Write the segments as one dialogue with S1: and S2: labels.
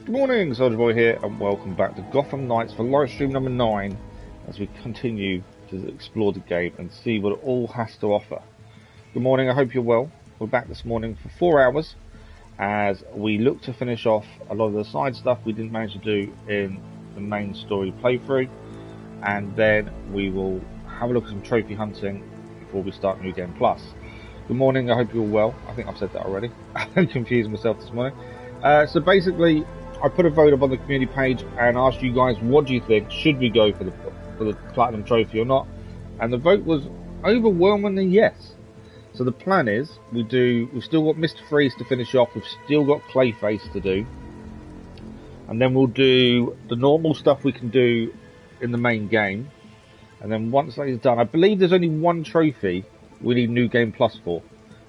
S1: Good morning, Soldier Boy here, and welcome back to Gotham Knights for live stream number 9 as we continue to explore the game and see what it all has to offer. Good morning, I hope you're well. We're back this morning for 4 hours as we look to finish off a lot of the side stuff we didn't manage to do in the main story playthrough, and then we will have a look at some trophy hunting before we start New Game Plus. Good morning, I hope you're well. I think I've said that already. I'm confusing myself this morning. So basically, I put a vote up on the community page and asked you guys, what do you think? Should we go for the platinum trophy or not? And the vote was overwhelmingly yes. So the plan is we've still got Mr Freeze to finish off. We've still got Clayface to do, and then we'll do the normal stuff we can do in the main game. And then once that is done, I believe there's only one trophy we need New Game Plus for,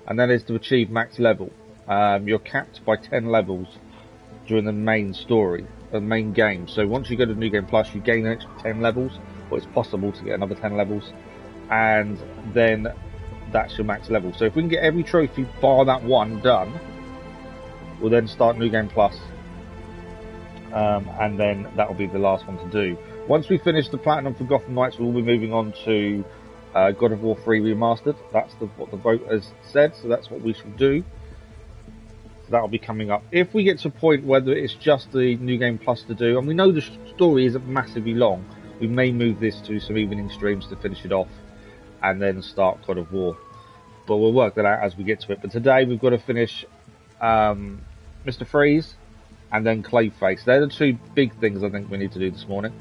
S1: and that is to achieve max level. You're capped by 10 levels during the main story, the main game. So once you go to New Game Plus, you gain an extra 10 levels, or it's possible to get another 10 levels, and then that's your max level. So if we can get every trophy bar that one done, we'll then start New Game Plus, and then that will be the last one to do. Once we finish the platinum for Gotham Knights, we'll be moving on to God of War 3 Remastered. That's what the vote has said, so that's what we shall do. That'll be coming up. If we get to a point whether it's just the New Game Plus to do, and we know the story isn't massively long, we may move this to some evening streams to finish it off and then start God of War. But we'll work that out as we get to it. But today we've got to finish Mr Freeze and then Clayface. They're the two big things I think we need to do this morning.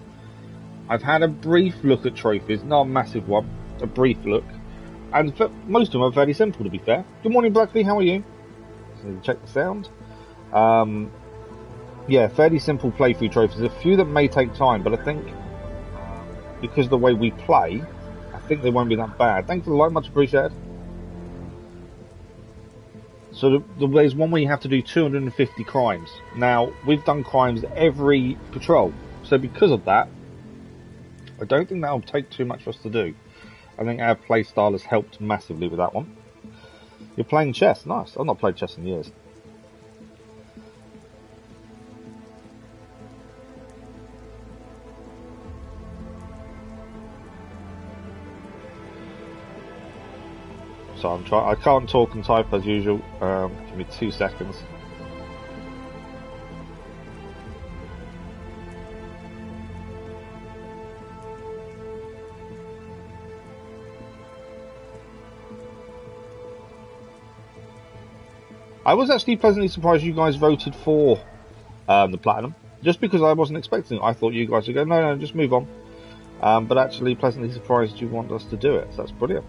S1: I've had a brief look at trophies, not a massive one, a brief look. And most of them are fairly simple, to be fair. Good morning, Blackgate, how are you? Need to check the sound. Yeah, fairly simple playthrough trophies. A few that may take time, but I think because of the way we play, I think they won't be that bad. Thanks for the like, much appreciated. So there's one where you have to do 250 crimes. Now, we've done crimes every patrol, so because of that, I don't think that'll take too much for us to do. I think our play style has helped massively with that one. You're playing chess, nice. I've not played chess in years. So I'm trying. I can't talk and type as usual. Give me 2 seconds. I was actually pleasantly surprised you guys voted for the platinum, just because I wasn't expecting it. I thought you guys would go, no, just move on. But actually pleasantly surprised you want us to do it, so that's brilliant.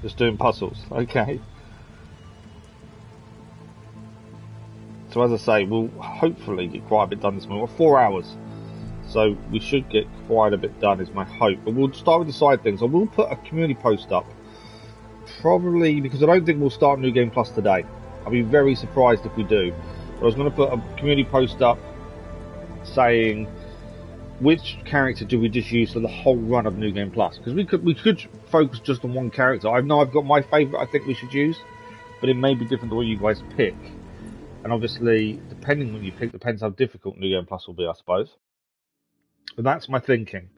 S1: Just doing puzzles, okay. So as I say, we'll hopefully get quite a bit done this morning. We're 4 hours. So we should get quite a bit done is my hope. But we'll start with the side things. I will put a community post up. Probably because I don't think we'll start New Game Plus today. I'll be very surprised if we do. But I was going to put a community post up saying which character do we just use for the whole run of New Game Plus. Because we could focus just on one character. I know I've got my favourite I think we should use. But it may be different to what you guys pick. And obviously, depending on what you pick, depends how difficult New Game Plus will be, I suppose. But that's my thinking.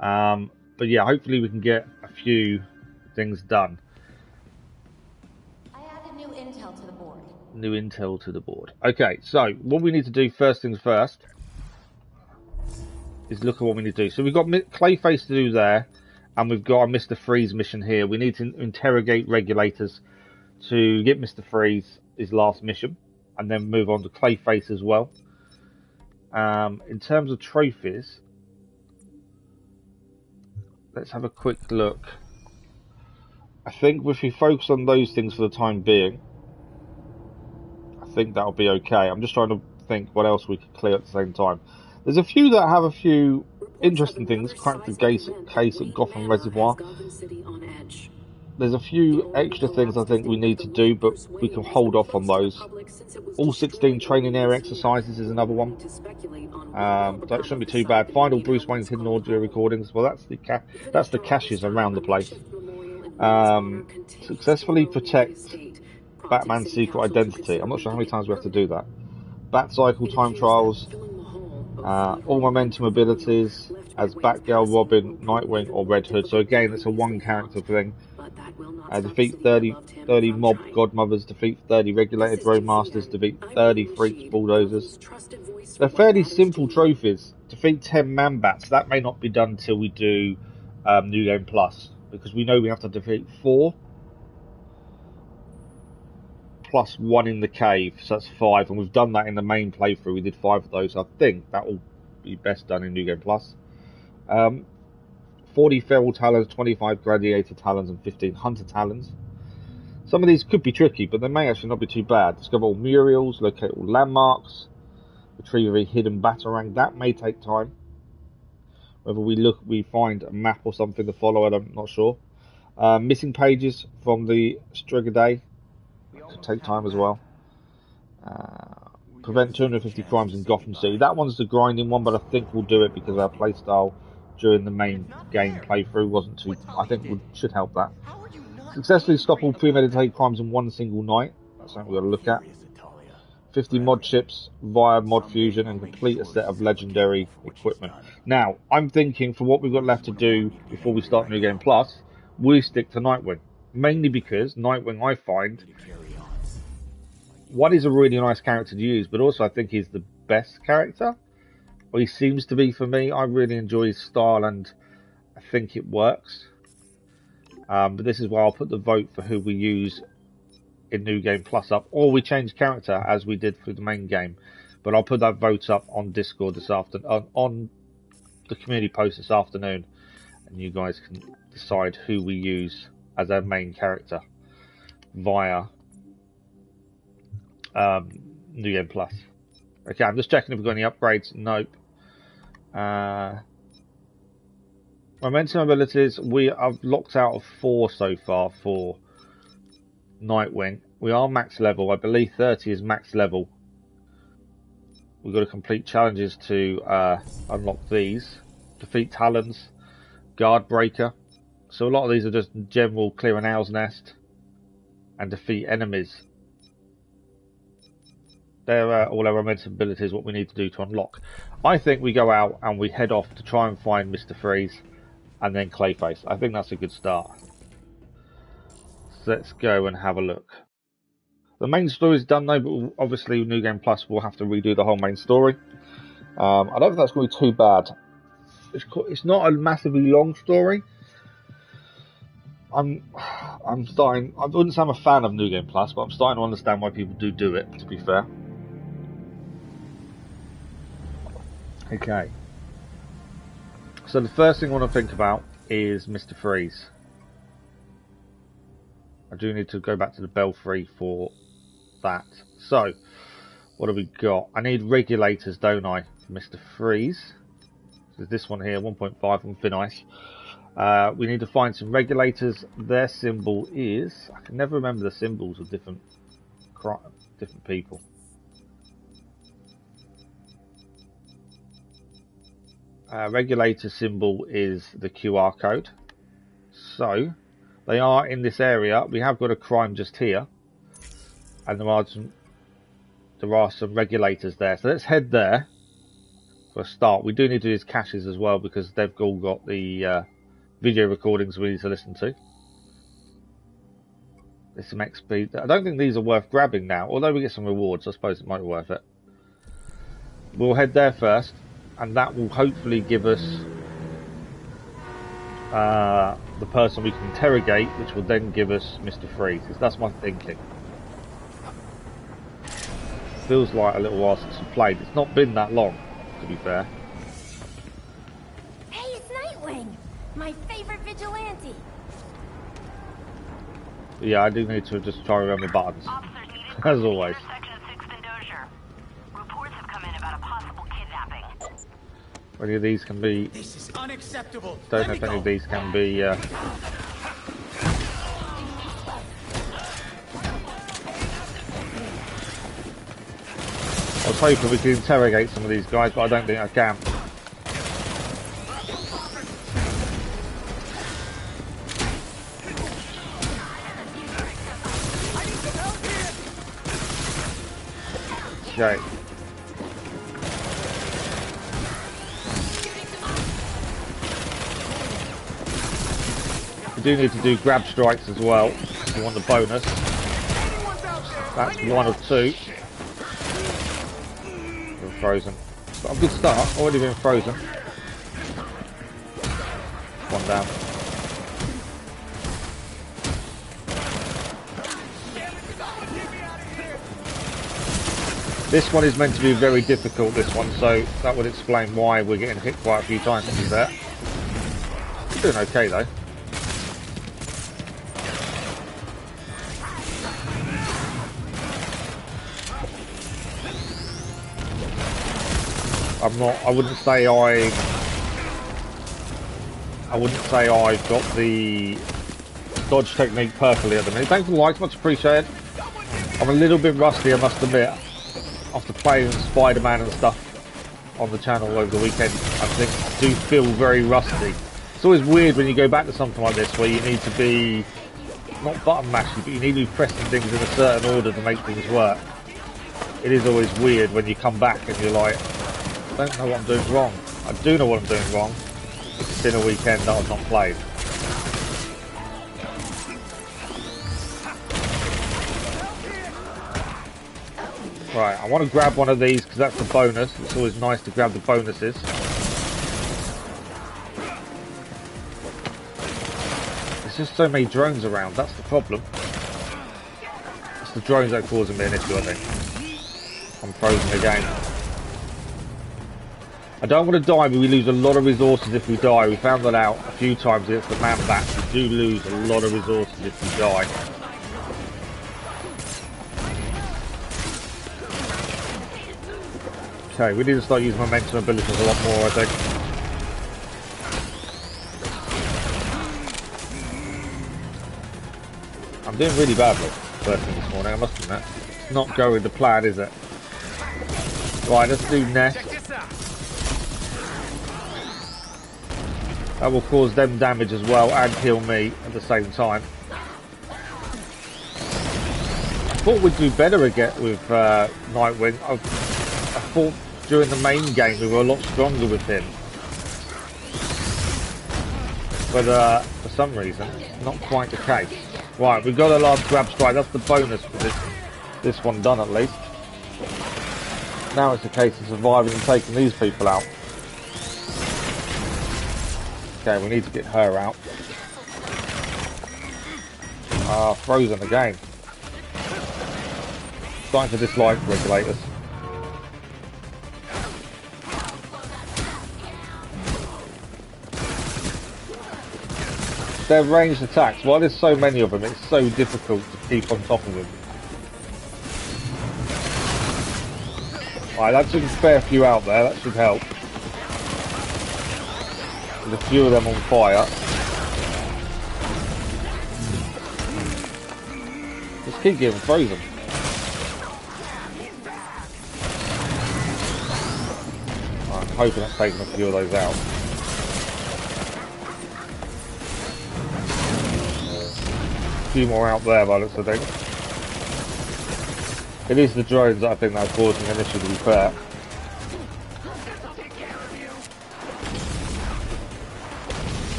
S1: But yeah, hopefully we can get a few things done.
S2: I added new intel to the board.
S1: New intel to the board. Okay, so what we need to do first things first is look at what we need to do. So we've got Clayface to do there, and we've got a Mr Freeze mission here. We need to interrogate regulators to get Mr Freeze his last mission, and then move on to Clayface as well. In terms of trophies, let's have a quick look. I think if we focus on those things for the time being, I think that'll be okay. I'm just trying to think what else we could clear at the same time. There's a few that have a few interesting things. Crack the case at Gotham Reservoir. There's a few extra things I think we need to do, but we can hold off on those. All 16 training area exercises is another one. That shouldn't be too bad. Find all Bruce Wayne's hidden audio recordings. Well, that's the caches around the place. Successfully protect Batman's secret identity. I'm not sure how many times we have to do that. Bat cycle time trials. All momentum abilities as Batgirl, Robin, Nightwing, or Red Hood. So again, it's a one character thing. Defeat 30 mob godmothers, defeat 30 regulated roadmasters, defeat 30 freaks bulldozers. They're fairly simple trophies. Defeat 10 man bats. That may not be done until we do New Game Plus, because we know we have to defeat 4 plus 1 in the cave, so that's 5, and we've done that in the main playthrough. We did 5 of those. I think that will be best done in New Game Plus. 40 feral talons, 25 gladiator talons, and 15 hunter talons. Some of these could be tricky, but they may actually not be too bad. Discover all murals, locate all landmarks, retrieve a hidden batarang. That may take time. Whether we find a map or something to follow, I'm not sure. Missing pages from the Strigaday could take time as well. Prevent 250 crimes in Gotham City. That one's the grinding one, but I think we'll do it because our playstyle during the main game playthrough wasn't too. I think we should help that. Successfully stop all premeditated crimes in one single night. That's something we've got to look at. 50 mod chips via mod fusion and complete a set of legendary equipment. Now, I'm thinking for what we've got left to do before we start New Game Plus, we stick to Nightwing. Mainly because Nightwing, I find, one is a really nice character to use, but also I think he's the best character. Or he seems to be for me. I really enjoy his style and I think it works. But this is why I'll put the vote for who we use in New Game Plus up, or we change character as we did for the main game. But I'll put that vote up on Discord this afternoon, on the community post this afternoon, and you guys can decide who we use as our main character via New Game Plus. Okay, I'm just checking if we've got any upgrades. Nope. Momentum abilities, we have locked out of 4 so far for Nightwing. We are max level. I believe 30 is max level. We've got to complete challenges to unlock these. Defeat Talons, Guard Breaker. So a lot of these are just general clear an owl's nest and defeat enemies. They're all our momentum abilities, what we need to do to unlock. I think we go out and we head off to try and find Mr Freeze and then Clayface. I think that's a good start. So let's go and have a look. The main story is done though, but obviously New Game Plus will have to redo the whole main story. I don't think that's going to be too bad. It's not a massively long story. I'm starting. I wouldn't say I'm a fan of New Game Plus, but I'm starting to understand why people do it. To be fair. Okay. So the first thing I want to think about is Mr Freeze. I do need to go back to the Belfry for that. So, what have we got? I need regulators, don't I, for Mr Freeze? There's this one here, 1.5 on Thin Ice. We need to find some regulators. Their symbol is... I can never remember the symbols of different people. Regulator symbol is the QR code. So, they are in this area. We have got a crime just here. And there are some regulators there. So let's head there for a start. We do need to do his caches as well because they've all got the video recordings we need to listen to. There's some XP. I don't think these are worth grabbing now. Although we get some rewards, I suppose it might be worth it. We'll head there first. And that will hopefully give us the person we can interrogate, which will then give us Mr Freeze. That's my thinking. Feels like a little while since we played. It's not been that long, to be fair.
S2: Hey, it's Nightwing! My favorite vigilante!
S1: Yeah, I do need to just try and remember buttons. As always. Any of these can be...
S3: This is unacceptable.
S1: Don't know if any of these can be... I was hoping we could interrogate some of these guys, but I don't think I can. Okay. You do need to do grab strikes as well if you want the bonus. That's 1 or 2. Been frozen. Got a good start, already been frozen. 1 down. This one is meant to be very difficult, this one, so that would explain why we're getting hit quite a few times with that. Doing okay though. I wouldn't say I've got the dodge technique perfectly at the minute. Thanks for the likes, much appreciated. I'm a little bit rusty, I must admit. After playing Spider-Man and stuff on the channel over the weekend, I think I do feel very rusty. It's always weird when you go back to something like this where you need to be, not button mashing, but you need to be pressing things in a certain order to make things work. It is always weird when you come back and you're like, I don't know what I'm doing wrong. I do know what I'm doing wrong. It's been a weekend that I've not played. Right, I want to grab one of these because that's the bonus. It's always nice to grab the bonuses. There's just so many drones around, that's the problem. It's the drones that are causing me an issue, I think. I'm frozen again. I don't want to die, but we lose a lot of resources if we die. We found that out a few times against the man bat. We do lose a lot of resources if we die. Okay, we need to start using momentum abilities a lot more, I think. I'm doing really badly first thing this morning, I must admit. It's not going to plan, is it? Right, let's do nest. That will cause them damage as well and kill me at the same time. I thought we'd do better again with Nightwing. I thought during the main game we were a lot stronger with him. But for some reason, not quite the case. Right, we've got a last grab strike. That's the bonus for this one done at least. Now it's a case of surviving and taking these people out. Okay, we need to get her out. Frozen again. Starting to dislike regulators. Their ranged attacks, while there's so many of them, it's so difficult to keep on top of them. Right, that should spare a few out there, that should help. There's a few of them on fire. Just keep getting frozen. I'm hoping that's taking a few of those out. A few more out there by the looks of things. It is the drones that I think that are causing an issue, to be fair.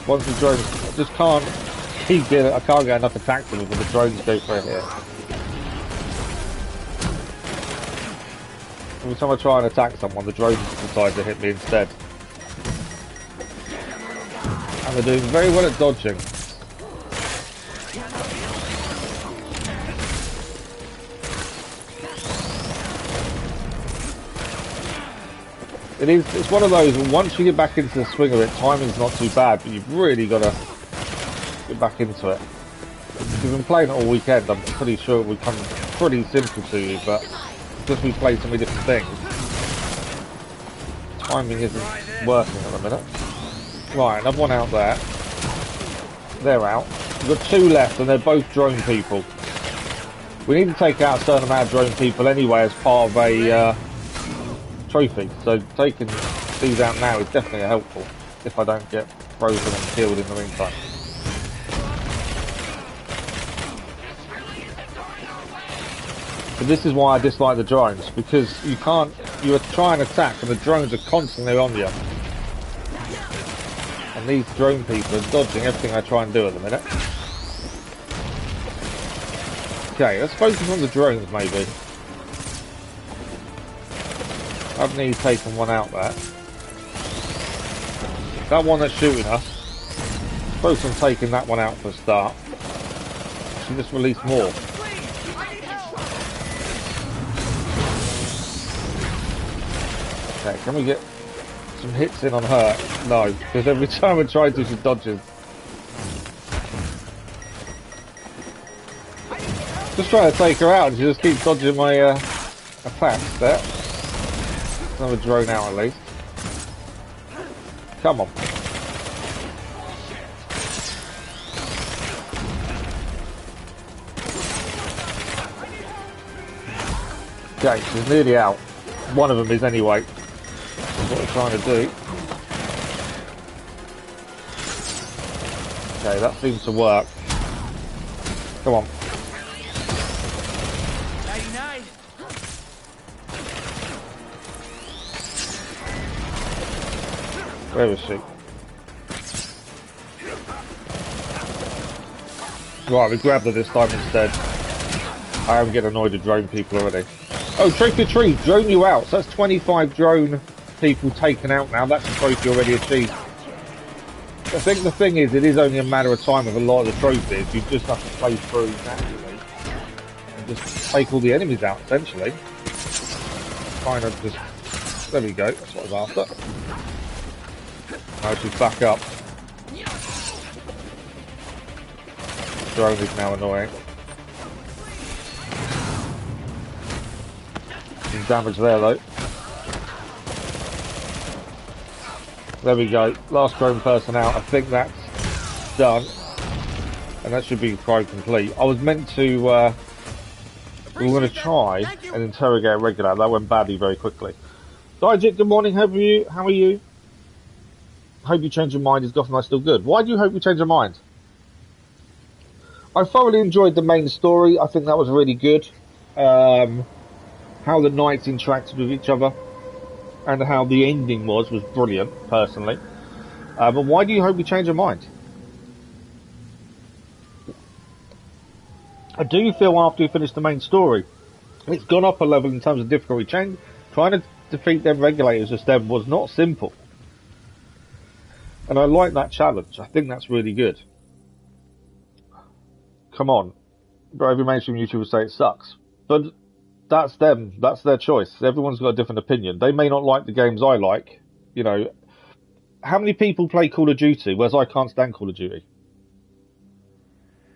S1: Once the drones, I just can't keep getting, I can't get enough attacks on them when the drones go through here. Every time I try and attack someone, the drones decide to hit me instead. And they're doing very well at dodging. It's one of those, once you get back into the swing of it, timing's not too bad, but you've really got to get back into it. If you've been playing it all weekend, I'm pretty sure it would come pretty simple to you, but because we play so many different things, timing isn't working at the minute. Right, another one out there. They're out. We've got 2 left, and they're both drone people. We need to take out a certain amount of drone people anyway as part of a trophy, so taking these out now is definitely helpful if I don't get frozen and killed in the meantime. But this is why I dislike the drones, because you can't, you try and attack and the drones are constantly on you. And these drone people are dodging everything I try and do at the minute. Okay, let's focus on the drones maybe. Haven't he taken one out there? That one that's shooting us. Focus on taking that one out for a start. Should just release more. Okay, can we get some hits in on her? No, because every time I try to, she dodges. Just trying to take her out and she just keeps dodging my attacks there. Another drone out at least. Come on. Okay, she's nearly out. One of them is anyway. That's what we're trying to do. Okay, that seems to work. Come on. Where is she? Right, we grabbed her this time instead. I am getting annoyed with drone people already. Oh, trophy tree, drone you out. So that's 25 drone people taken out now. That's a trophy already achieved. I think the thing is, it is only a matter of time with a lot of the trophies. You just have to play through naturally and just take all the enemies out, essentially. Kind of just... There we go, that's what I was after. Now she's back up. Drone is now annoying. Some damage there though. There we go. Last drone person out. I think that's done. And that should be quite complete. I was meant to... we were going to try and interrogate Regulator. That went badly very quickly. Dijit, good morning. How are you? Hope you change your mind. Is Gotham Knights still good? Why do you hope you change your mind? I thoroughly enjoyed the main story. I think that was really good. How the knights interacted with each other and how the ending was brilliant, personally. But why do you hope you change your mind? I do feel after you finish the main story, it's gone up a level in terms of difficulty. Trying to defeat them regulators just then was not simple. And I like that challenge. I think that's really good. Come on. But every mainstream YouTuber will say it sucks. But that's them. That's their choice. Everyone's got a different opinion. They may not like the games I like. You know, how many people play Call of Duty, whereas I can't stand Call of Duty?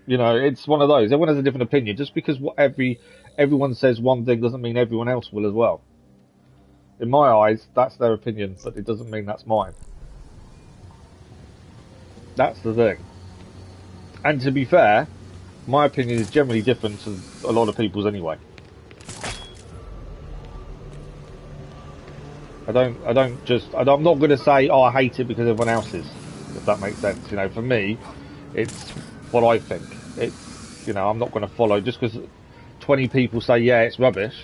S1: You know, it's one of those. Everyone has a different opinion. Just because everyone says one thing doesn't mean everyone else will as well. In my eyes, that's their opinion, but it doesn't mean that's mine. That's the thing. And to be fair, my opinion is generally different to a lot of people's anyway. I'm not going to say, oh, I hate it because everyone else is, if that makes sense. You know, for me, it's what I think. It's, you know, I'm not going to follow, just because 20 people say, yeah, it's rubbish,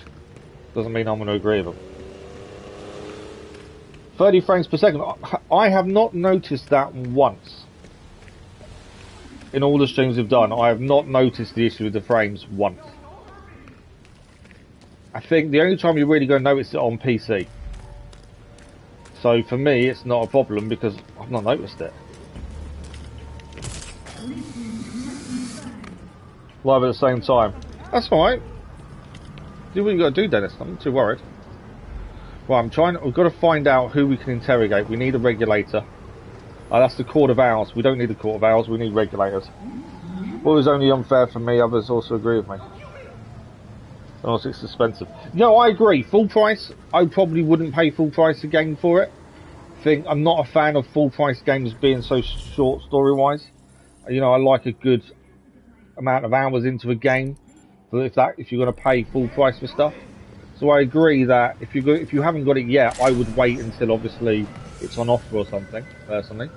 S1: doesn't mean I'm going to agree with them. 30 frames per second. I have not noticed that once. In all the streams we've done, I have not noticed the issue with the frames once. I think the only time you're really going to notice it on PC. So for me, it's not a problem because I've not noticed it. Live at the same time. That's alright. Do what you got to do, Dennis. I'm not too worried. Right, we've got to find out who we can interrogate. We need a regulator. That's the Court of Owls. We don't need the Court of Owls, we need regulators. What was only unfair for me, others also agree with me. And also it's expensive. No, I agree. Full price, I probably wouldn't pay full price again for it. I'm not a fan of full price games being so short story-wise. You know, I like a good amount of hours into a game. If you're going to pay full price for stuff. So I agree that if you haven't got it yet, I would wait until obviously it's on offer or something, personally.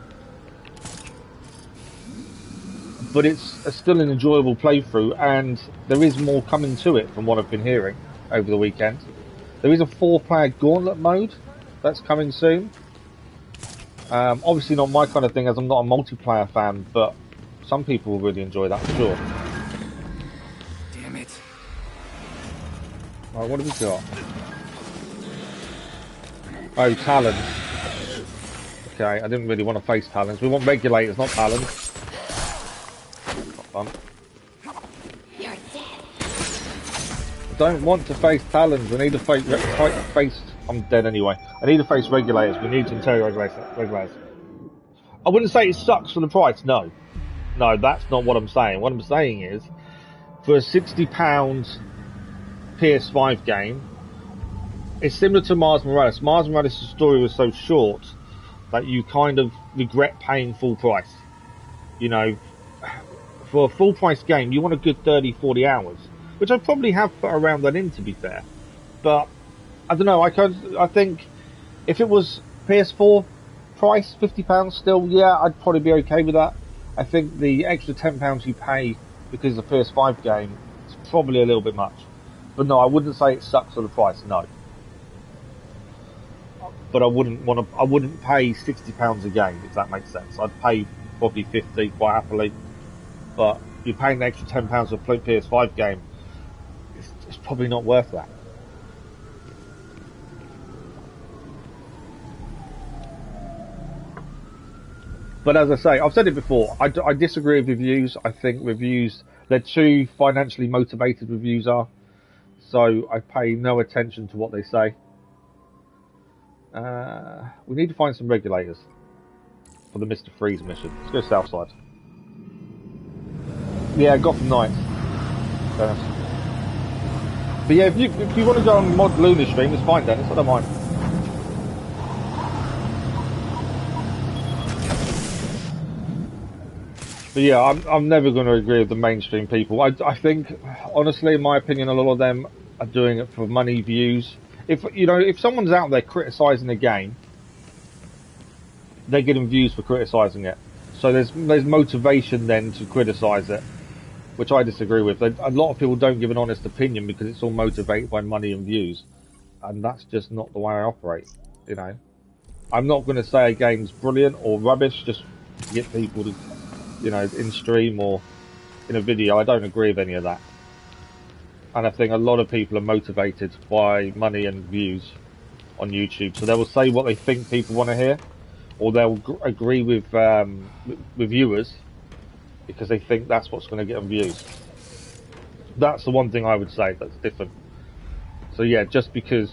S1: but it's still an enjoyable playthrough, and there is more coming to it from what I've been hearing over the weekend. There is a 4-player gauntlet mode that's coming soon. Obviously not my kind of thing, as I'm not a multiplayer fan, but some people will really enjoy that for sure.
S3: Damn it.
S1: Right, what have we got? Oh, Talons. Okay, I didn't really want to face Talons. We want Regulators, not Talons. Not fun.
S2: You're dead.
S1: I don't want to face Talons. I need to face... I'm dead anyway. I need to face Regulators. We need to interrogate Regulators. I wouldn't say it sucks for the price, no. No, that's not what I'm saying. What I'm saying is, for a £60 PS5 game, it's similar to Miles Morales. Miles Morales' story was so short that you kind of regret paying full price. You know, for a full price game, you want a good 30-40 hours, which I probably have put around that in, to be fair. But I don't know. I think if it was PS4 price, £50 still, yeah, I'd probably be okay with that. I think the extra £10 you pay because it's a PS5 game is probably a little bit much. But no, I wouldn't say it sucks for the price. No. But I wouldn't pay £60 a game, if that makes sense. I'd pay probably 50 quite happily. But you're paying the extra £10 for a PS5 game, it's probably not worth that. But as I say, I've said it before, I disagree with reviews. I think reviews, they're too financially motivated, reviews are. So I pay no attention to what they say. We need to find some regulators for the Mr Freeze mission. Let's go south side. Yeah, Gotham Knights. But yeah, if you want to go on mod Lunar stream, it's fine, Dennis. I don't mind. But yeah, I'm never going to agree with the mainstream people. I think, honestly, in my opinion, a lot of them are doing it for money, views. If someone's out there criticising a game, they're getting views for criticising it. So there's motivation then to criticise it, which I disagree with. A lot of people don't give an honest opinion because it's all motivated by money and views, and that's just not the way I operate. You know, I'm not going to say a game's brilliant or rubbish just to get people to, in stream or in a video. I don't agree with any of that. And I think a lot of people are motivated by money and views on YouTube. So they will say what they think people want to hear, or they'll agree with viewers because they think that's what's going to get them views. That's the one thing I would say that's different. So yeah, just because...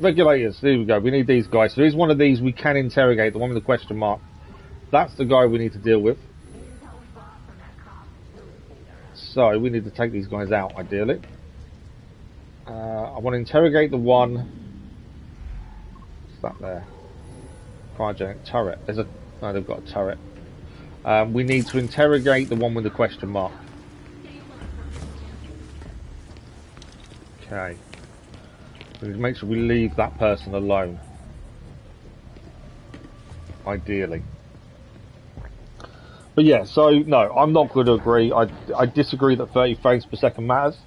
S1: Regulators, there we go. We need these guys. So here's one of these we can interrogate, the one with the question mark. That's the guy we need to deal with. So we need to take these guys out, ideally. I want to interrogate the one. What's that there? Cryogenic turret. No, they've got a turret. We need to interrogate the one with the question mark. Okay. We need to make sure we leave that person alone. Ideally. But yeah, so no, I'm not going to agree. I disagree that 30 frames per second matters.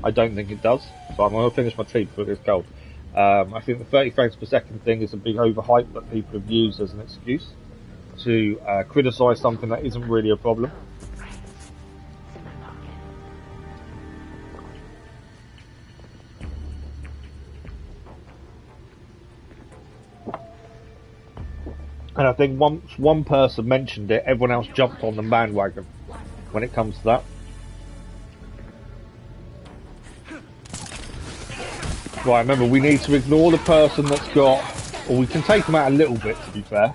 S1: I don't think it does. So I'm going to finish my tea before it gets cold. I think the 30 frames per second thing is a big overhype that people have used as an excuse to criticise something that isn't really a problem. And I think once one person mentioned it, everyone else jumped on the bandwagon when it comes to that. Right, remember, we need to ignore the person that's got... Or we can take them out a little bit, to be fair.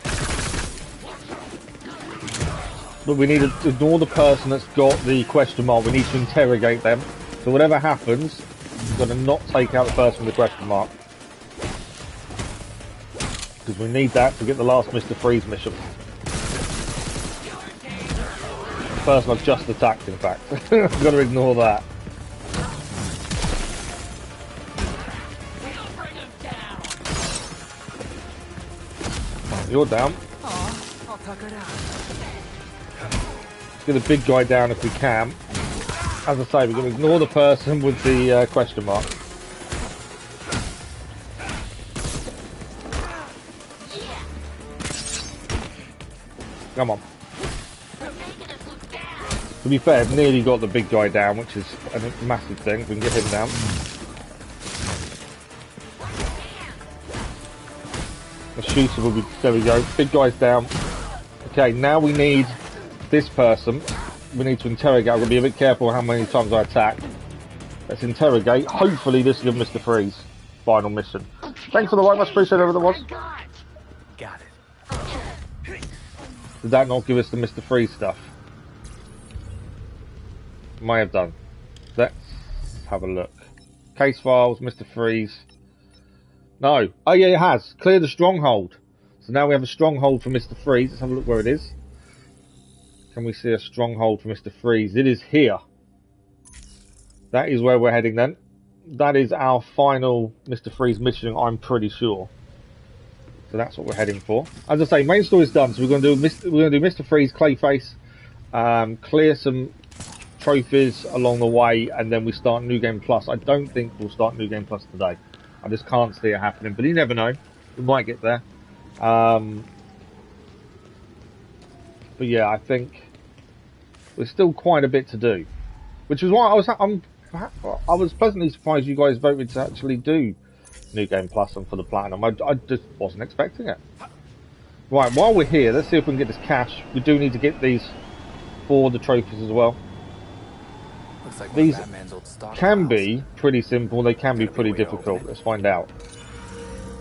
S1: But we need to ignore the person that's got the question mark. We need to interrogate them. So whatever happens, we've got to not take out the person with the question mark. Because we need that to get the last Mr Freeze mission. The person I've just attacked, in fact. I've got to ignore that. You're down.
S3: I'll tuck it out.
S1: get the big guy down if we can. As I say, we're going to ignore the person with the question mark. Come on. To be fair, I've nearly got the big guy down, which is a massive thing. We can get him down. The shooter will be... There we go. Big guy's down. Okay, now we need this person. We need to interrogate. I've got to be a bit careful how many times I attack. Let's interrogate. Hopefully this will give Mr. Freeze final mission. Thanks for the like, much appreciated, whatever that was.
S3: Got it.
S1: Did that not give us the Mr. Freeze stuff? May have done. Let's have a look. Case files, Mr. Freeze. No. Oh yeah, it has. Clear the stronghold. So now we have a stronghold for Mr. Freeze. Let's have a look where it is. Can we see a stronghold for Mr. Freeze? It is here. That is where we're heading then. That is our final Mr. Freeze mission, I'm pretty sure. So that's what we're heading for. As I say, main story is done. So we're going to do Mr. Freeze, Clayface, clear some trophies along the way, and then we start New Game Plus. I don't think we'll start New Game Plus today. I just can't see it happening. But you never know. We might get there. But yeah, I think there's still quite a bit to do, which is why I was pleasantly surprised you guys voted to actually do New Game Plus and for the Platinum. I just wasn't expecting it. Right, while we're here, let's see if we can get this cash. We do need to get these for the trophies as well.
S3: Looks like
S1: these
S3: old
S1: can be pretty simple, they can be pretty difficult. Let's find out.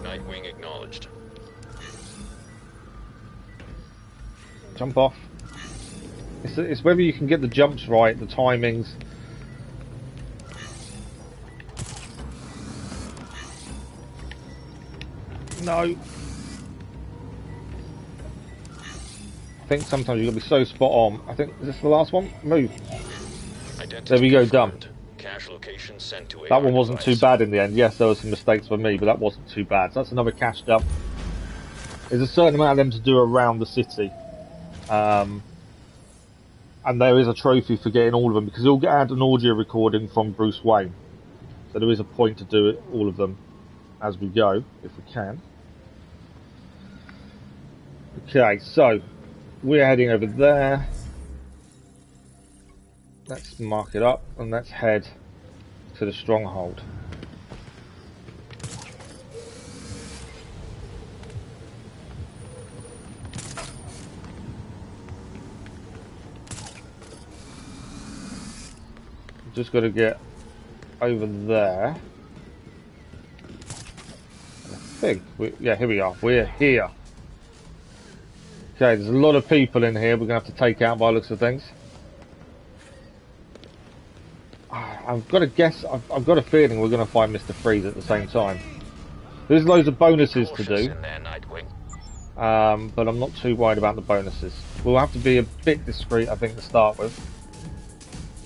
S4: Nightwing acknowledged.
S1: Jump off. It's whether you can get the jumps right, the timings. No. I think sometimes you've got to be so spot on. I think, is this the last one? Move.
S4: Identity
S1: there we go, done.
S4: confirmed. Cache location sent to
S1: that one wasn't
S4: device.
S1: too bad in the end. Yes, there were some mistakes for me, but that wasn't too bad. So that's another cache dump. There's a certain amount of them to do around the city. And there is a trophy for getting all of them, because you'll get an audio recording from Bruce Wayne. So there is a point to do it, all of them, as we go, if we can. Okay, so we're heading over there. Let's mark it up and let's head to the stronghold. Just got to get over there. I think yeah, here we are. We're here. Okay, there's a lot of people in here we're going to have to take out by the looks of things. I've got to guess, I've got a feeling we're going to find Mr. Freeze at the same time. There's loads of bonuses to do. But I'm not too worried about the bonuses. We'll have to be a bit discreet, I think, to start with.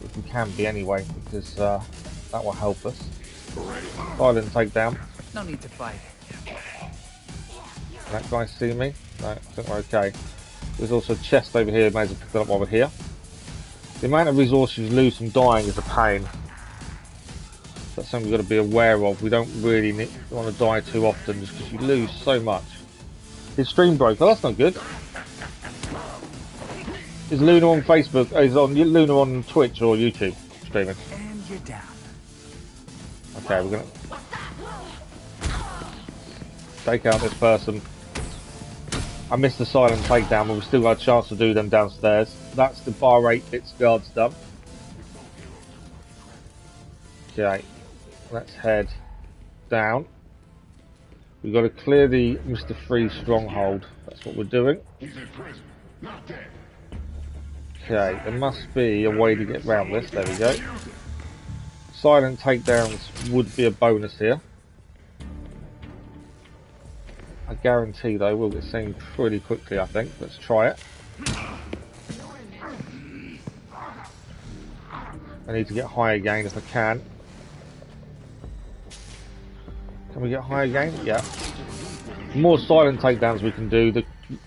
S1: If we can be anyway, because that will help us. Silent takedown.
S3: No need to fight.
S1: That guy see me? No, I think we're okay. There's also a chest over here, may as well pick that up while we're here. The amount of resources you lose from dying is a pain. That's something we've got to be aware of. We don't really want to die too often just because you lose so much. His stream broke. Oh, that's not good. Is Luna on Facebook? Is Luna on Twitch or YouTube streaming?
S3: And you're down.
S1: Okay, we're gonna take out this person. I missed the silent takedown, but we've still got a chance to do them downstairs. That's the bar 8 bits guards done. Okay, let's head down. We've got to clear the Mr. Freeze stronghold. That's what we're doing. Okay, there must be a way to get around this. There we go. Silent takedowns would be a bonus here. I guarantee though we'll get seen pretty quickly, I think. Let's try it. I need to get high again if I can. Can we get high again? Yeah. The more silent takedowns we can do, the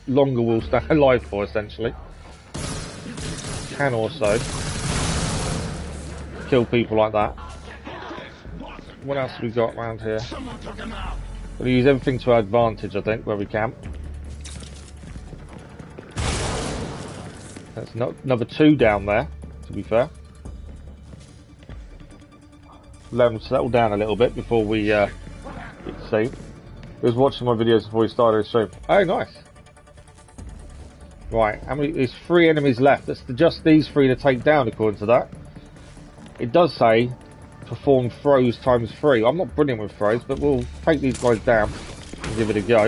S1: longer we'll stay alive for, essentially. can also kill people like that. What else have we got around here? We'll use everything to our advantage, I think, where we can. That's another 2 down there, to be fair. Let them settle down a little bit before we get to see. He was watching my videos before he started his stream. Oh, nice. Right, how many? There's 3 enemies left. That's just these 3 to take down, according to that. It does say perform throws times 3. I'm not brilliant with throws, but we'll take these guys down and give it a go.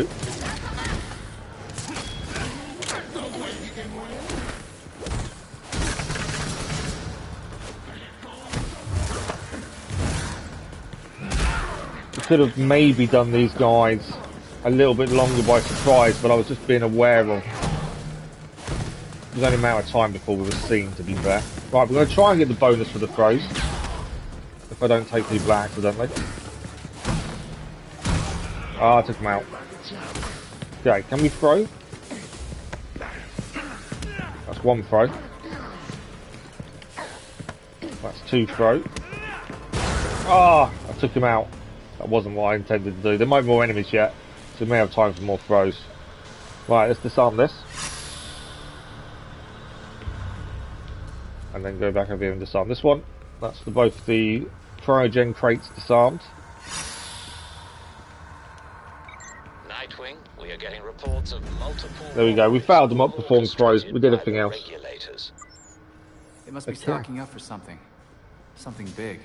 S1: We could have maybe done these guys a little bit longer by surprise, but I was just being aware of. It was only a matter of time before we were seen, to be fair. Right, we're going to try and get the bonus for the throws. If I don't take people out accidentally. Ah, I took them out. Okay, can we throw? That's 1 throw. That's 2 throw. Ah, I took him out. That wasn't what I intended to do. There might be more enemies yet, so we may have time for more throws. Right, let's disarm this. And then go back over here and disarm this one. That's for both the cryogen crates disarmed.
S4: Nightwing, we are getting reports of multiple...
S1: There we go, we fouled them up, performed throws, we did everything else.
S4: Regulators.
S3: They must be stocking up for something. Something big.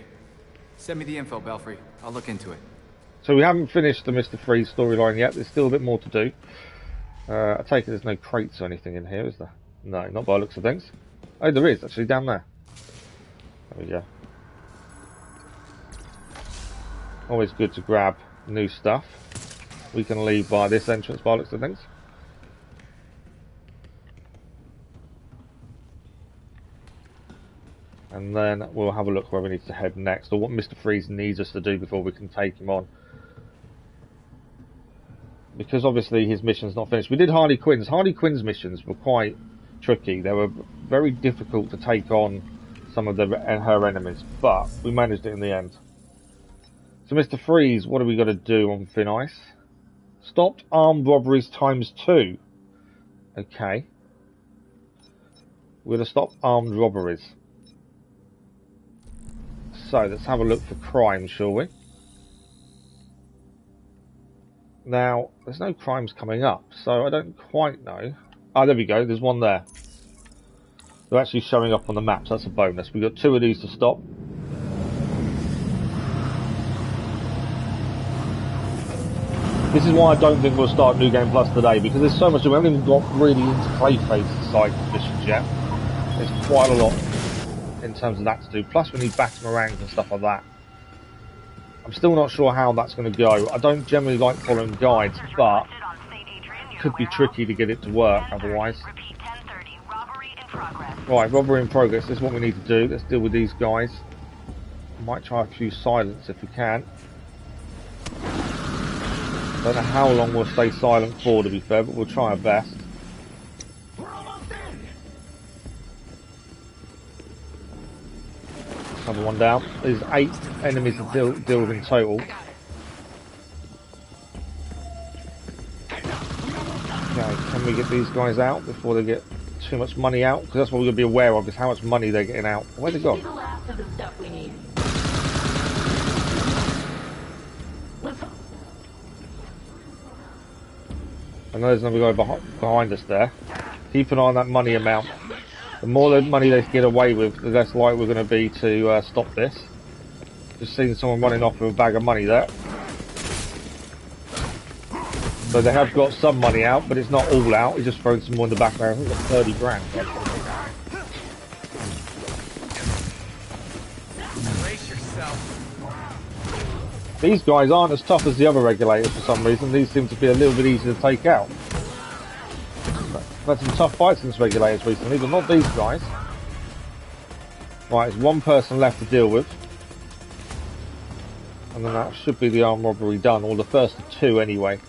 S3: Send me the info, Belfry. I'll look into it.
S1: So we haven't finished the Mr Freeze storyline yet. There's still a bit more to do. I take it there's no crates or anything in here, is there? No, not by the looks of things. Oh, there is, actually, down there. There we go. Always good to grab new stuff. We can leave by this entrance by the looks of things. And then we'll have a look where we need to head next, or what Mr Freeze needs us to do before we can take him on. Because obviously his mission's not finished. We did Harley Quinn's. Harley Quinn's missions were quite tricky. They were very difficult to take on some of her enemies, but we managed it in the end. So Mr Freeze, what have we got to do on Thin Ice? Stopped armed robberies times 2. Okay. We're going to stop armed robberies. So let's have a look for crime, shall we? Now, there's no crimes coming up, so I don't quite know. Ah, there we go, there's one there. They're actually showing up on the map, so that's a bonus. We've got 2 of these to stop. This is why I don't think we'll start New Game Plus today, because there's so much. We haven't even got really into Clayface side missions yet. There's quite a lot in terms of that to do. Plus we need batarangs and stuff like that. I'm still not sure how that's going to go. I don't generally like following guides, but it could be tricky to get it to work otherwise. Right, robbery in progress. This is what we need to do. Let's deal with these guys. Might try a few silence if we can. Don't know how long we'll stay silent for, to be fair, but we'll try our best. Another one down. There's 8 enemies to deal with in total. Okay, can we get these guys out before they get too much money out? Because that's what we're going to be aware of, is how much money they're getting out. Where's it gone? I know there's another guy behind us there. Keep an eye on that money amount. The more money they get away with, the less likely we're going to be to stop this. Just seen someone running off with a bag of money there. So they have got some money out, but it's not all out. He's just thrown some more in the background. I think it's 30 grand.
S3: Brace yourself.
S1: These guys aren't as tough as the other regulators for some reason. These seem to be a little bit easier to take out. I've had some tough fights against regulators recently, but not these guys. Right, there's 1 person left to deal with. And then that should be the armed robbery done, or the first of 2 anyway.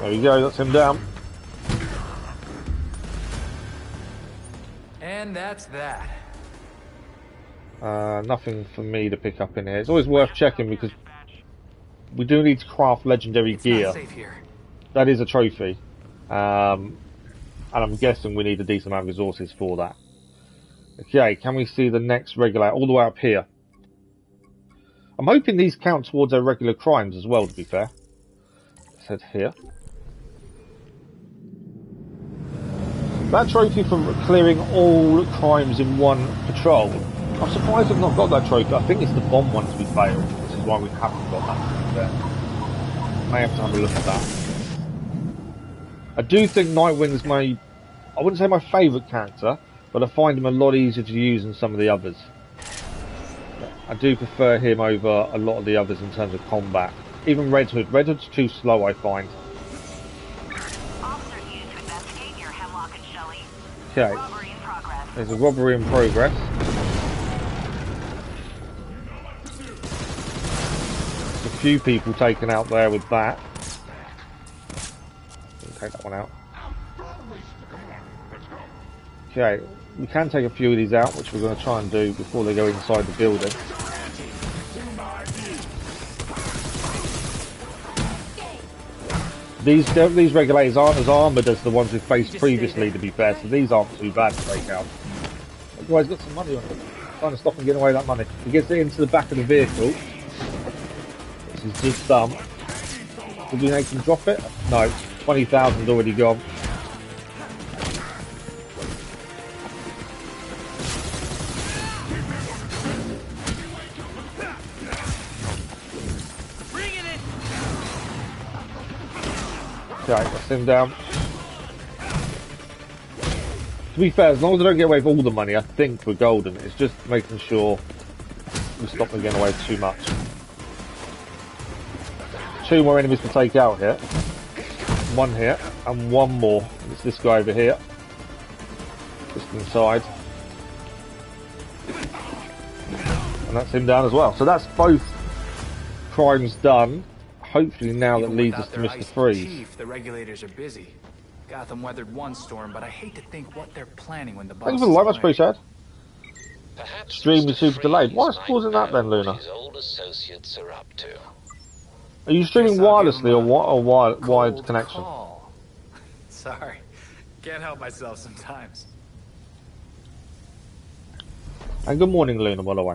S1: There we go, that's him down.
S3: And that's that.
S1: Nothing for me to pick up in here. It's always worth checking because we do need to craft legendary gear.
S3: Not safe here.
S1: That is a trophy. And I'm guessing we need a decent amount of resources for that. Okay, can we see the next regulator all the way up here? I'm hoping these count towards our regular crimes as well, to be fair. Let's head here. That trophy for clearing all crimes in one patrol. I'm surprised I've not got that trophy. I think it's the bomb ones we failed, which is why we haven't got that there. May have to have a look at that. I do think Nightwing's my, I wouldn't say my favourite character, but I find him a lot easier to use than some of the others. I do prefer him over a lot of the others in terms of combat. Even Red Hood. Red Hood's too slow, I find. Okay. There's a robbery in progress. There's a few people taken out there with that. Take that one out. Okay, we can take a few of these out, which we're going to try and do before they go inside the building. These regulators aren't as armoured as the ones we faced previously, to be fair, so these aren't too bad to take out. That guy's got some money on him. Trying to stop him getting away with that money. He gets it into the back of the vehicle. This is just dumb. Did we make him drop it? No. 20,000 already gone. Okay, that's him down. To be fair, as long as I don't get away with all the money, I think we're golden. It's just making sure we stop them getting away with too much. 2 more enemies to take out here. 1 here, and 1 more. It's this guy over here. Just inside. And that's him down as well. So that's both crimes done. Hopefully now that leads us to Mr. Freeze.
S3: Chief, the regulators are busy. Gotham weathered one storm, but I hate to think what they're planning when the boss.
S1: Thanks for the like, much appreciated. Stream is super delayed. Why is causing that then, Luna?
S4: His old associates are up to.
S1: Are you streaming wirelessly or wired connection?
S3: Sorry, can't help myself sometimes.
S1: And good morning, Luna, by the way.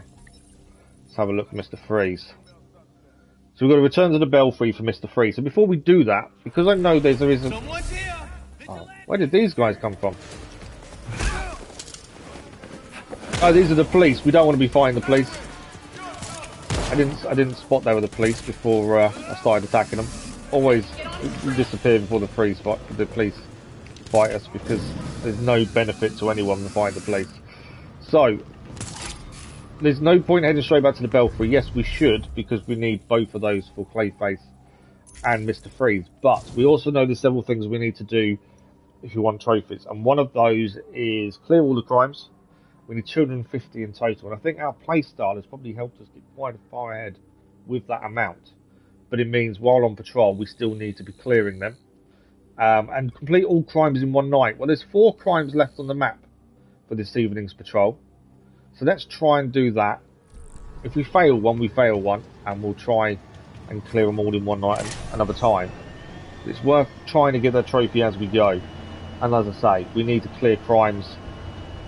S1: Let's have a look at Mr. Freeze. So we've got to return to the Belfry for Mr. Freeze. So before we do that, because I know there is a... Oh, where did these guys come from? Oh, these are the police. We don't want to be fighting the police. I didn't spot they were the police before I started attacking them. Always disappear before the police fight us because there's no benefit to anyone to fight the police. So there's no point heading straight back to the Belfry. Yes, we should, because we need both of those for Clayface and Mr. Freeze. But we also know there's several things we need to do if you want trophies. And one of those is clear all the crimes. We need 250 in total. And I think our playstyle has probably helped us get quite far ahead with that amount. But it means while on patrol, we still need to be clearing them. And complete all crimes in one night. Well, there's 4 crimes left on the map for this evening's patrol. So let's try and do that. If we fail one, we fail one. And we'll try and clear them all in one night another time. It's worth trying to get that trophy as we go. And as I say, we need to clear crimes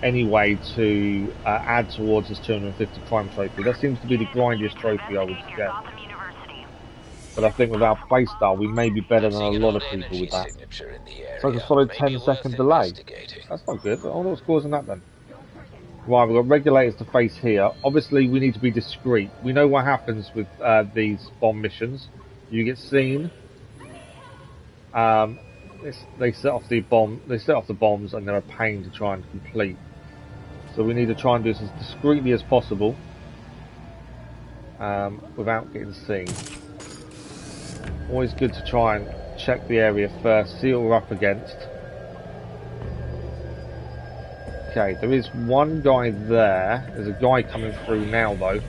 S1: anyway to add towards this 250 crime trophy. That seems to be the grindiest trophy I would get. But I think with our playstyle, we may be better than a lot of people with that. So it's a solid 10-second delay. That's not good. I wonder what's causing that then. Right, we've got regulators to face here. Obviously, we need to be discreet. We know what happens with these bomb missions. You get seen. They set off the bomb. They set off the bombs, and they're a pain to try and complete. So we need to try and do this as discreetly as possible, without getting seen. Always good to try and check the area first, see what we're up against. Okay, there is one guy there. There's a guy coming through now, though.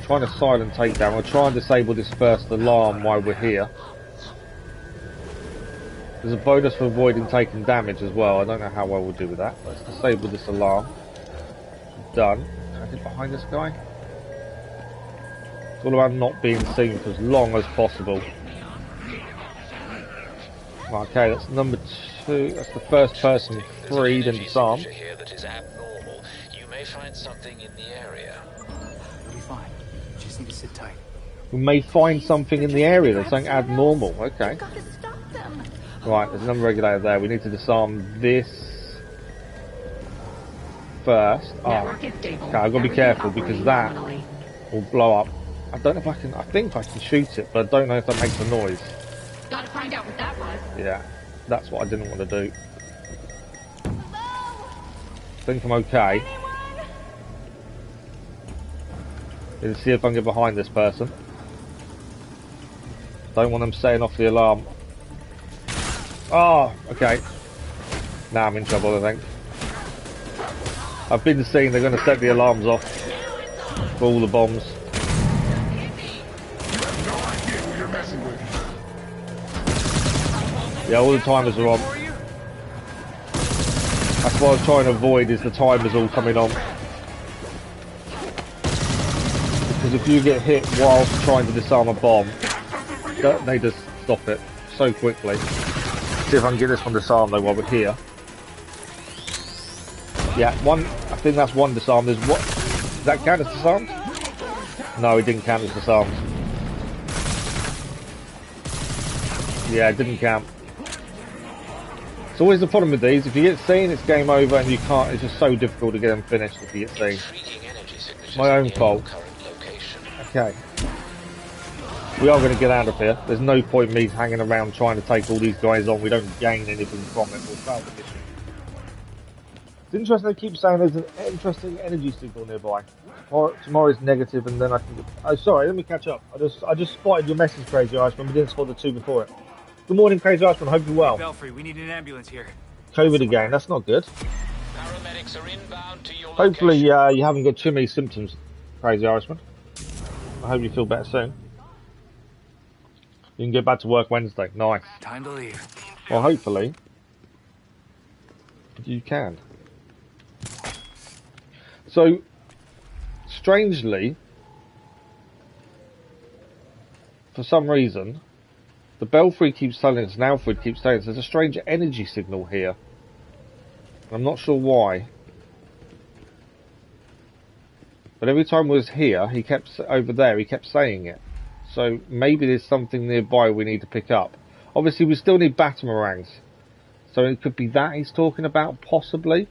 S1: Trying to silent takedown. We'll try and disable this first alarm while we're here. There's a bonus for avoiding taking damage as well. I don't know how well we'll do with that. Let's disable this alarm. Done. Can I get behind this guy? It's all about not being seen for as long as possible. Okay, that's number 2. That's the first person freed and disarmed.
S4: Here that is abnormal. You may find something in the area.
S3: We'll be fine. Just need to sit tight.
S1: We may find something in the area that's something abnormal. Okay.
S2: You've got to stop them.
S1: Right, there's another regulator there. We need to disarm this first. Oh, okay, I've got to be careful because that will blow up. I don't know if I can. I think I can shoot it, but I don't know if that makes a noise.
S5: Gotta find out what that was.
S1: Yeah, that's what I didn't want to do.
S2: Hello?
S1: I think I'm okay.
S2: Anyone?
S1: Let's see if I can get behind this person. Don't want them setting off the alarm. Oh, okay. Now I'm in trouble, I think. I've been seeing they're going to set the alarms off for all the bombs. Yeah, all the timers are on. That's what I was trying to avoid, is the timers all coming on. Because if you get hit whilst trying to disarm a bomb, they just stop it so quickly. See if I can get this one disarmed though while we're here. Yeah, one. I think that's one disarmed. There's what? Does that count as disarmed? No, it didn't count as disarmed. Yeah, it didn't count. It's always the problem with these. If you get seen, it's game over, and you can't. It's just so difficult to get them finished if you get seen. My own fault. Okay. We are going to get out of here. There's no point me hanging around trying to take all these guys on. We don't gain anything from it. We'll fail the mission. It's interesting they keep saying there's an interesting energy signal nearby. Tomorrow is negative, and then I can... Oh, sorry, let me catch up. I just spotted your message, Crazy Iceman. We didn't spot the 2 before it. Good morning, Crazy Iceman. Hope you're well.
S3: Belfry, we need an ambulance here.
S1: COVID again. That's not good.
S4: Paramedics are inbound to your
S1: Hopefully,
S4: location.
S1: you haven't got too many symptoms, Crazy Irishman. I hope you feel better soon. You can get back to work Wednesday. Nice.
S3: Time to leave.
S1: Well, hopefully, you can. So, strangely, for some reason, the Belfry keeps telling us, and Alfred keeps telling us, there's a strange energy signal here. I'm not sure why. But every time we was here, he kept over there, he kept saying it. So maybe there's something nearby we need to pick up. Obviously, we still need batarangs. So it could be that he's talking about, possibly.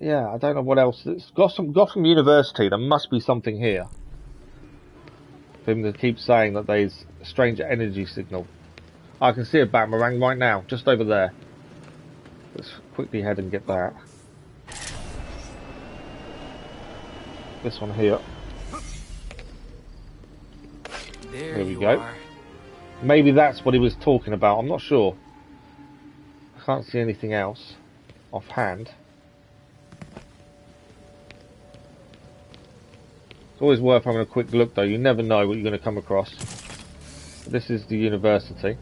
S1: Yeah, I don't know what else. It's Gotham University, there must be something here. For him to keep saying that there's a strange energy signal. I can see a batarangs right now, just over there. Let's quickly head and get that. This one here.
S3: There
S1: we
S3: you
S1: go.
S3: are.
S1: Maybe that's what he was talking about. I'm not sure. I can't see anything else offhand. It's always worth having a quick look though. You never know what you're going to come across. This is the university.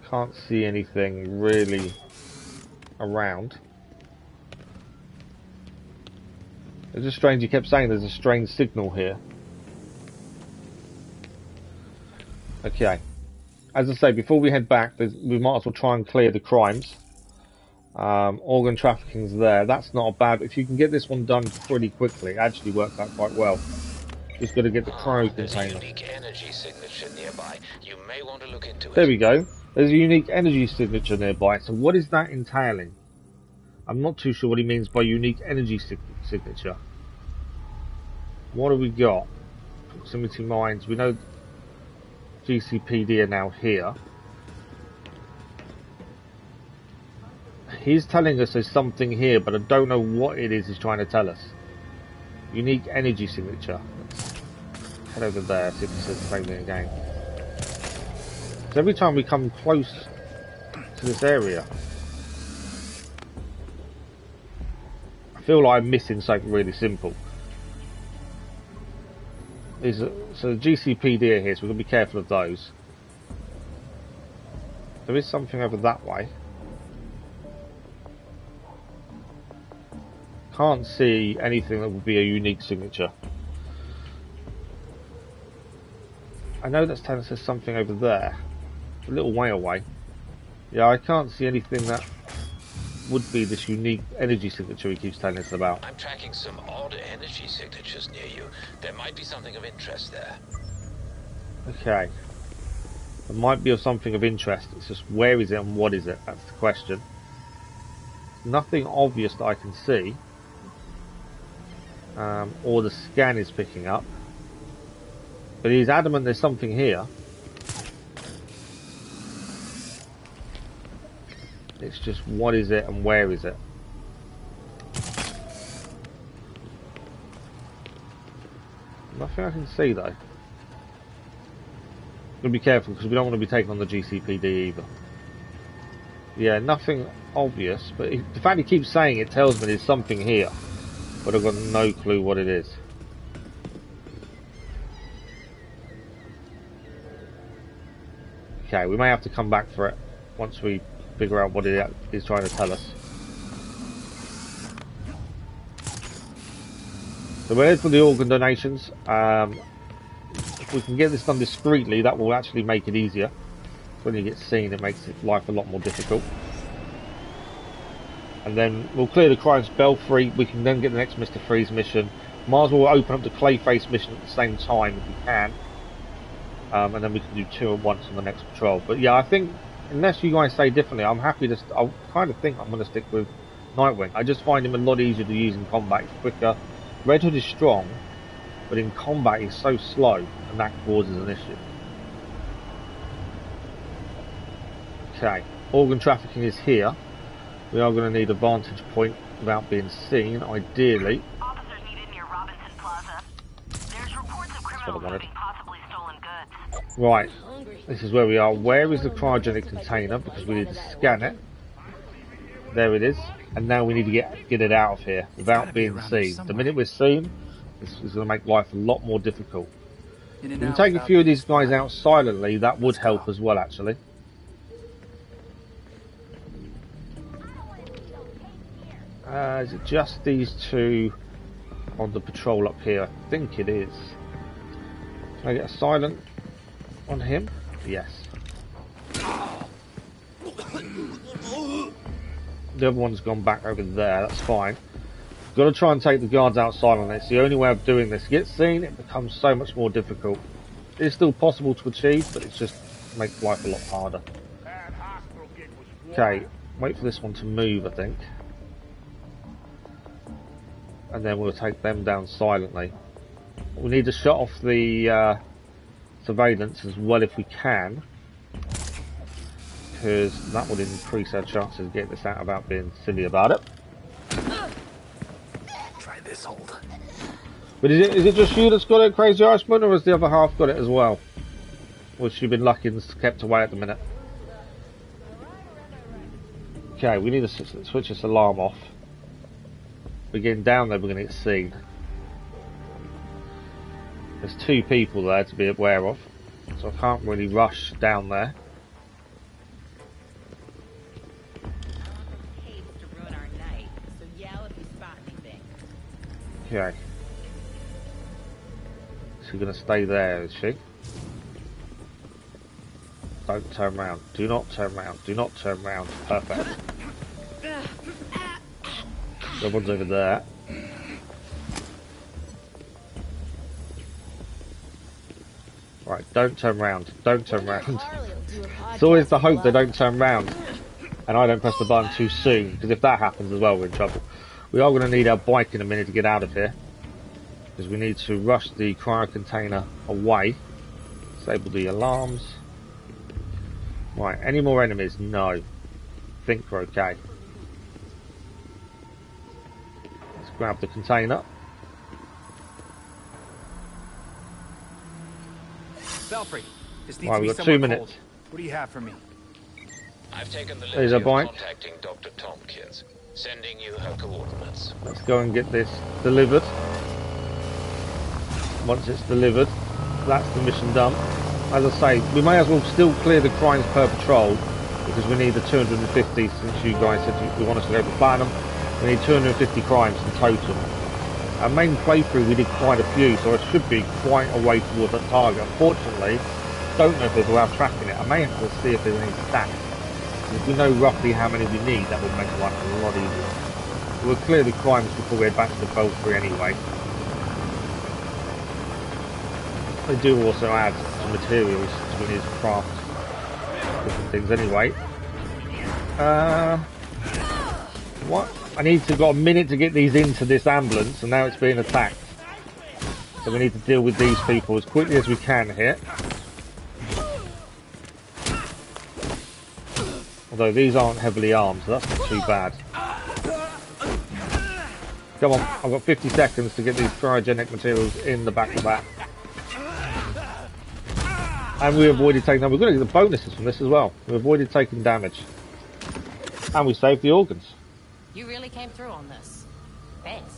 S1: Can't see anything really around. It's just strange, you kept saying there's a strange signal here. Okay. As I say, before we head back, we might as well try and clear the crimes. Organ trafficking's there. That's not bad. If you can get this one done pretty quickly, it actually works out quite well. Just got to get the cryo container.
S4: Unique energy signature nearby. You may want to look into it.
S1: There we go. There's a unique energy signature nearby. So what is that entailing? I'm not too sure what he means by unique energy signature. What have we got? Proximity mines. We know GCPD are now here. He's telling us there's something here, but I don't know what it is he's trying to tell us. Unique energy signature. Let's head over there, see if it says the same thing again. So every time we come close to this area, I feel like I'm missing something really simple. These are, so the GCPD are here, so we're going to be careful of those. There is something over that way. Can't see anything that would be a unique signature. I know that's telling us there's something over there, a little way away. Yeah, I can't see anything that would be this unique energy signature he keeps telling us about.
S4: I'm tracking some odd energy signatures near you. There might be something of interest there.
S1: Okay. There might be of something of interest. It's just where is it and what is it? That's the question. Nothing obvious that I can see. Or the scan is picking up. But he's adamant there's something here. It's just what is it and where is it? Nothing I can see though. Gotta be careful because we don't want to be taking on the GCPD either. Yeah, nothing obvious, but the fact he keeps saying it tells me there's something here, but I've got no clue what it is. Okay, we may have to come back for it once we figure out what it is trying to tell us. So we're here for the organ donations. If we can get this done discreetly, that will actually make it easier. When you get seen, it makes life a lot more difficult. And then we'll clear the crimes belfry. We can then get the next Mr Freeze mission. Might as well open up the Clayface mission at the same time if we can. And then we can do 2 at once on the next patrol. But yeah, I think, unless you guys say differently, I'm happy to... I kind of think I'm going to stick with Nightwing. I just find him a lot easier to use in combat. He's quicker. Red Hood is strong, but in combat he's so slow, and that causes an issue. Okay, organ trafficking is here. We are going to need a vantage point without being seen, ideally.
S6: Officers needed near Robinson Plaza. There's reports of criminals moving possibly stolen goods.
S1: Right, this is where we are. Where is the cryogenic container? Because we need to scan it. There it is. And now we need to get it out of here without being seen. The minute we're seen, this is going to make life a lot more difficult. If we can take a few of these guys out silently, that would help as well, actually. Is it just these two on the patrol up here? I think it is. Can I get a silent on him? Yes. The other one's gone back over there, that's fine. Got to try and take the guards out silently. It's the only way of doing this. Get seen, it becomes so much more difficult. It's still possible to achieve, but it just makes life a lot harder. Okay, wait for this one to move, I think. And then we'll take them down silently. We need to shut off the surveillance as well if we can, because that would increase our chances of getting this out without being silly about it.
S3: Try this hold.
S1: But is it just you that's got it, Crazy Iceman, or has the other half got it as well? Or has she been lucky and kept away at the minute? Okay, we need to switch this alarm off. We're getting down there, we're going to get seen. There's 2 people there to be aware of, so I can't really rush down there. Okay. She's going to stay there, is she? Don't turn around. Do not turn around. Do not turn around. Perfect. The one's over there. Right, don't turn around. Don't turn around. It's always the hope they don't turn around and I don't press the button too soon, because if that happens as well, we're in trouble. We are going to need our bike in a minute to get out of here, because we need to rush the cryo container away. Disable the alarms. Right, any more enemies? No. I think we're okay. Let's grab the container.
S3: Belfry, this needs
S1: Right,
S3: to be
S1: we've got 2
S3: somewhere
S1: minutes.
S3: cold. What do you have for me?
S4: I've taken the
S1: There's
S4: liberty
S1: a
S4: of
S1: bike.
S4: contacting Dr. Tompkins, sending you her coordinates.
S1: Let's go and get this delivered. once it's delivered. That's the mission done. As I say, we may as well still clear the crimes per patrol, because we need the 250, since you guys said you want us to go for platinum. We need 250 crimes in total. Our main playthrough we did quite a few, so it should be quite a way towards that target. Unfortunately, don't know if there's a way of tracking it. I may have to see if there's any stats. If we know roughly how many we need, that would make life a lot easier. We'll clear the crimes before we head back to the belfry anyway. They do also add some materials to we need to craft different things anyway. What? I need to got a minute to get these into this ambulance, and now it's being attacked. So we need to deal with these people as quickly as we can here. Although these aren't heavily armed, so that's not too bad. Come on, I've got 50 seconds to get these cryogenic materials in the back of that. And we avoided taking... We're going to get the bonuses from this as well. We avoided taking damage. And we saved the organs.
S2: You really came through on this. Thanks.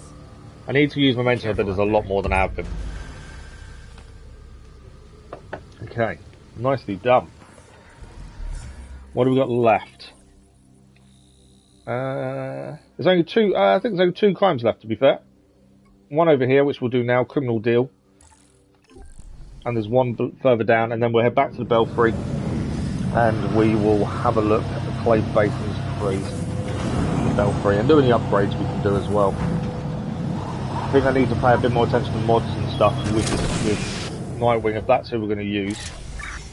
S1: I need to use momentum, but there's a lot more than I have been. Okay, nicely done. What have we got left? There's only two. I think there's only 2 crimes left, to be fair. One over here, which we'll do now, criminal deal. And there's one further down, and then we'll head back to the belfry, and we will have a look at the Clayface and Mr Freeze. Belfry, and do any upgrades we can do as well. I think I need to pay a bit more attention to mods and stuff with Nightwing, if that's who we're going to use.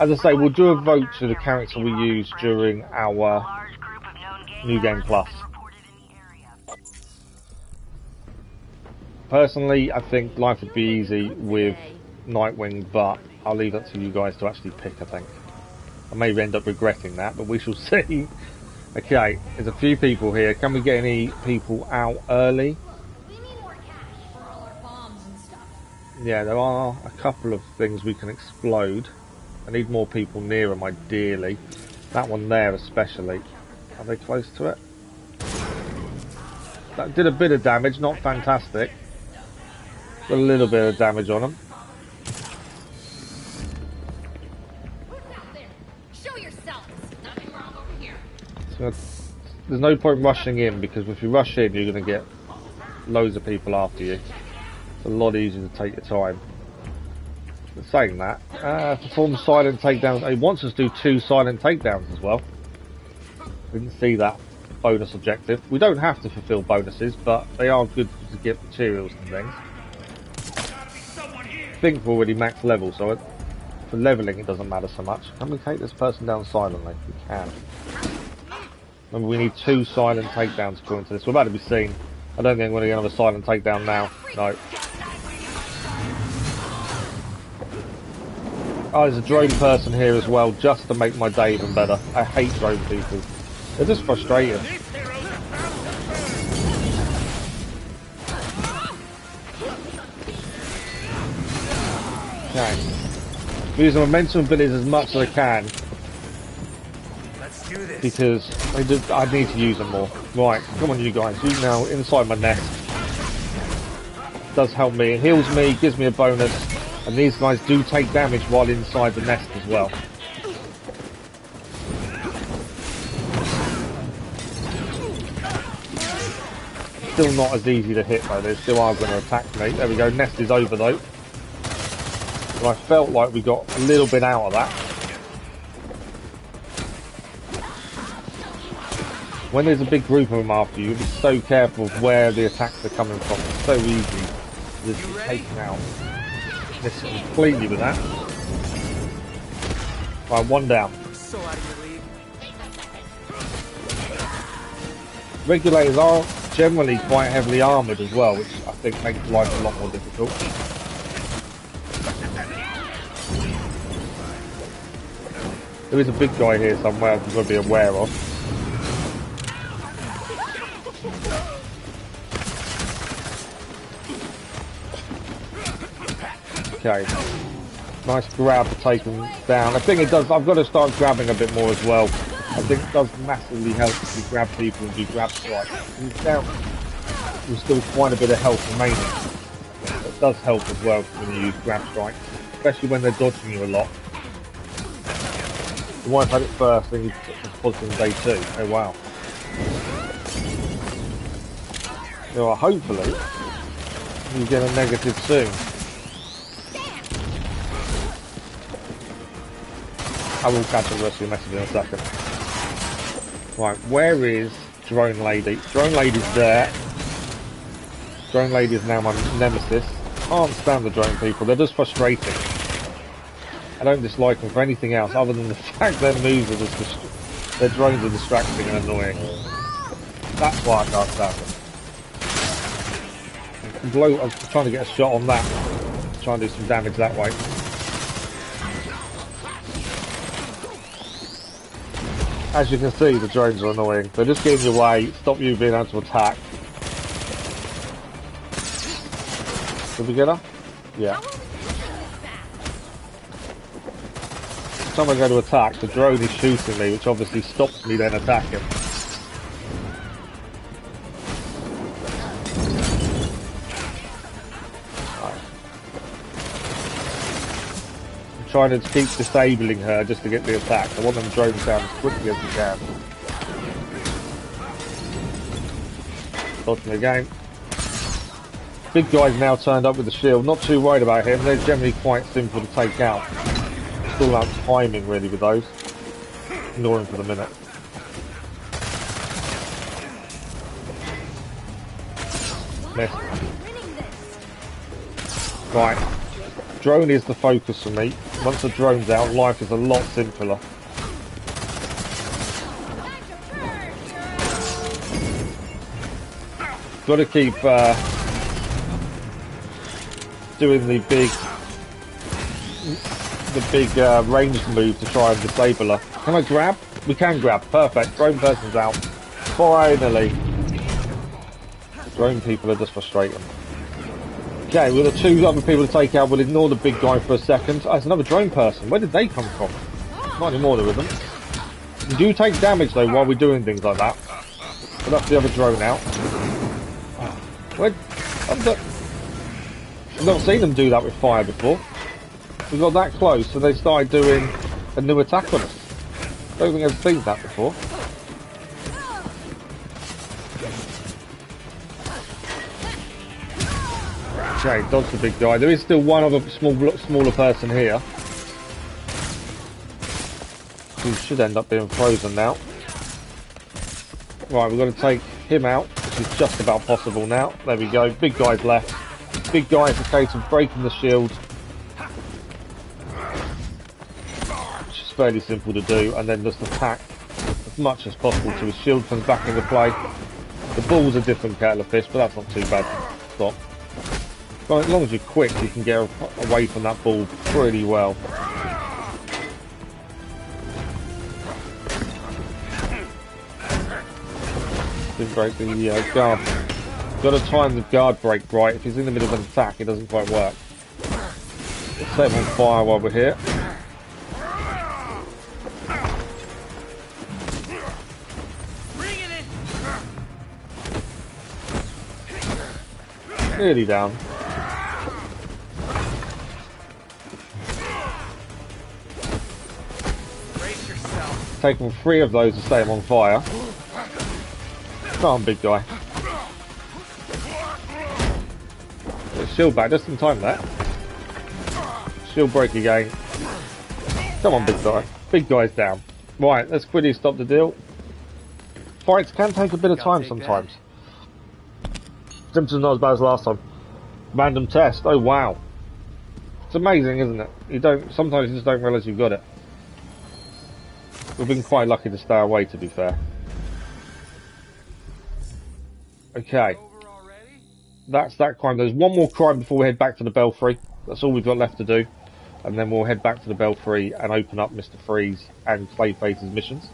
S1: As I say, we'll do a vote to the character we use during our New Game Plus. Personally, I think life would be easy with Nightwing, but I'll leave that to you guys to actually pick, I think. I may end up regretting that, but we shall see. Okay, there's a few people here. Can we get any people out early?
S5: We need more cash for all our bombs and stuff.
S1: Yeah, there are a couple of things we can explode. I need more people near them, ideally. That one there especially. Are they close to it? That did a bit of damage, not fantastic. Got a little bit of damage on them.
S5: Show yourselves. Nothing wrong over here.
S1: So there's no point rushing in, because if you rush in you're going to get loads of people after you. It's a lot easier to take your time. But saying that, perform silent takedowns. He wants us to do 2 silent takedowns as well. Didn't see that bonus objective. We don't have to fulfill bonuses, but they are good to get materials and things. I think we're already max level, so for leveling it doesn't matter so much. Can we take this person down silently? We can. Remember, we need 2 silent takedowns according to this. We're about to be seen. I don't think I'm going to get another silent takedown now. No. Oh, there's a drone person here as well, just to make my day even better. I hate drone people. They're just frustrating. Okay. Use the momentum abilities as much as I can.
S3: Let's do this.
S1: Because I need to use them more. Right, come on you guys. You now inside my nest. Does help me. It heals me, gives me a bonus. And these guys do take damage while inside the nest as well. Still not as easy to hit though, they still are going to attack me. There we go, nest is over though. But I felt like we got a little bit out of that. When there's a big group of them after you, be so careful of where the attacks are coming from. It's so easy to just be taken out. Miss completely with that. Right, 1 down.
S3: So out of your league.
S1: Regulators are generally quite heavily armoured as well, which I think makes life a lot more difficult. There is a big guy here somewhere I've got to be aware of. Okay. Nice grab to take him down. I think it does. I've got to start grabbing a bit more as well. I think it does massively help if you grab people and do grab strikes. He's down. There's still quite a bit of health remaining. does help as well when you use grab strikes, especially when they're dodging you a lot. You might have had it first, then you put it in day 2. Oh wow. So hopefully you get a negative soon. I will catch the rest of your message in a second. Right, where is Drone Lady? Drone Lady's there. Drone Lady is now my nemesis. Can't stand the drone people, they're just frustrating. I don't dislike them for anything else other than the fact their moves are just, their drones are distracting and annoying. That's why I can't stand them. I'm trying to get a shot on that. Try and do some damage that way. As you can see, the drones are annoying. They're just getting in your way, stop you being able to attack. Did we get her? Yeah. Every time I go to attack, the drone is shooting me, which obviously stops me then attacking. Trying to keep disabling her just to get the attack. I want them drones down as quickly as we can. Dodging again. Big guy's now turned up with the shield. Not too worried about him. They're generally quite simple to take out. It's all about timing really with those. Ignore him for the minute. Missed. Right. Drone is the focus for me. Once the drone's out, life is a lot simpler. Got to keep doing the big ranged move to try and disable her. Can I grab? We can grab. Perfect. Drone person's out. Finally. The drone people are just frustrating. Okay, with the 2 other people to take out, we'll ignore the big guy for a second. Oh, it's another drone person. Where did they come from? Not anymore, there isn't. You do take damage though while we're doing things like that. But that's the other drone out. Where? I've not seen them do that with fire before. We got that close, so they started doing a new attack on us. Don't think I've seen that before. Okay, dodge the big guy. There is still one other smaller person here. Who should end up being frozen now. Right, we've got to take him out, which is just about possible now. There we go. Big guy's left. Big guy is a case of breaking the shield. Which is fairly simple to do, and then just attack as much as possible till his shield comes back into play. The ball's a different kettle of fish, but that's not too bad to stop. As long as you're quick, you can get away from that ball pretty well. Didn't break the guard. Got to time the guard break right. If he's in the middle of an attack, it doesn't quite work. Let's set him on fire while we're here. Nearly down. Taking 3 of those to set him on fire. Come on, big guy. Shield back just in time there. Shield break again. Come on, big guy. Big guy's down. Right, let's quickly stop the deal. Fights can take a bit of time sometimes. Symptoms not as bad as last time. Random test. Oh wow. It's amazing, isn't it? Sometimes you just don't realise you've got it. We've been quite lucky to stay away, to be fair. Okay. That's that crime. There's one more crime before we head back to the Belfry. That's all we've got left to do. And then we'll head back to the Belfry and open up Mr Freeze and Clayface's missions.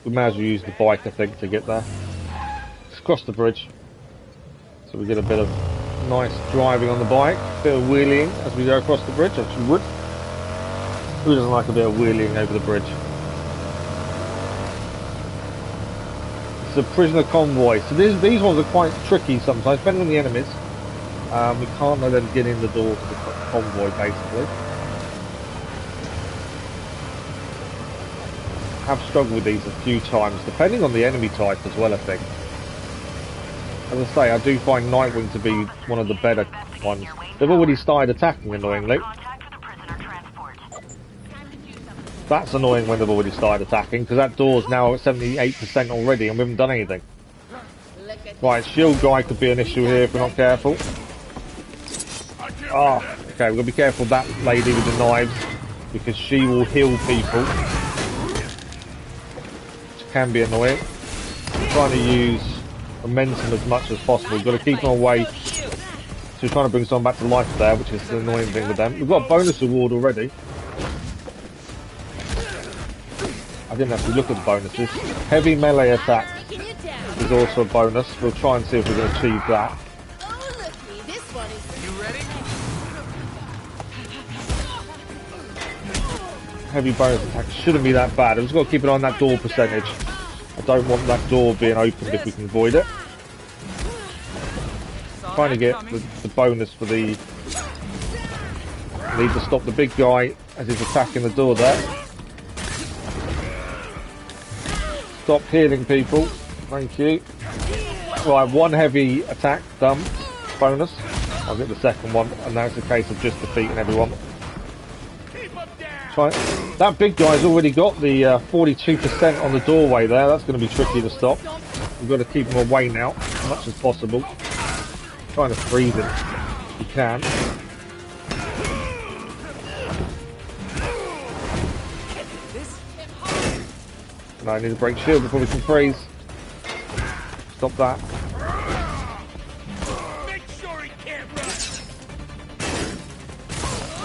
S1: We may as well use the bike, I think, to get there. Let's cross the bridge. So we get a bit of nice driving on the bike. A bit of wheeling as we go across the bridge, which we would. Who doesn't like a bit of wheeling over the bridge? the prisoner convoy. So these ones are quite tricky sometimes, depending on the enemies. We can't let them get in the door to the convoy, basically. Have struggled with these a few times, depending on the enemy type as well, I think. As I say, I do find Nightwing to be one of the better ones. They've already started attacking, annoyingly. That's annoying when they've already started attacking, because that door's now at 78% already and we haven't done anything. Right, shield guy could be an issue here if we're not careful. Ah, okay, we've got to be careful of that lady with the knives, because she will heal people. Which can be annoying. I'm trying to use momentum as much as possible. We've got to keep them away. So we're trying to bring someone back to life there, which is the annoying thing with them. We've got a bonus award already. I didn't actually look at the bonuses. Heavy melee attack is also a bonus. We'll try and see if we can achieve that. Heavy bonus attack shouldn't be that bad. I've just got to keep it on that door percentage. I don't want that door being opened if we can avoid it. Trying to get the bonus for the... Need to stop the big guy as he's attacking the door there. Stop healing people. Thank you. Right, one heavy attack done. Bonus. I'll get the second one, and now it's a case of just defeating everyone. Try. That big guy's already got the 42% on the doorway there. That's going to be tricky to stop. We've got to keep him away now, as much as possible. Trying to freeze him if you can. No, I need to break shield before we can freeze. Stop that.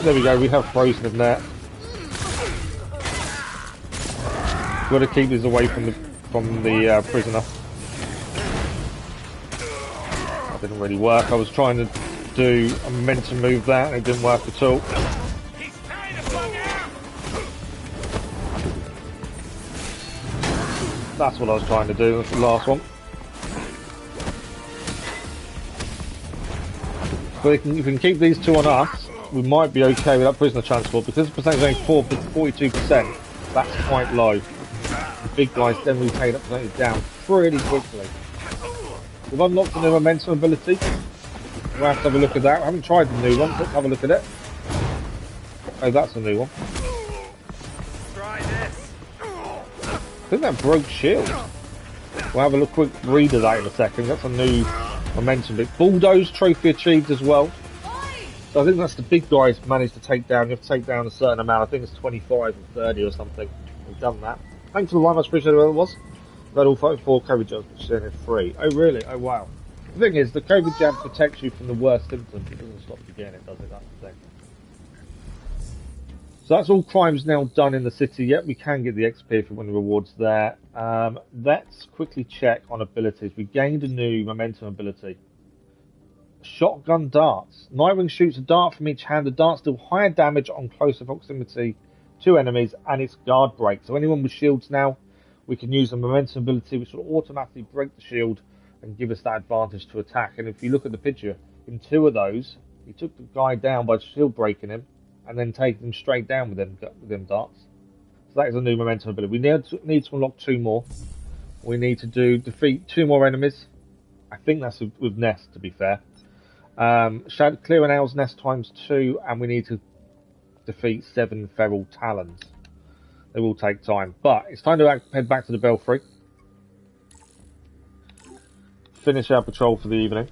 S1: There we go, we have frozen him there. Got to keep this away from the prisoner. That didn't really work. I was trying to do a momentum move there and it didn't work at all. That's what I was trying to do. That's the last one. But if we can keep these two on us, we might be okay with that prisoner transport, because the percentage is only 42%. That's quite low. The big guys generally take that percentage down pretty quickly. We've unlocked the new momentum ability. We'll have to have a look at that. I haven't tried the new one, so let's have a look at it. Oh, that's a new one. I think that broke shield. We'll have a quick read of that in a second. That's a new momentum bit. Bulldozed trophy achieved as well. So I think that's the big guys managed to take down. You have to take down a certain amount. I think it's 25 or 30 or something. We've done that. Thanks for the line. I appreciate whatever it was. Red all 4 COVID jabs, which is free. Oh really? Oh wow. The thing is, the COVID jab protects you from the worst symptoms. It doesn't stop you getting it, does it? That's the thing. So that's all crimes now done in the city. Yet we can get the XP if we win the rewards there. Let's quickly check on abilities. We gained a new momentum ability. Shotgun darts. Nightwing shoots a dart from each hand. The darts deal higher damage on closer proximity to enemies, and it's guard break. So anyone with shields now, we can use the momentum ability, which will automatically break the shield and give us that advantage to attack. And if you look at the picture, in 2 of those, he took the guy down by shield breaking him, and then take them straight down with them darts. So that is a new momentum ability. We need to unlock 2 more. We need to defeat 2 more enemies. I think that's with Nest, to be fair. Clear an owl's nest ×2, and we need to defeat 7 feral talons. They will take time, but it's time to head back to the belfry. Finish our patrol for the evening,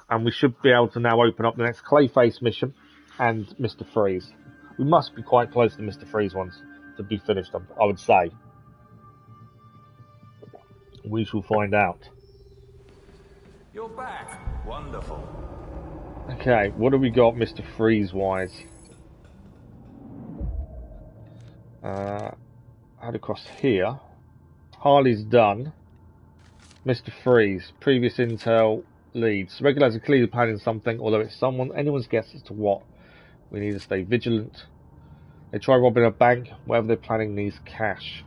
S1: and we should be able to now open up the next Clayface mission and Mr Freeze. We must be quite close to the Mr Freeze ones to be finished, I would say. We shall find out.
S7: You're back. Wonderful.
S1: Okay, what do we got Mr Freeze wise? Head across here. Harley's done. Mr Freeze, previous intel leads. Regulators are clearly planning something, although it's anyone's guess as to what. We need to stay vigilant. They try robbing a bank. Whatever they're planning needs cash.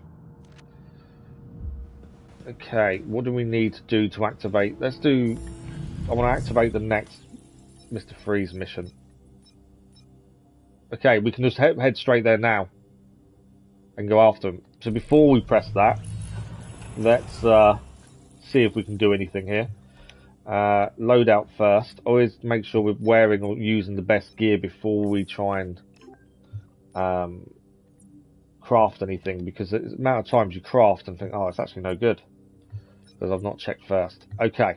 S1: Okay, what do we need to do to activate? I want to activate the next Mr. Freeze mission. Okay, we can just head straight there now and go after him. So before we press that, let's see if we can do anything here. Load out first. Always make sure we're wearing or using the best gear before we try and craft anything, because the amount of times you craft and think, oh, it's actually no good because I've not checked first. Okay,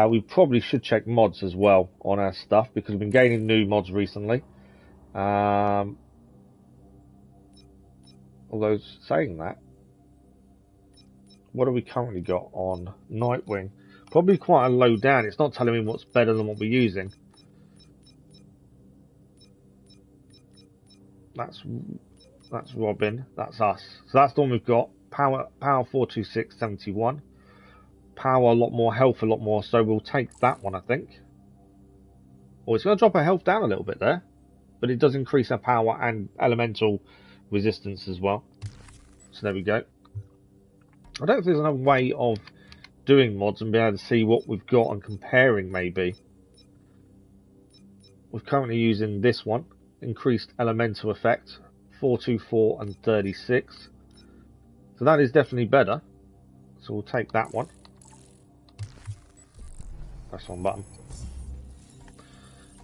S1: we probably should check mods as well on our stuff, because we've been gaining new mods recently. Although saying that, what have we currently got on Nightwing? Probably quite a low down. It's not telling me what's better than what we're using. That's Robin. That's us. So that's the one we've got. Power 426, 71. Power a lot more, health a lot more. So we'll take that one, I think. Oh, it's going to drop our health down a little bit there, but it does increase our power and elemental resistance as well. So there we go. I don't think there's another way of doing mods and being able to see what we've got and comparing. Maybe we're currently using this one, increased elemental effect, 424 and 36. So that is definitely better. So we'll take that one. Press one button.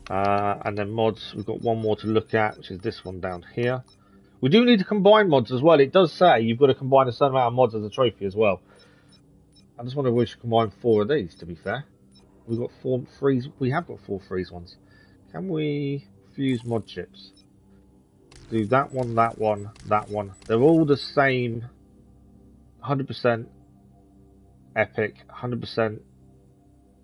S1: And then mods, we've got one more to look at, which is this one down here. We do need to combine mods as well. It does say you've got to combine a certain amount of mods as a trophy as well. I just wonder if we should combine 4 of these, to be fair. We've got 4 freeze. We have got 4 freeze ones. Can we fuse mod chips? Do that one, that one, that one. They're all the same. 100% epic, 100%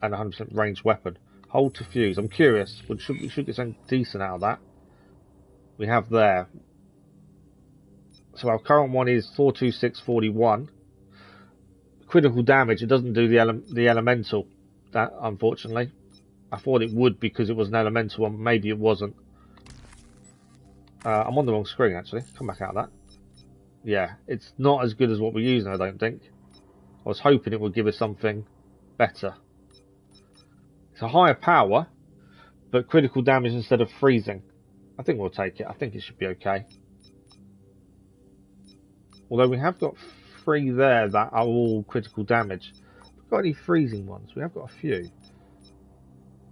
S1: and 100% ranged weapon. Hold to fuse. I'm curious. We should get something decent out of that. We have there. So our current one is 42641. Critical damage. It doesn't do the elemental. That, unfortunately, I thought it would because it was an elemental one. Maybe it wasn't. I'm on the wrong screen actually. Come back out of that. Yeah, it's not as good as what we're using, I don't think. I was hoping it would give us something better. It's a higher power, but critical damage instead of freezing. I think we'll take it. I think it should be okay. Although we have got 3 there that are all critical damage. Have we got any freezing ones? We have got a few.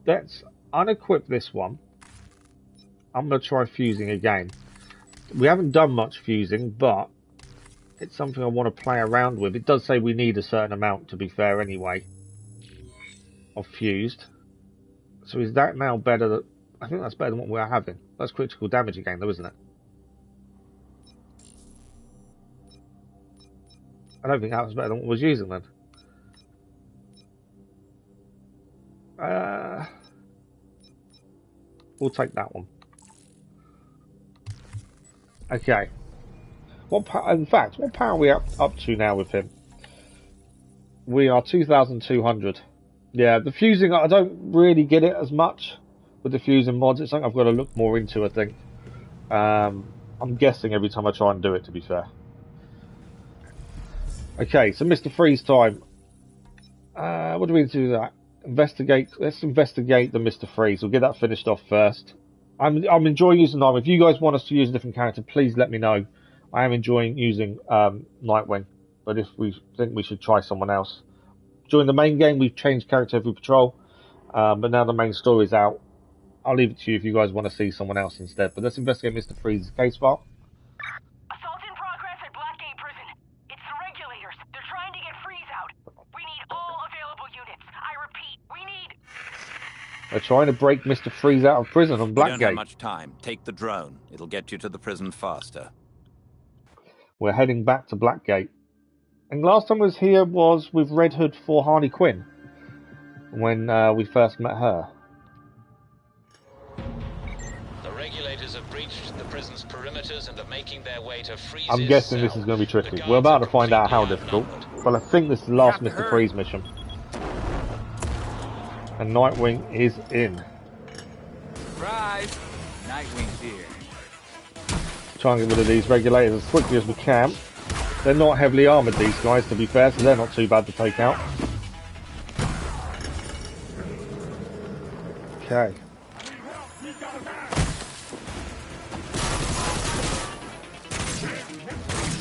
S1: Let's unequip this one. I'm going to try fusing again. We haven't done much fusing, but it's something I want to play around with. It does say we need a certain amount, to be fair, anyway, of fused. So is that now better? I think that's better than what we're having. That's critical damage again, though, isn't it? I don't think that was better than what we was using then. We'll take that one. Okay. In fact, what power are we up to now with him? We are 2,200. Yeah, the fusing, I don't really get it as much with the fusing mods. It's something I've got to look more into, I think. I'm guessing every time I try and do it, to be fair. Okay, so Mr. Freeze time. What do we need to do that? Investigate. Let's investigate the Mr. Freeze. We'll get that finished off first. I'm enjoying using Nightwing. If you guys want us to use a different character, please let me know. I am enjoying using Nightwing, but if we think we should try someone else. During the main game, we've changed character every patrol, but now the main story's out. I'll leave it to you if you guys want to see someone else instead. But let's investigate Mr. Freeze's case file.
S6: Assault in progress at Blackgate prison. It's the Regulators. They're trying to get Freeze out. We need all available units. I repeat, we need...
S1: They're trying to break Mr. Freeze out of prison on Blackgate.
S7: We don't have much time. Take the drone. It'll get you to the prison faster.
S1: We're heading back to Blackgate. And last time I was here was with Red Hood for Harley Quinn, when we first met her.
S4: The Regulators have breached the prison's perimeters and are making their way to Freeze's
S1: I'm guessing this is going to be tricky. We're about to find out how difficult, but I think this is the last Mr. Freeze mission. And Nightwing is in.
S3: Surprise! Nightwing's here.
S1: Try and get rid of these Regulators as quickly as we can. They're not heavily armoured, these guys, to be fair, so they're not too bad to take out. Okay.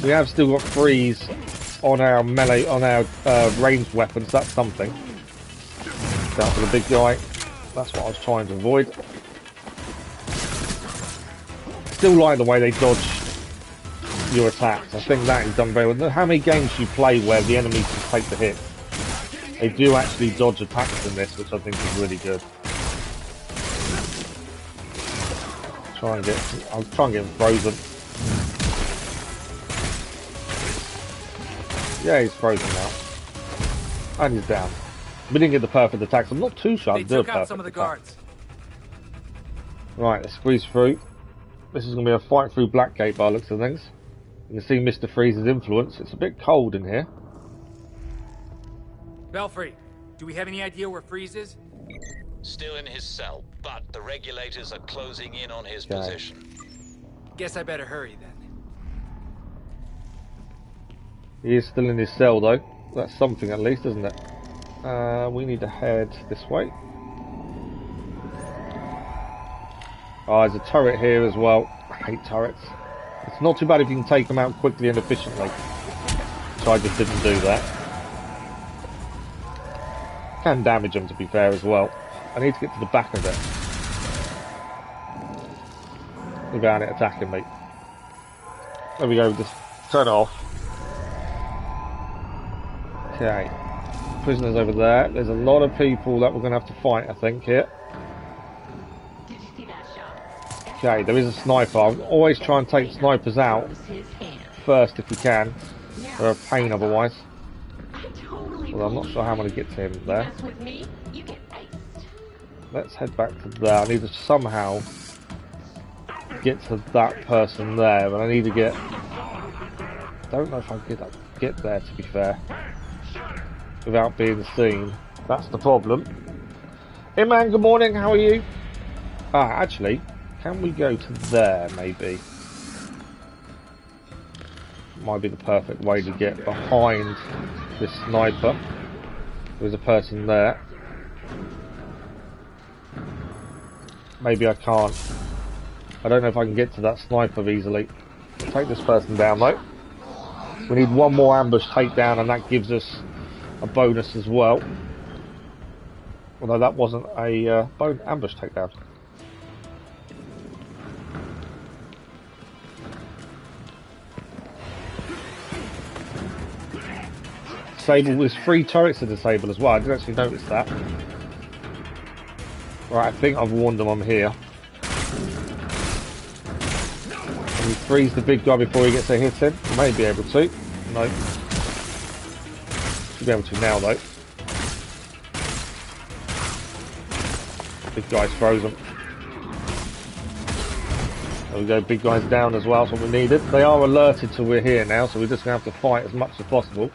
S1: We have still got freeze on our melee, on our ranged weapons. That's something. Down for the big guy. That's what I was trying to avoid. Still like the way they dodge your attacks. I think that is done very well. How many games you play where the enemies can take the hit? They do actually dodge attacks in this, which I think is really good. I'll try and get him frozen. Yeah, he's frozen now. And he's down. We didn't get the perfect attacks. I'm not too sure I'll do a perfect
S3: some of the
S1: attack.
S3: guards.
S1: Right, let's squeeze through. This is going to be a fight through Blackgate by the looks of things. You can see Mr Freeze's influence. It's a bit cold in here.
S3: Belfry, do we have any idea where Freeze is?
S4: Still in his cell, but the regulators are closing in on his position.
S3: Guess I better hurry then.
S1: He is still in his cell though. That's something at least, isn't it? We need to head this way. Oh, there's a turret here as well. I hate turrets. It's not too bad if you can take them out quickly and efficiently. So I just didn't do that. Can damage them, to be fair, as well. I need to get to the back of it without it attacking me. There we go, just turn it off. Okay. Prisoners over there. There's a lot of people that we're going to have to fight, I think, here. Okay, there is a sniper. I always try and take snipers out first if we can. They're a pain otherwise. Well, I'm not sure how I'm going to get to him there. Let's head back to there. I need to somehow get to that person there, but I need to get... I don't know if I can get there, to be fair, without being seen. That's the problem. Hey man, good morning, how are you? Ah, actually, can we go to there, maybe? Might be the perfect way to get behind this sniper. There's a person there. Maybe I can't. I don't know if I can get to that sniper easily. Take this person down though. We need one more ambush takedown and that gives us a bonus as well. Although that wasn't a ambush takedown. Disable with 3 turrets to disable as well. I didn't actually notice that. Right, I think I've warned them I'm here. Can we freeze the big guy before he gets a hit in? I may be able to. No. Should be able to now though. Big guy's frozen. There we go, big guy's down as well, that's what we needed. They are alerted till we're here now, so we're just going to have to fight as much as possible.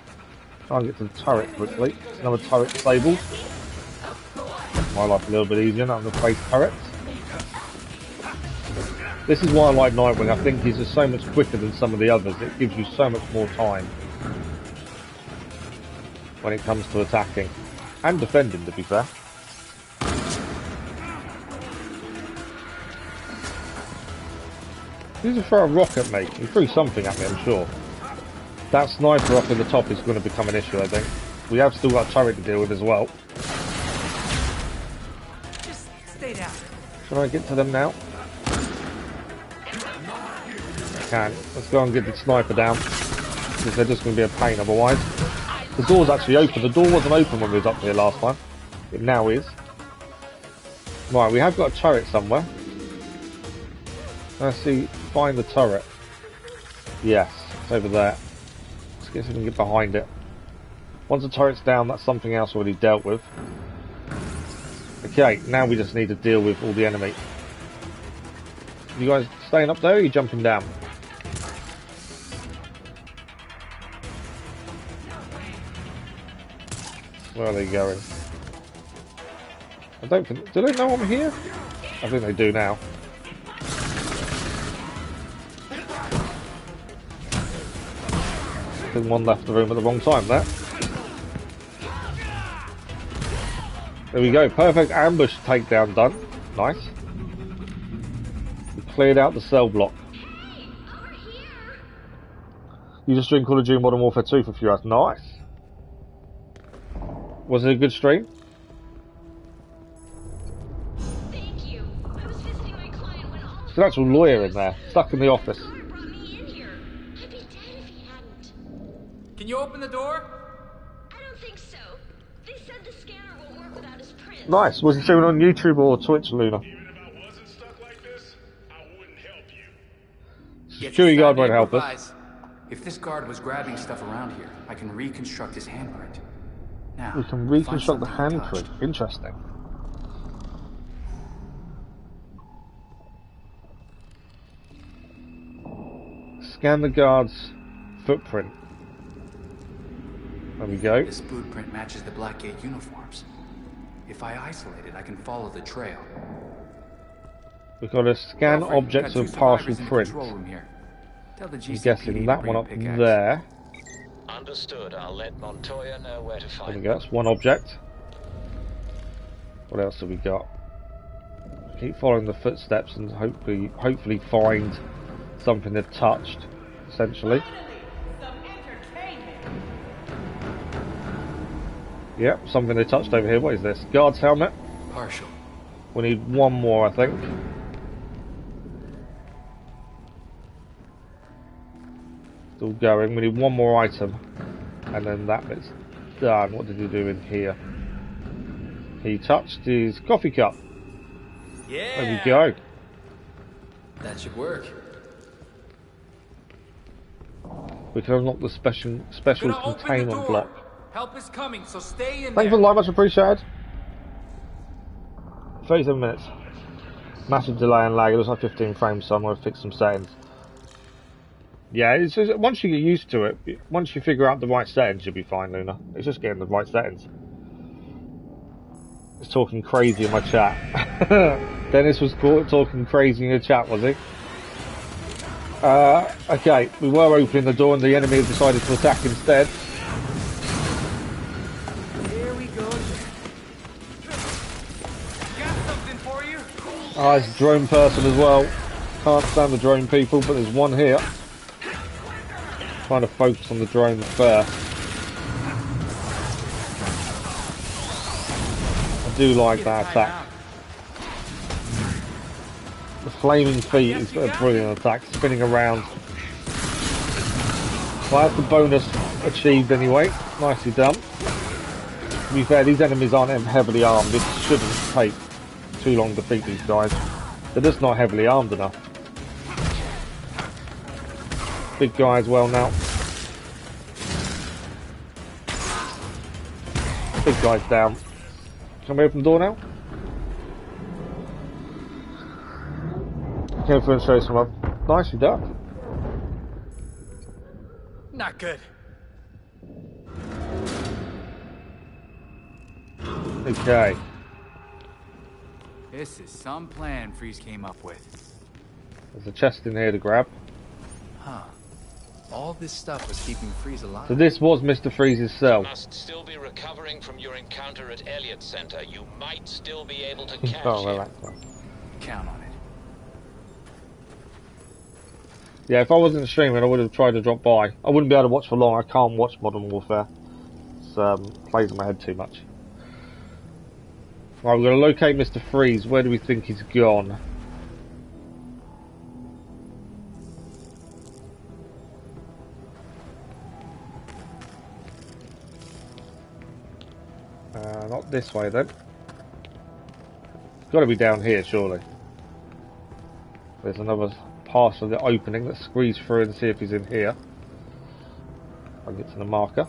S1: Try and get to the turret quickly. Another turret disabled. Makes my life a little bit easier, not having to face turrets. This is why I like Nightwing. I think he's just so much quicker than some of the others. It gives you so much more time when it comes to attacking. And defending, to be fair. He didn't throw a rock at me. He threw something at me, I'm sure. That sniper up in the top is going to become an issue, I think. We have still got a turret to deal with as well.
S3: Just stay down.
S1: Can I get to them now? I can. Let's go and get the sniper down. Because they're just going to be a pain otherwise. The door's actually open. The door wasn't open when we was up here last time. It now is. Right, we have got a turret somewhere. Let's see. Find the turret. Yes, it's over there. Let's see if we can get behind it. Once the turret's down, that's something else already dealt with. Okay, now we just need to deal with all the enemy. You guys staying up there or are you jumping down? Where are they going? I don't think... Do they know I'm here? I think they do now. fucking one left the room at the wrong time there. There we go, perfect ambush takedown done. Nice. We cleared out the cell block.
S5: Hey, over here.
S1: You just streamed Call of Duty Modern Warfare 2 for a few hours. Nice. Was it a good stream?
S5: Thank you. I was visiting my client when all
S1: There's an actual lawyer in there, stuck in the office.
S5: guard brought me in here. I'd be dead if he hadn't.
S3: Can you open the door?
S5: I don't think so. They said the scanner won't work without his print.
S1: Nice. Was he streaming on YouTube or Twitch, Luna?
S8: Even if I wasn't stuck like this, I wouldn't help you.
S1: Security
S3: It's
S1: guard
S3: time
S1: won't
S3: to
S1: help us.
S3: improvise. If this guard was grabbing stuff around here, I can reconstruct his handprint. Now,
S1: We can
S3: find
S1: reconstruct the
S3: something untouched.
S1: handprint. Interesting. Scan the guard's footprint. There we go.
S3: This boot print matches the Blackgate uniforms. If I isolate it, I can follow the trail.
S1: We've got to scan
S3: Alfred,
S1: objects
S3: got
S1: of
S3: two
S1: partial
S3: survivors in the
S1: print.
S3: control room here. Tell the
S1: I'm
S3: GCPD
S1: guessing
S3: to
S1: that
S3: bring
S1: one
S3: a
S1: up
S3: pickaxe.
S1: there.
S4: Understood. I'll let Montoya know where to
S1: There
S4: find
S1: we go. That's one object. What else have we got? Keep following the footsteps and hopefully find something they've touched. Essentially. Yep, something they touched over here. What is this? Guard's helmet.
S3: Partial.
S1: We need one more, I think. Still going. We need one more item. And then that bit's done. What did he do in here? He touched his coffee cup.
S3: Yeah.
S1: There we go.
S3: That should work.
S1: We can unlock the special
S3: Gonna open the
S1: containment
S3: door.
S1: block.
S3: Help is coming, so stay in
S1: Thank you
S3: there.
S1: for the like, much appreciated. 37 minutes. Massive delay and lag. It looks like 15 frames, so I'm going to fix some settings. Yeah, it's just, once you get used to it, once you figure out the right settings, you'll be fine, Luna. It's just getting the right settings. It's talking crazy in my chat. Dennis was talking crazy in the chat, was he? Okay, we were opening the door and the enemy have decided to attack instead.
S3: Here we go. Got something for you.
S1: Ah, it's a drone person as well. Can't stand the drone people, but there's one here. Trying to focus on the drone first. I do like that attack. The flaming feet is a brilliant attack, spinning around. Well, that's the bonus achieved anyway. Nicely done. To be fair, these enemies aren't heavily armed. It shouldn't take too long to defeat these guys. They're just not heavily armed enough. Big guy as well now. Big guy's down. Can we open the door now? Careful and show some love. Nicely done.
S3: Not good.
S1: Okay.
S3: This is some plan Freeze came up with.
S1: There's a chest in here to grab.
S3: Huh. All this stuff was keeping Freeze alive.
S1: So this was Mr. Freeze's cell.
S4: Must still be recovering from your encounter at Elliott Center. You might still be able to catch
S1: Oh,
S4: him.
S1: relax.
S3: Count on it.
S1: Yeah, if I wasn't streaming, I would have tried to drop by. I wouldn't be able to watch for long. I can't watch Modern Warfare. It plays in my head too much. Right, we're going to locate Mr. Freeze. Where do we think he's gone? Not this way then. It's got to be down here, surely. There's another part of the opening. Let's squeeze through and see if he's in here. I'll get to the marker.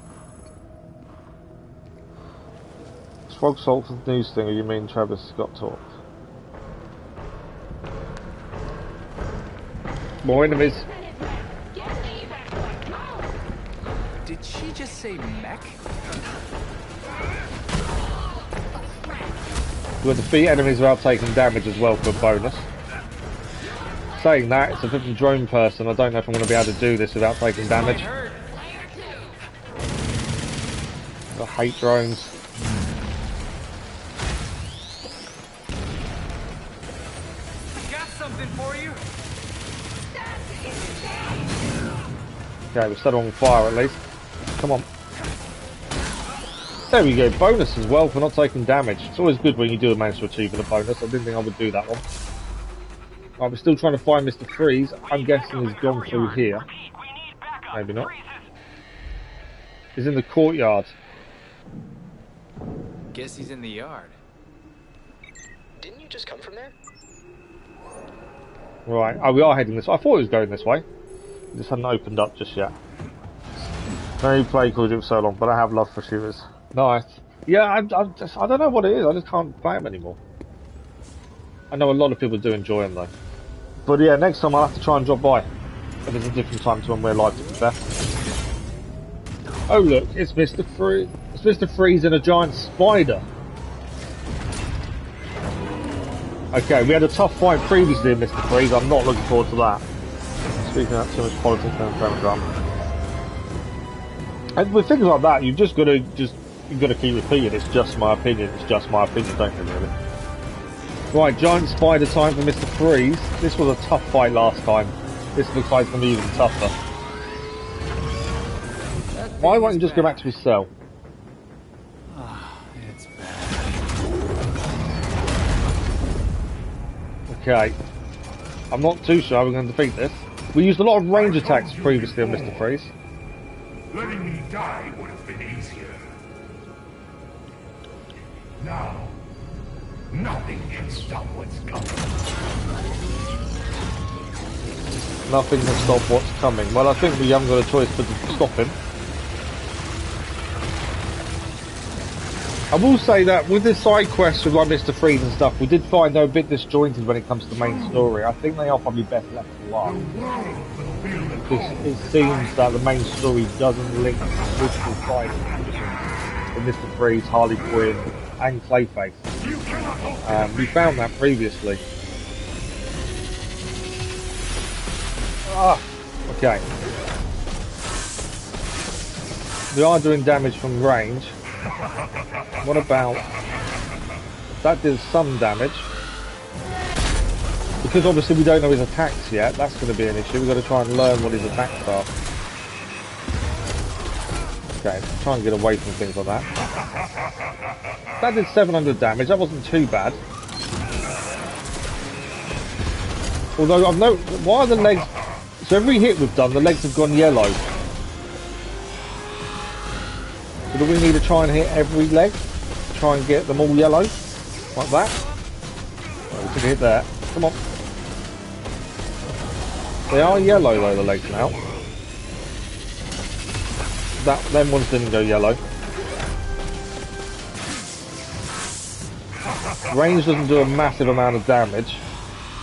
S1: Frog Salt news thing, or you mean Travis Scott talk? More enemies.
S3: Did she just say mech?
S1: We'll defeat enemies without taking damage as well for a bonus. Saying that, it's a 50 drone person. I don't know if I'm going to be able to do this without taking damage. I hate drones.
S3: Got something for you.
S1: Okay, we're set on fire at least. Come on. There we go, bonus as well for not taking damage. It's always good when you do manage to achieve a bonus. I didn't think I would do that one. Right, we're still trying to find Mr. Freeze. I'm guessing he's gone through here. Maybe not. He's in the courtyard.
S3: Guess he's in the yard.
S9: Didn't you just come from there?
S1: Right, oh, we are heading this way. I thought it was going this way. It just hadn't opened up just yet. Very play Call of Duty for so long, but I have love for shooters. Nice. Yeah, I don't know what it is. I just can't play them anymore. I know a lot of people do enjoy them though. But yeah, next time I'll have to try and drop by. But it's a different time to when we're live, to be fair. Oh look, it's Mr. Freeze. It's Mr. Freeze and a giant spider. Okay, we had a tough fight previously in Mr. Freeze. I'm not looking forward to that. Speaking of too much politics and drama. And with things like that, you've just got to keep repeating. It's just my opinion. It's just my opinion, don't you really? Right, giant spider time for Mr. Freeze. This was a tough fight last time. This looks like it's going to be even tougher. Why won't you just go back to his cell?
S3: It's bad.
S1: Okay. I'm not too sure how we're going to defeat this. We used a lot of range attacks previously on Mr. Freeze.
S8: Letting me die would have been easier. Now, nothing can stop what's coming.
S1: Nothing can stop what's coming. Well, I think we haven't got a choice but to stop him. I will say that with the side quests with like Mr. Freeze and stuff, we did find they're a bit disjointed when it comes to the main story. I think they are probably best left alone. Because it seems that the main story doesn't link with the side with Mr. Freeze, Harley Quinn, and Clayface. We found that previously. Okay. We are doing damage from range. What about... That did some damage. Because obviously we don't know his attacks yet, that's going to be an issue. We've got to try and learn what his attacks are. Okay, try and get away from things like that. That did 700 damage, that wasn't too bad. Although I've noticed, why are the legs... So every hit we've done, the legs have gone yellow. So do we need to try and hit every leg? Try and get them all yellow? Like that? Well, we can hit that. Come on. They are yellow though, the legs now. Them ones didn't go yellow. Range doesn't do a massive amount of damage.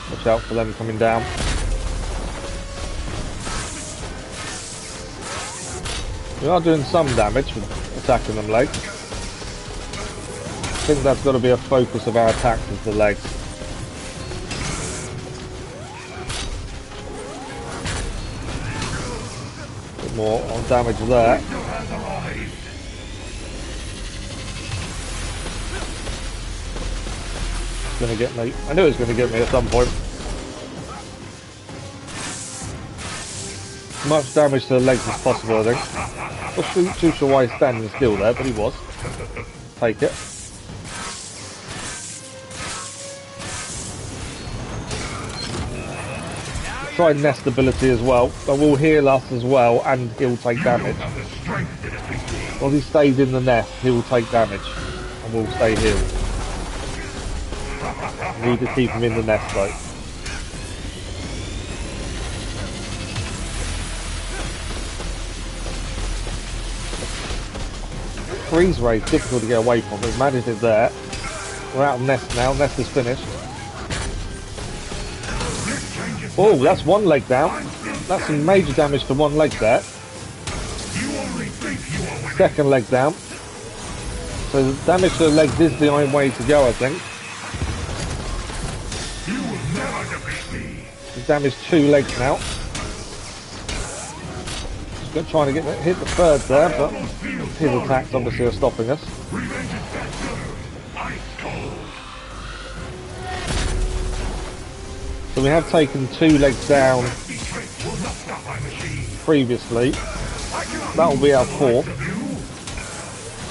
S1: Watch out for them coming down. We are doing some damage with attacking them legs. I think that's got to be a focus of our attacks is the legs. Bit more on damage there. It's going to get me. I knew it was going to get me at some point. As much damage to the legs as possible, I think. Not too sure why he's standing still there, but he was. Take it. Try nest ability as well. That will heal us as well, and he'll take damage. Once he stays in the nest, he will take damage, and we'll stay healed. Need to keep him in the nest though. Freeze ray is difficult to get away from. We've managed it there. We're out of nest now. Nest is finished. Oh, that's one leg down. That's some major damage to one leg there. Second leg down. So the damage to the legs is the only way to go, I think. He's damaged two legs now. trying to hit the third there, but his attacks obviously are stopping us. So we have taken 2 legs down previously. That will be our 4th.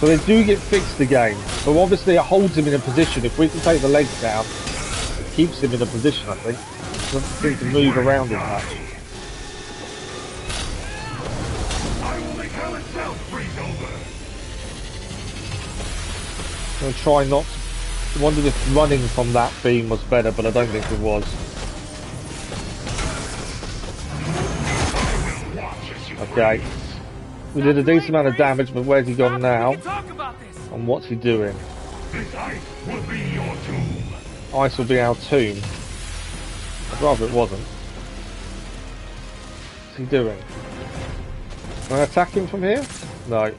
S1: So they do get fixed again. So obviously it holds him in a position. If we can take the legs down, it keeps him in a position, I think. Doesn't seem to move around as much. I'm going to try not to... I wondered if running from that beam was better, but I don't think it was. Okay. We did a decent amount of damage, but where's he gone now? And what's he doing? Ice will be our tomb. I'd rather it wasn't. What's he doing? Can I attack him from here? No.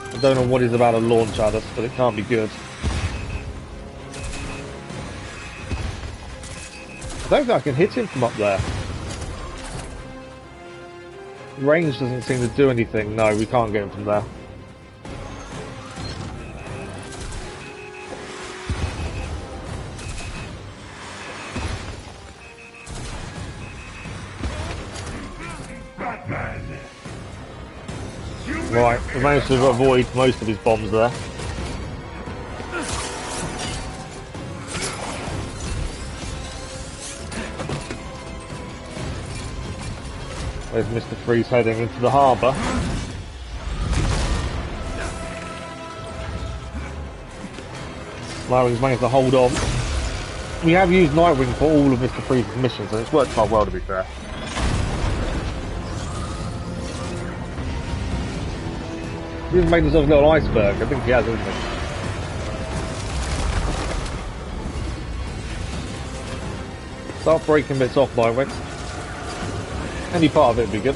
S1: I don't know what he's about to launch at us, but it can't be good. I don't think I can hit him from up there. Range doesn't seem to do anything. No, we can't get him from there. Right, we managed to avoid most of his bombs there. There's Mr Freeze heading into the harbour. Nightwing's managed to hold on. We have used Nightwing for all of Mr Freeze's missions, and it's worked quite well, to be fair. He's made himself a little iceberg. I think he has, hasn't he? Start breaking bits off, Nightwing. Any part of it would be good.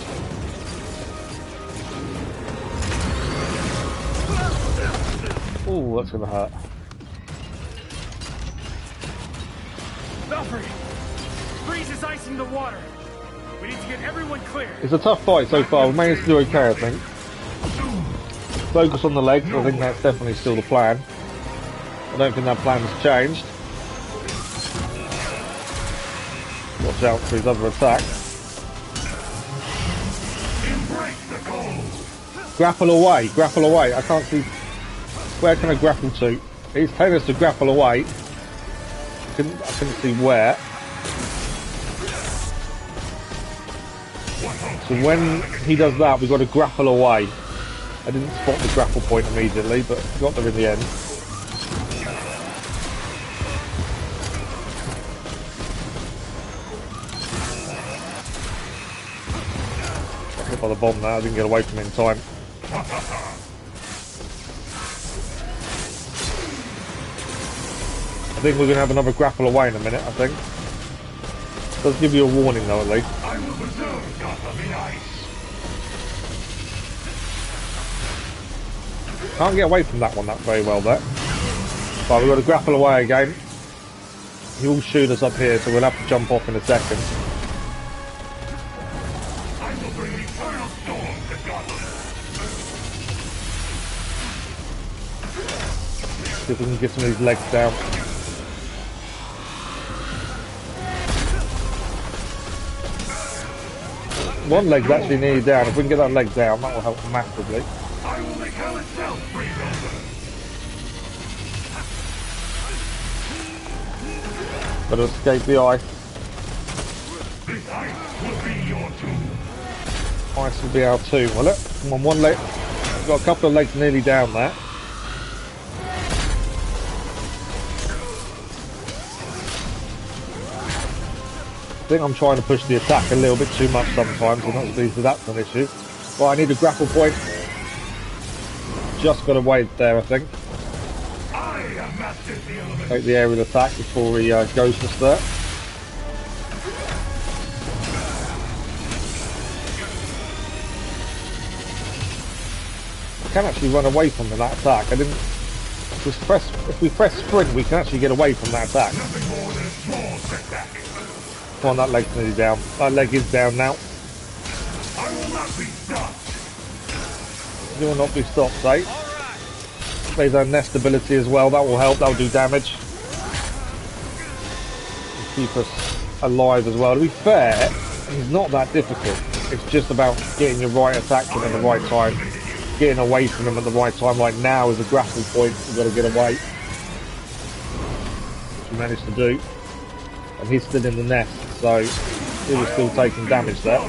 S1: Ooh, that's gonna hurt.
S8: Belfry! Freeze is icing the water. We need to get everyone clear.
S1: It's a tough fight so far. We managed to do okay, I think. Focus on the legs. I think that's definitely still the plan. I don't think that plan has changed. Watch out for his other attacks. Grapple away, grapple away. I can't see. Where can I grapple to? He's telling us to grapple away. I couldn't see where. So when he does that, we've got to grapple away. I didn't spot the grapple point immediately, but got there in the end. Hit by the bomb now, I didn't get away from it in time. I think we're going to have another grapple away in a minute, I think. Does give you a warning though, at least. I will preserve Gotham in ice. Can't get away from that one that very well there. But we've got to grapple away again. He will shoot us up here, so we'll have to jump off in a second. I will bring eternal storm to Gotham. See if we can get some of these legs down. One leg's actually nearly down. If we can get that leg down, that will help massively. I will make hell itself freeze over. Got to escape the ice. This ice will be your tomb. Ice will be our tomb, will it? Come on, one leg. We've got a couple of legs nearly down there. I think I'm trying to push the attack a little bit too much sometimes, and that's an issue. Well, I need a grapple point. Just got to wait there, I think. Take the aerial attack before he goes us there. I can actually run away from that attack. I didn't. If we press sprint, we can actually get away from that attack. Come on, that leg's nearly down. That leg is down now.
S8: I will not be stopped.
S1: You will not be stopped, eh? There's our nest ability as well. That will help. That will do damage. Keep us alive as well. To be fair, it's not that difficult. It's just about getting your right attack in at the right time, getting away from them at the right time. Like now is a grapple point. We've got to get away, which we managed to do. And he's still in the nest, so he was still taking damage there.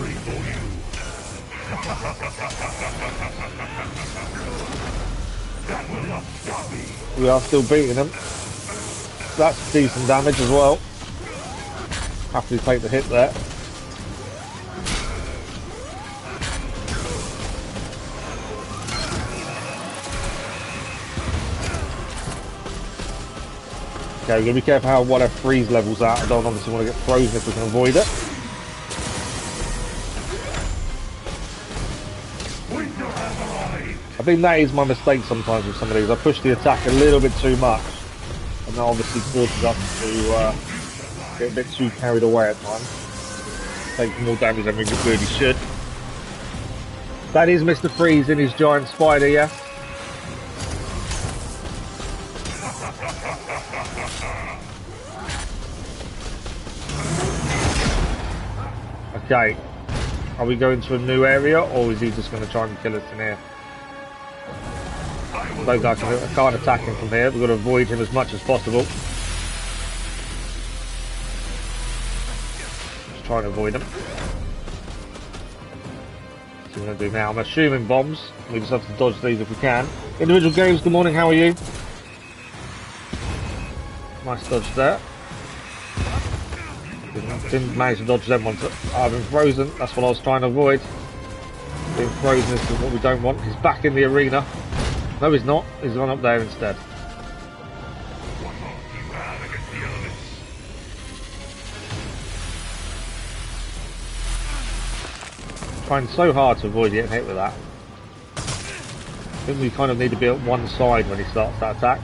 S1: We are still beating him. That's decent damage as well. Happily take the hit there. Okay, we're going to be careful what our freeze level's at. I don't obviously want to get frozen if we can avoid it. I think that is my mistake sometimes with some of these. I push the attack a little bit too much, and that obviously causes us to get a bit too carried away at times. Take more damage than we really should. That is Mr Freeze in his giant spider, yeah? Okay, are we going to a new area, or is he just going to try and kill us in here? I can't attack him from here. We've got to avoid him as much as possible. Just trying to avoid him. What we're going to do now. I'm assuming bombs. We just have to dodge these if we can. Individual games, good morning, how are you? Nice dodge there. Didn't manage to dodge them once. I've been frozen. That's what I was trying to avoid. Being frozen is what we don't want. He's back in the arena. No, he's not. He's gone up there instead. Trying so hard to avoid getting hit with that. I think we kind of need to be at one side when he starts that attack.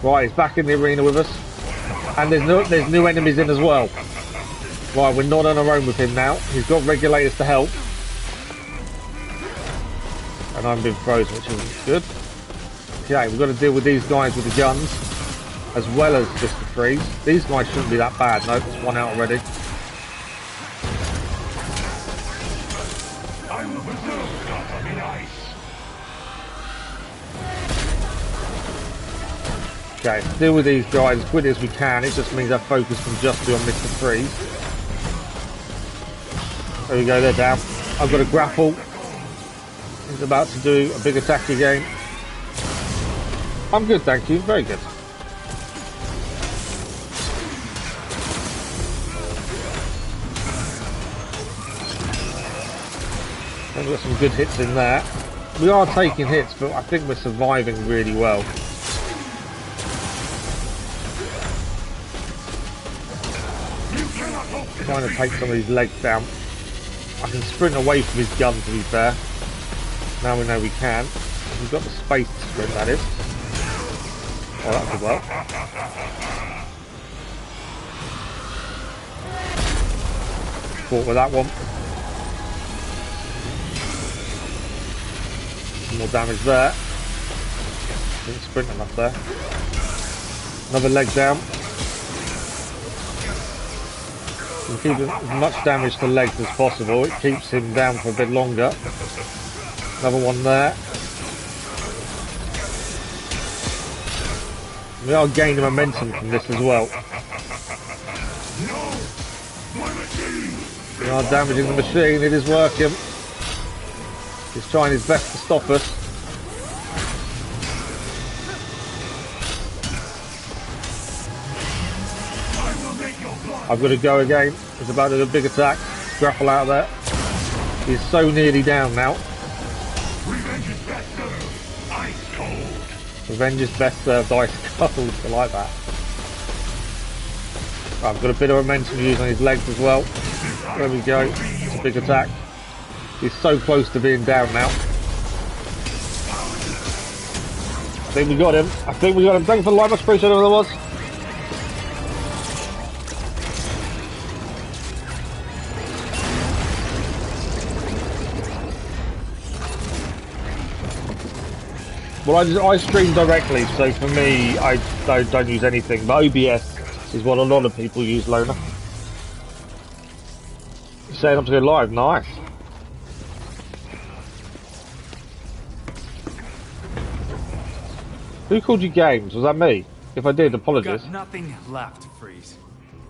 S1: Right, he's back in the arena with us. And there's new enemies in as well. Right, we're not on our own with him now. He's got regulators to help. And I'm being frozen, which isn't good. Okay, we've got to deal with these guys with the guns, as well as just the freeze. These guys shouldn't be that bad. Nope, it's one out already.
S8: I will preserve Gotham Knights.
S1: Okay, deal with these guys as quickly as we can. It just means our focus can just be on Mr Freeze. There we go, they're down. I've got a grapple. He's about to do a big attack again. I'm good, thank you. Very good. We've got some good hits in there. We are taking hits, but I think we're surviving really well. Trying to take some of these legs down. I can sprint away from his gun, to be fair. Now we know we can. We've got the space to sprint, that is. Oh, that could work. Fought with that one. Some more damage there. Didn't sprint enough there. Another leg down. You can keep as much damage to legs as possible. It keeps him down for a bit longer. Another one there. We are gaining momentum from this as well. We are damaging the machine. It is working. He's trying his best to stop us. I've got to go again. He's about to do a big attack. Grapple out of there. He's so nearly down now.
S8: Revenge is best served ice cold.
S1: Revenge is best served ice cold. I like that. I've got a bit of momentum using his legs as well. There we go. It's a big attack. He's so close to being down now. I think we got him. Thanks for the like, much appreciated, whoever that was. Well, I stream directly, so for me, I don't use anything. But OBS is what a lot of people use, Lona. Setting up to go live, nice. Who called you games? Was that me? If I did, apologies.
S3: Got nothing left, Freeze.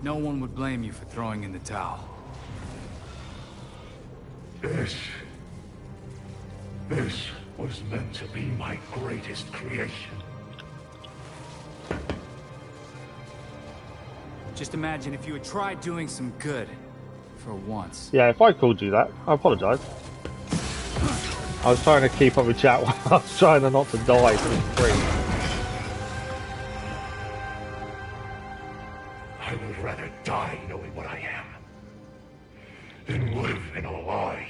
S3: No one would blame you for throwing in the towel.
S10: This was meant to be my greatest creation.
S3: Just imagine if you had tried doing some good. For once.
S1: Yeah, if I called you that, I apologise. I was trying to keep up with chat while I was trying not to die from free.
S10: I would rather die knowing what I am than live in a lie.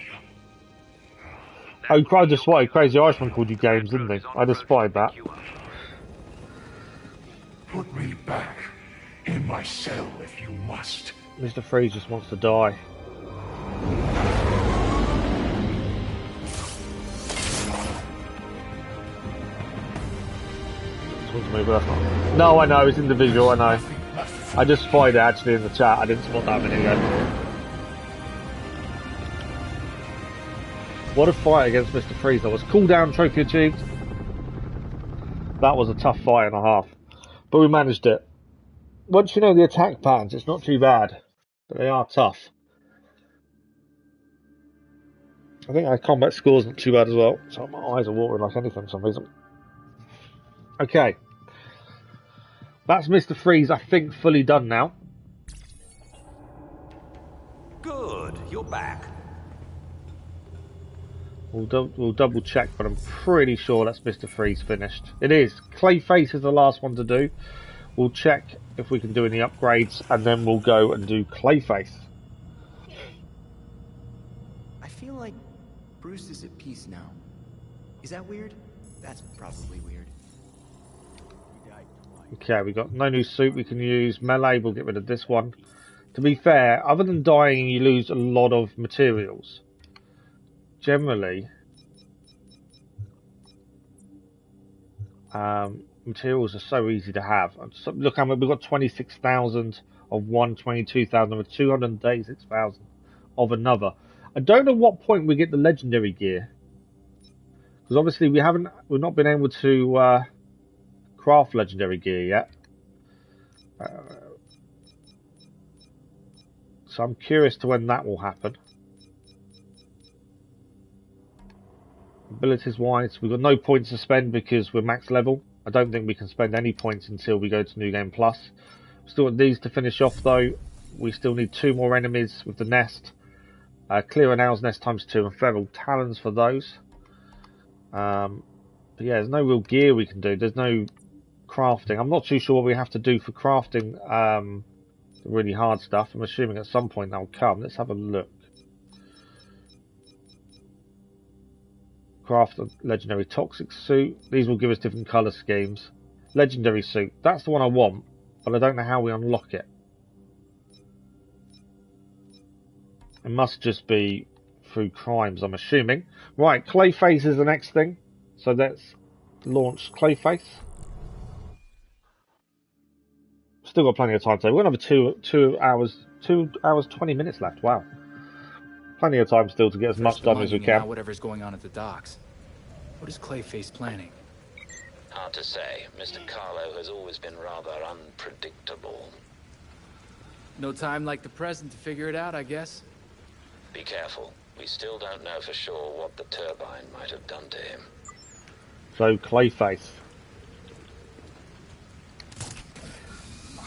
S1: Oh, I just spotted Crazy Irishman called you games, didn't he? I just spotted that.
S10: Put me back in my cell if you must.
S1: Mr Freeze just wants to die. No, I know, it's individual, I know. I just spotted it actually in the chat, I didn't spot that a minute ago. What a fight against Mr Freeze. That was cooldown trophy achieved. That was a tough fight and a half. But we managed it. Once you know the attack patterns, it's not too bad. But they are tough. I think our combat score's not too bad as well. So my eyes are watering like anything for some reason. Okay. That's Mr Freeze, I think, fully done now.
S7: Good, you're back.
S1: We'll double check, but I'm pretty sure that's Mr Freeze finished. It is. Clayface is the last one to do. We'll check if we can do any upgrades, and then we'll go and do Clayface.
S9: I feel like Bruce is at peace now. Is that weird? That's probably weird.
S1: Okay, we got no new suit we can use. Melee, we'll get rid of this one. To be fair, other than dying, you lose a lot of materials. Generally, materials are so easy to have. So, look how much we've got: 26,000 of one, 22,000 of 286,000 of another. I don't know what point we get the legendary gear, because obviously we've not been able to craft legendary gear yet. So I'm curious to when that will happen. Abilities wise, we've got no points to spend because we're max level. I don't think we can spend any points until we go to New Game Plus. Still got these to finish off though. We still need 2 more enemies with the nest. Clear an owl's nest times 2 and feral talons for those. But yeah, there's no real gear we can do. There's no crafting. I'm not too sure what we have to do for crafting the really hard stuff. I'm assuming at some point that will come. Let's have a look. Craft a legendary toxic suit. These will give us different colour schemes. Legendary suit. That's the one I want, but I don't know how we unlock it. It must just be through crimes, I'm assuming. Right, Clayface is the next thing. So let's launch Clayface. Still got plenty of time today. We're going to have 2 hours 20 minutes left. Wow. Plenty of time still to get as much done as we can.
S3: Whatever's going on at the docks. What is Clayface planning?
S4: Hard to say. Mr. Carlo has always been rather unpredictable.
S3: No time like the present to figure it out, I guess.
S4: Be careful. We still don't know for sure what the turbine might have done to him.
S1: So, Clayface.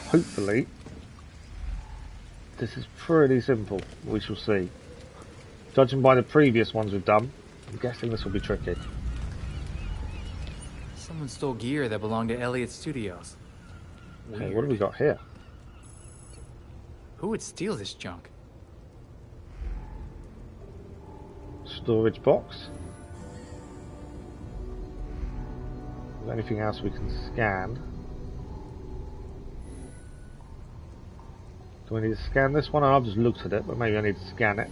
S1: Hopefully, this is pretty simple. We shall see. Judging by the previous ones we've done, I'm guessing this will be tricky.
S3: Someone stole gear that belonged to Elliot Studios.
S1: Okay, what have we got here?
S3: Who would steal this junk?
S1: Storage box. Is there anything else we can scan? Do I need to scan this one? I've just looked at it, but maybe I need to scan it.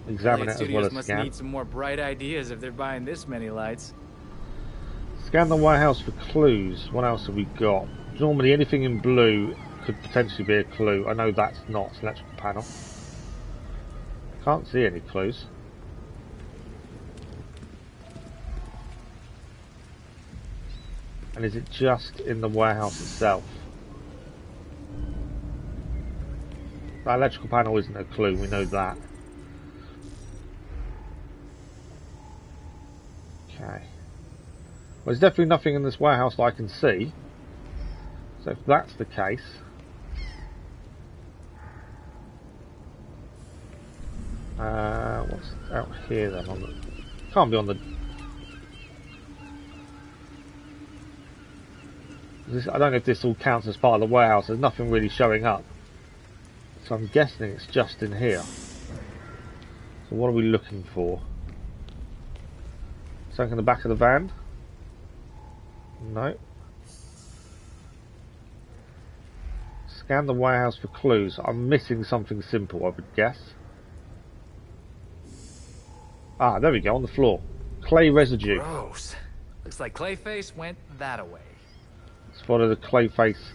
S1: examine it as well as
S3: must
S1: scan.
S3: need some more bright ideas if they're buying this many lights.
S1: Scan the warehouse for clues. What else have we got? Normally anything in blue could potentially be a clue. I know that's not. It's an electrical panel. Can't see any clues. And is it just in the warehouse itself? That electrical panel isn't a clue, we know that. Okay. Well, there's definitely nothing in this warehouse that I can see. So if that's the case... what's out here then? Can't be on the... I don't know if this all counts as part of the warehouse. There's nothing really showing up. So I'm guessing it's just in here. So what are we looking for? Something in the back of the van? No. Scan the warehouse for clues. I'm missing something simple, I would guess. Ah, there we go, on the floor. Clay residue.
S3: Gross. Looks like Clayface went that-a-way.
S1: Let's follow the Clayface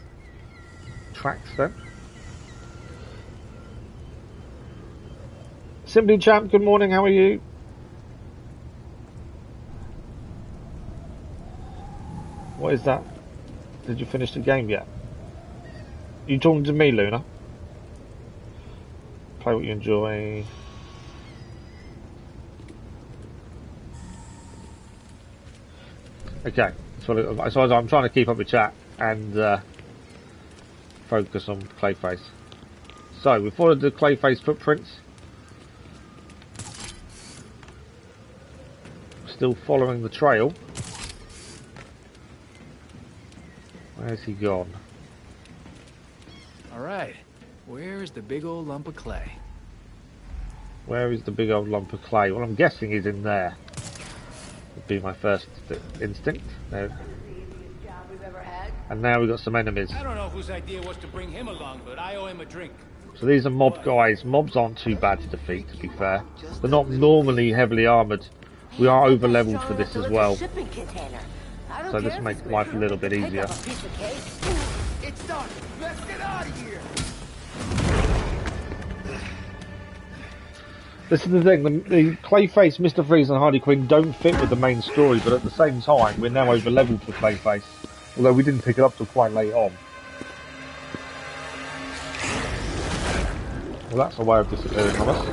S1: tracks then. Simply Champ, good morning, how are you? What is that? Did you finish the game yet? You talking to me, Luna? Play what you enjoy. Okay, so I'm trying to keep up with chat and focus on Clayface. So we followed the Clayface footprints. Still following the trail. Where's he gone?
S3: Alright, where is the big old lump of clay?
S1: Where is the big old lump of clay? Well, I'm guessing he's in there. Would be my first instinct. No. And now we've got some enemies.
S8: I don't know whose idea was to bring him along, but I owe him a drink.
S1: So these are mob guys. Mobs aren't too bad to defeat, to be fair. They're not normally heavily armoured. We are over leveled for this as well. So this makes life a little bit easier.
S8: It's done. Let's get out of here.
S1: This is the thing, the Clayface, Mr Freeze and Harley Quinn don't fit with the main story, but at the same time we're now over leveled for Clayface. Although we didn't pick it up till quite late on. Well, that's a way of disappearing from us.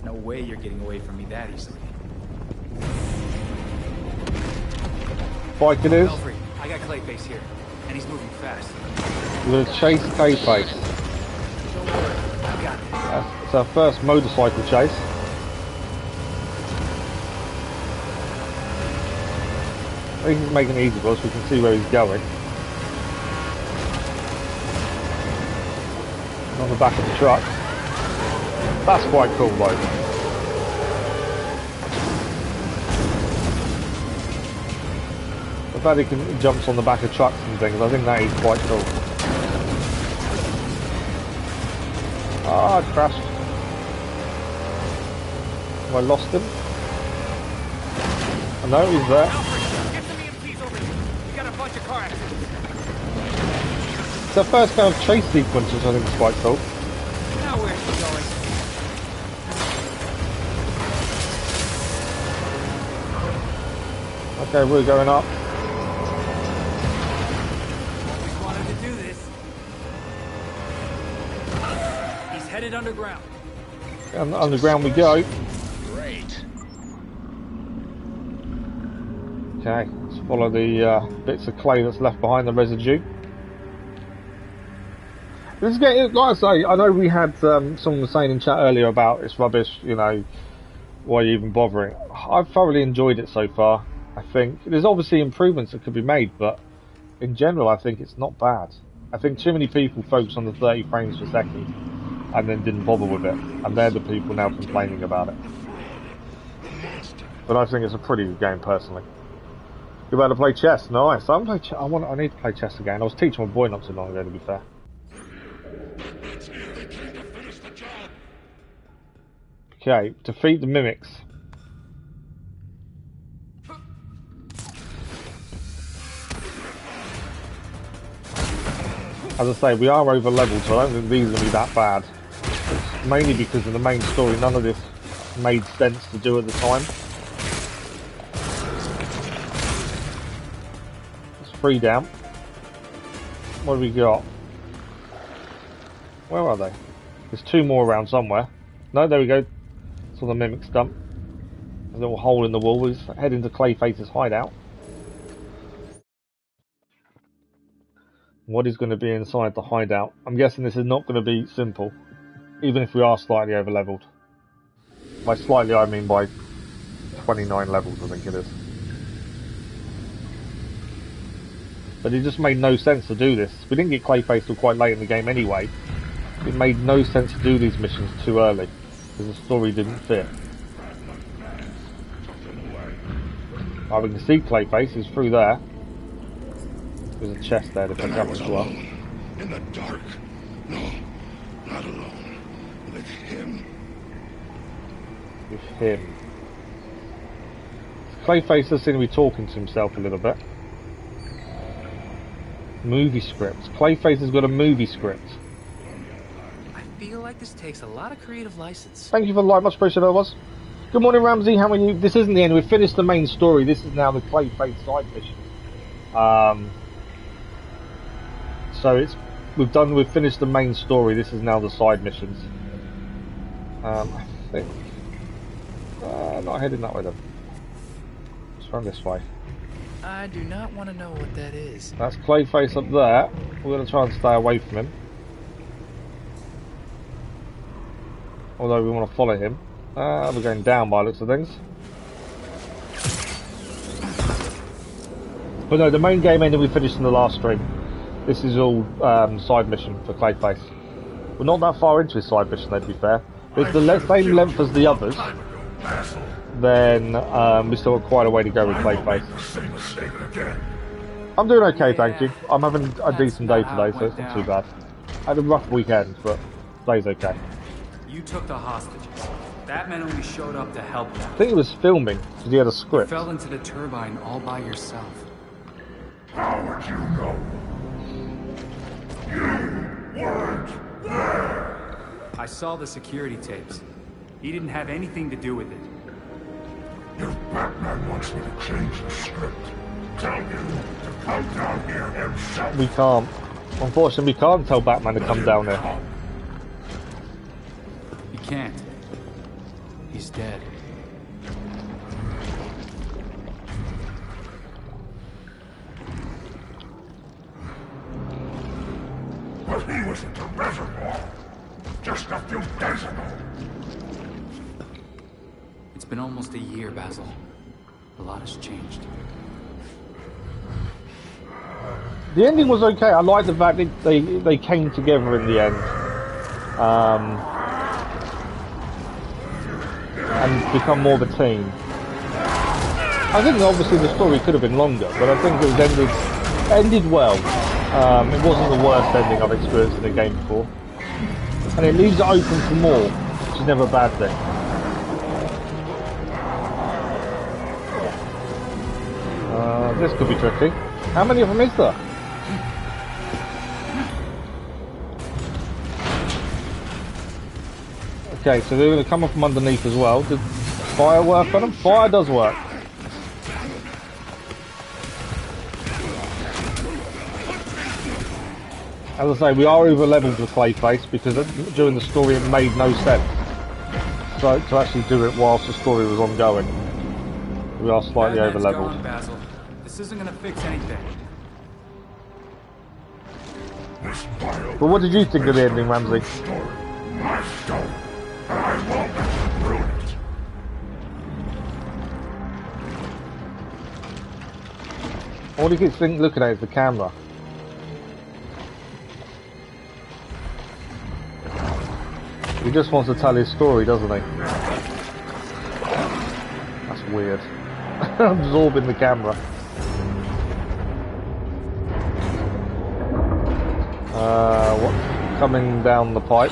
S3: No way you're getting away from me that easily.
S1: Bike it is.
S3: Belfry, I got Clayface here, and he's moving fast.
S1: We're gonna chase Clayface.
S3: Don't worry, I got it.
S1: It's our first motorcycle chase. I think he's making it easy for us, we can see where he's going. On the back of the truck. That's quite cool though. The fact he jumps on the back of trucks and things, I think that is quite cool. Ah, I crashed. Have I lost him? Oh, no, he's there.
S8: Get some EMPs over here. We got a bunch of car accidents.
S1: It's the first kind of chase sequence, which I think is quite cool.
S8: Now where's he going?
S1: Okay, we're going up.
S3: Always wanted to do this. He's headed underground.
S1: And underground we go.
S4: Great.
S1: Okay, let's follow the bits of clay that's left behind, the residue. This is getting, like I say, I know we had someone was saying in chat earlier about it's rubbish, you know, why are you even bothering? I've thoroughly enjoyed it so far. I think there's obviously improvements that could be made, but in general I think it's not bad. I think too many people focus on the 30 frames per second and then didn't bother with it, and they're the people now complaining about it. But I think it's a pretty good game personally. You're about to play chess? Nice. I need to play chess again. I was teaching my boy not too long ago, to be fair.
S10: It's here. They came to finish the job.
S1: Okay, defeat the mimics. As I say, we are over leveled, so I don't think these are going to be that bad. It's mainly because in the main story, none of this made sense to do at the time. It's 3 down. What have we got? Where are they? There's 2 more around somewhere. No, there we go. It's on the mimic stump. A little hole in the wall. We're heading to Clayface's hideout. What is going to be inside the hideout? I'm guessing this is not going to be simple, even if we are slightly over leveled. By slightly, I mean by 29 levels, I think it is. But it just made no sense to do this. We didn't get Clayface till quite late in the game anyway. It made no sense to do these missions too early, because the story didn't fit. Oh, we can see Clayface, he's through there. There's a chest there to pick up as well.
S10: In the dark. No, not alone. With him.
S1: With him. Clayface does seem to be talking to himself a little bit. Movie script. Clayface has got a movie script.
S11: I feel like this takes a lot of creative license.
S1: Thank you for the like, much appreciated, was. Good morning, Ramsey. How are you? This isn't the end. We've finished the main story. This is now the Clayface side mission. So we've finished the main story. This is now the side missions. I think not heading that way then. Let's run this way.
S11: I do not want to know what that is.
S1: That's Clayface up there. We're going to try and stay away from him. Although we want to follow him. We're going down by looks of things. But no, the main game ended we finished in the last stream. This is all side mission for Clayface. We're not that far into his side mission though, to be fair. If the same length as the others, then we still got quite a way to go with Clayface. I'm doing okay, thank you. I'm having a decent day today, so it's not too bad. I had a rough weekend, but today's okay.
S3: You took the hostages. That man only showed up to help them.
S1: I think he was filming, because he had a script.
S3: You fell into the turbine all by yourself.
S10: How would you know? You weren't there!
S3: I saw the security tapes. He didn't have anything to do with it.
S10: If Batman wants me to change the script, tell him to come down here himself.
S1: We can't. Unfortunately, we can't tell Batman to come down here.
S3: He can't. He's dead.
S10: But he was at the reservoir just a few days ago.
S3: It's been almost a year, Basil. A lot has changed.
S1: The ending was okay. I like the fact that they came together in the end. And become more of a team. I think obviously the story could have been longer, but I think it was ended well. It wasn't the worst ending I've experienced in a game before. And it leaves it open for more, which is never a bad thing. This could be tricky. How many of them is there? Okay, so they're going to come up from underneath as well. Did fire work on them? Fire does work. As I say, we are over leveled with Clayface because during the story it made no sense. So to actually do it whilst the story was ongoing, we are slightly over leveled.
S3: This isn't going to fix anything.
S1: But what did you think of the ending, Ramsey?
S10: My stone. I won't ruin it.
S1: All he keeps looking at is the camera. He just wants to tell his story, doesn't he? That's weird. Absorbing the camera. What? coming down the pipe.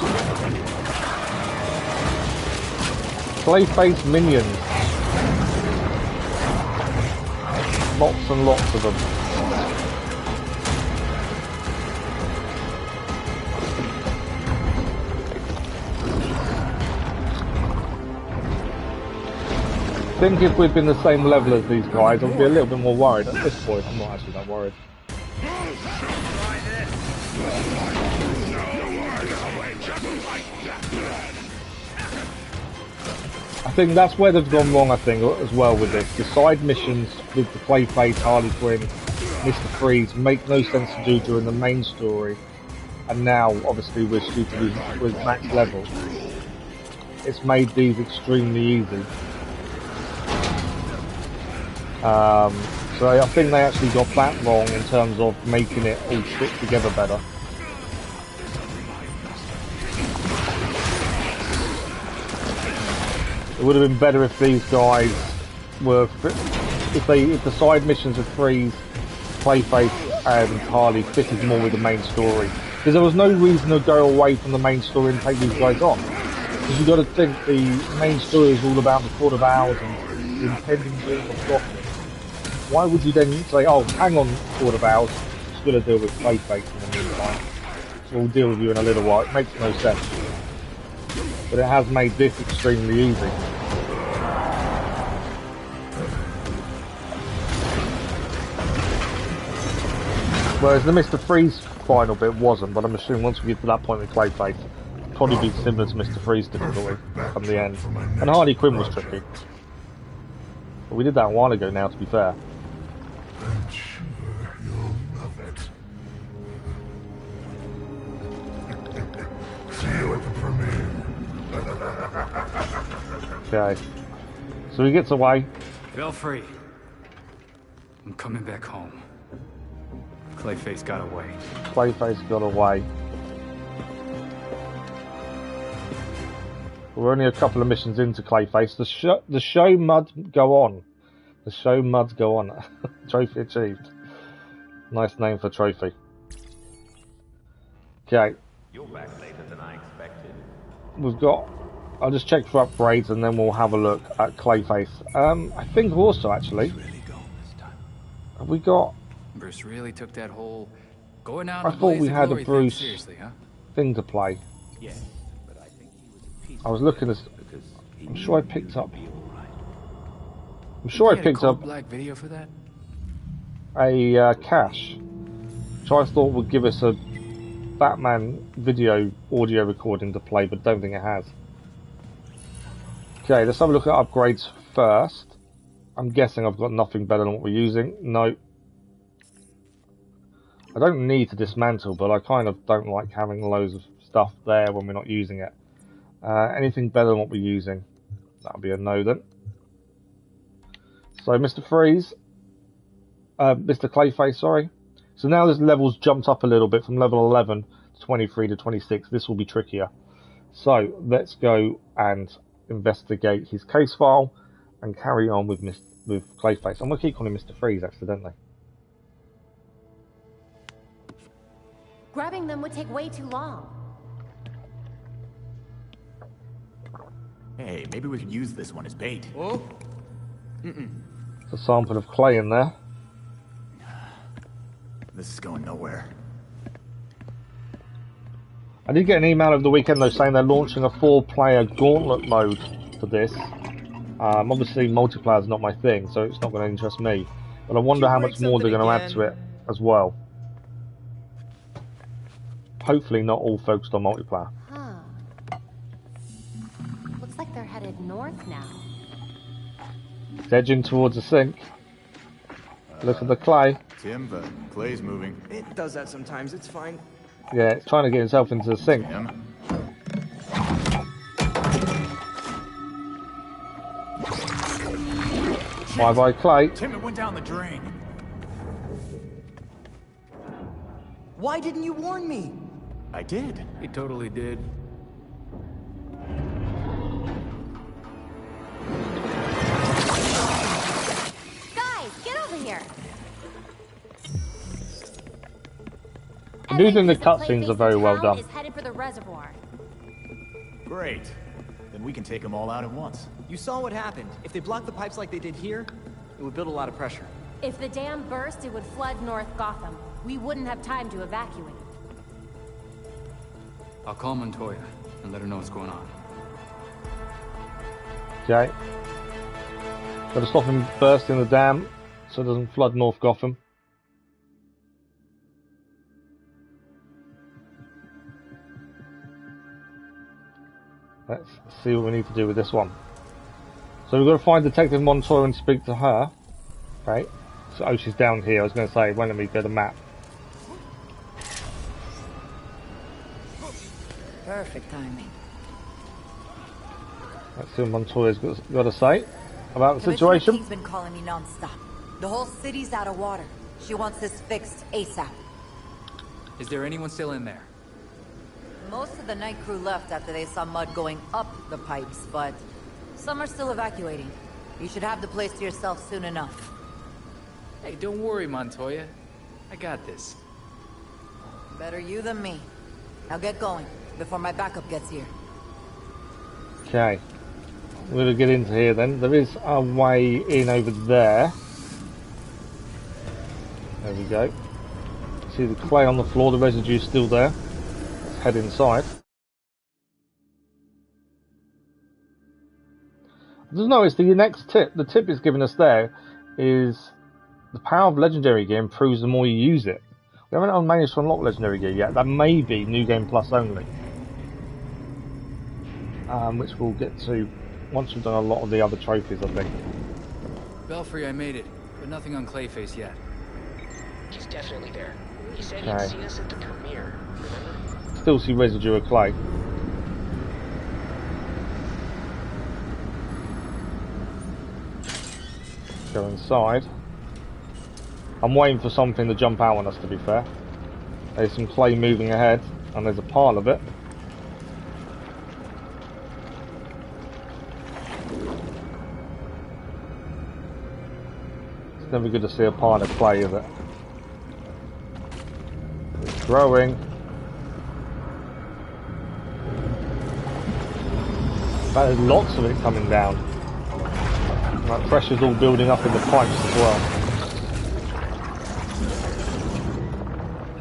S1: Clayface minions. Lots and lots of them. I think if we'd been the same level as these guys, I'd be a little bit more worried. At this point, I'm not actually that worried. I think that's where they've gone wrong, I think, as well with this. The side missions with the Clayface, Harley Quinn, Mr Freeze make no sense to do during the main story. And now, obviously, we're stupid with max level. It's made these extremely easy. So I think they actually got that wrong in terms of making it all fit together better. It would have been better if these guys were, if the side missions of Freeze, Clayface and Harley fitted more with the main story. Because there was no reason to go away from the main story and take these guys on. Because you've got to think the main story is all about the Court of Owls and the impending doom of Gotham. Why would you then say, oh, hang on, Court of Owls, just going to deal with Clayface in the meantime. So we'll deal with you in a little while. It makes no sense. But it has made this extremely easy. Whereas the Mr Freeze final bit wasn't, but I'm assuming once we get to that point with Clayface, it'll probably be similar to Mr Freeze difficulty come the end. And Harley Quinn was tricky. But we did that a while ago now, to be fair.
S10: I'm sure you'll love it. See you at the premiere.
S1: Okay. So he gets away.
S3: Belfry. I'm coming back home. Clayface got away.
S1: Clayface got away. We're only a couple of missions into Clayface. The show mud go on. The show mud go on. Trophy achieved. Nice name for trophy. Okay.
S12: You're back later than I expected.
S1: We've got. I'll just check for upgrades and then we'll have a look at Clayface. I think also actually. Have we got?
S3: Bruce really took that whole going out.
S1: I thought we had a Bruce
S3: huh?
S1: thing to play.
S12: Yeah, but I think he was a piece
S1: I was looking at. I'm sure I picked up. I'm sure I picked up
S3: black video for that.
S1: A cache, which I thought would give us a Batman video audio recording to play, but don't think it has. Okay, let's have a look at upgrades first. I'm guessing I've got nothing better than what we're using. No. I don't need to dismantle, but I kind of don't like having loads of stuff there when we're not using it. Anything better than what we're using? That'll be a no then. So Mr Freeze, Mr Clayface, sorry. So now this level's jumped up a little bit from level 11 to 23 to 26. This will be trickier. So let's go and investigate his case file and carry on with Clayface. I'm going to keep calling him Mr Freeze accidentally.
S2: Grabbing them would take way too long.
S9: Hey, maybe we could use this one as bait.
S3: Oh?
S1: There's a sample of clay in there.
S9: This is going nowhere.
S1: I did get an email over the weekend though saying they're launching a 4-player gauntlet mode for this. Obviously multiplayer is not my thing, so it's not going to interest me. But I wonder how much more they're going to add to it as well. Hopefully not all focused on multiplayer.
S2: Huh. Looks like they're headed north now.
S1: It's edging towards the sink. Look at the clay.
S9: Tim, the clay's moving. It does that sometimes, it's fine.
S1: Yeah, it's trying to get itself into the sink.
S9: Tim.
S1: Bye-bye, clay.
S3: Tim, it went down the drain.
S9: Why didn't you warn me? I did.
S3: He totally did.
S2: Guys, get over here!
S1: I do think the cutscenes are very well done.
S2: Is headed for the reservoir.
S13: Great. Then we can take them all out at once.
S9: You saw what happened. If they blocked the pipes like they did here, it would build a lot of pressure.
S2: If the dam burst, it would flood North Gotham. We wouldn't have time to evacuate.
S3: I'll call Montoya and let her know what's going on.
S1: Okay. Gotta stop him bursting the dam so it doesn't flood North Gotham. Let's see what we need to do with this one. So we've got to find Detective Montoya and speak to her. Right. So, oh, she's down here. I was going to say, why don't we go to the map?
S14: Perfect timing.
S1: Let's see what Montoya's got to say about the situation.
S14: King's been calling me non-stop. The whole city's out of water. She wants this fixed ASAP.
S3: Is there anyone still in there?
S14: Most of the night crew left after they saw mud going up the pipes, but some are still evacuating. You should have the place to yourself soon enough.
S3: Hey, don't worry, Montoya. I got this.
S14: Better you than me. Now get going, before my backup gets here.
S1: Okay. We're going to get into here then. There is a way in over there. There we go. See the clay on the floor, the residue's still there. Let's head inside. I just noticed the next tip, the tip it's given us there, is the power of legendary gear improves the more you use it. We haven't managed to unlock legendary gear yet. That may be New Game Plus only. Which we'll get to once we've done a lot of the other trophies, I think.
S3: Belfry, I made it, but nothing on Clayface yet.
S15: He's definitely there. He said he'd seen us at the premiere, remember?
S1: Still see residue of clay. Go inside. I'm waiting for something to jump out on us, to be fair. There's some clay moving ahead, and there's a pile of it. It's never good to see a pile of clay, is it? It's growing. There's lots of it coming down. That pressure's all building up in the pipes as well.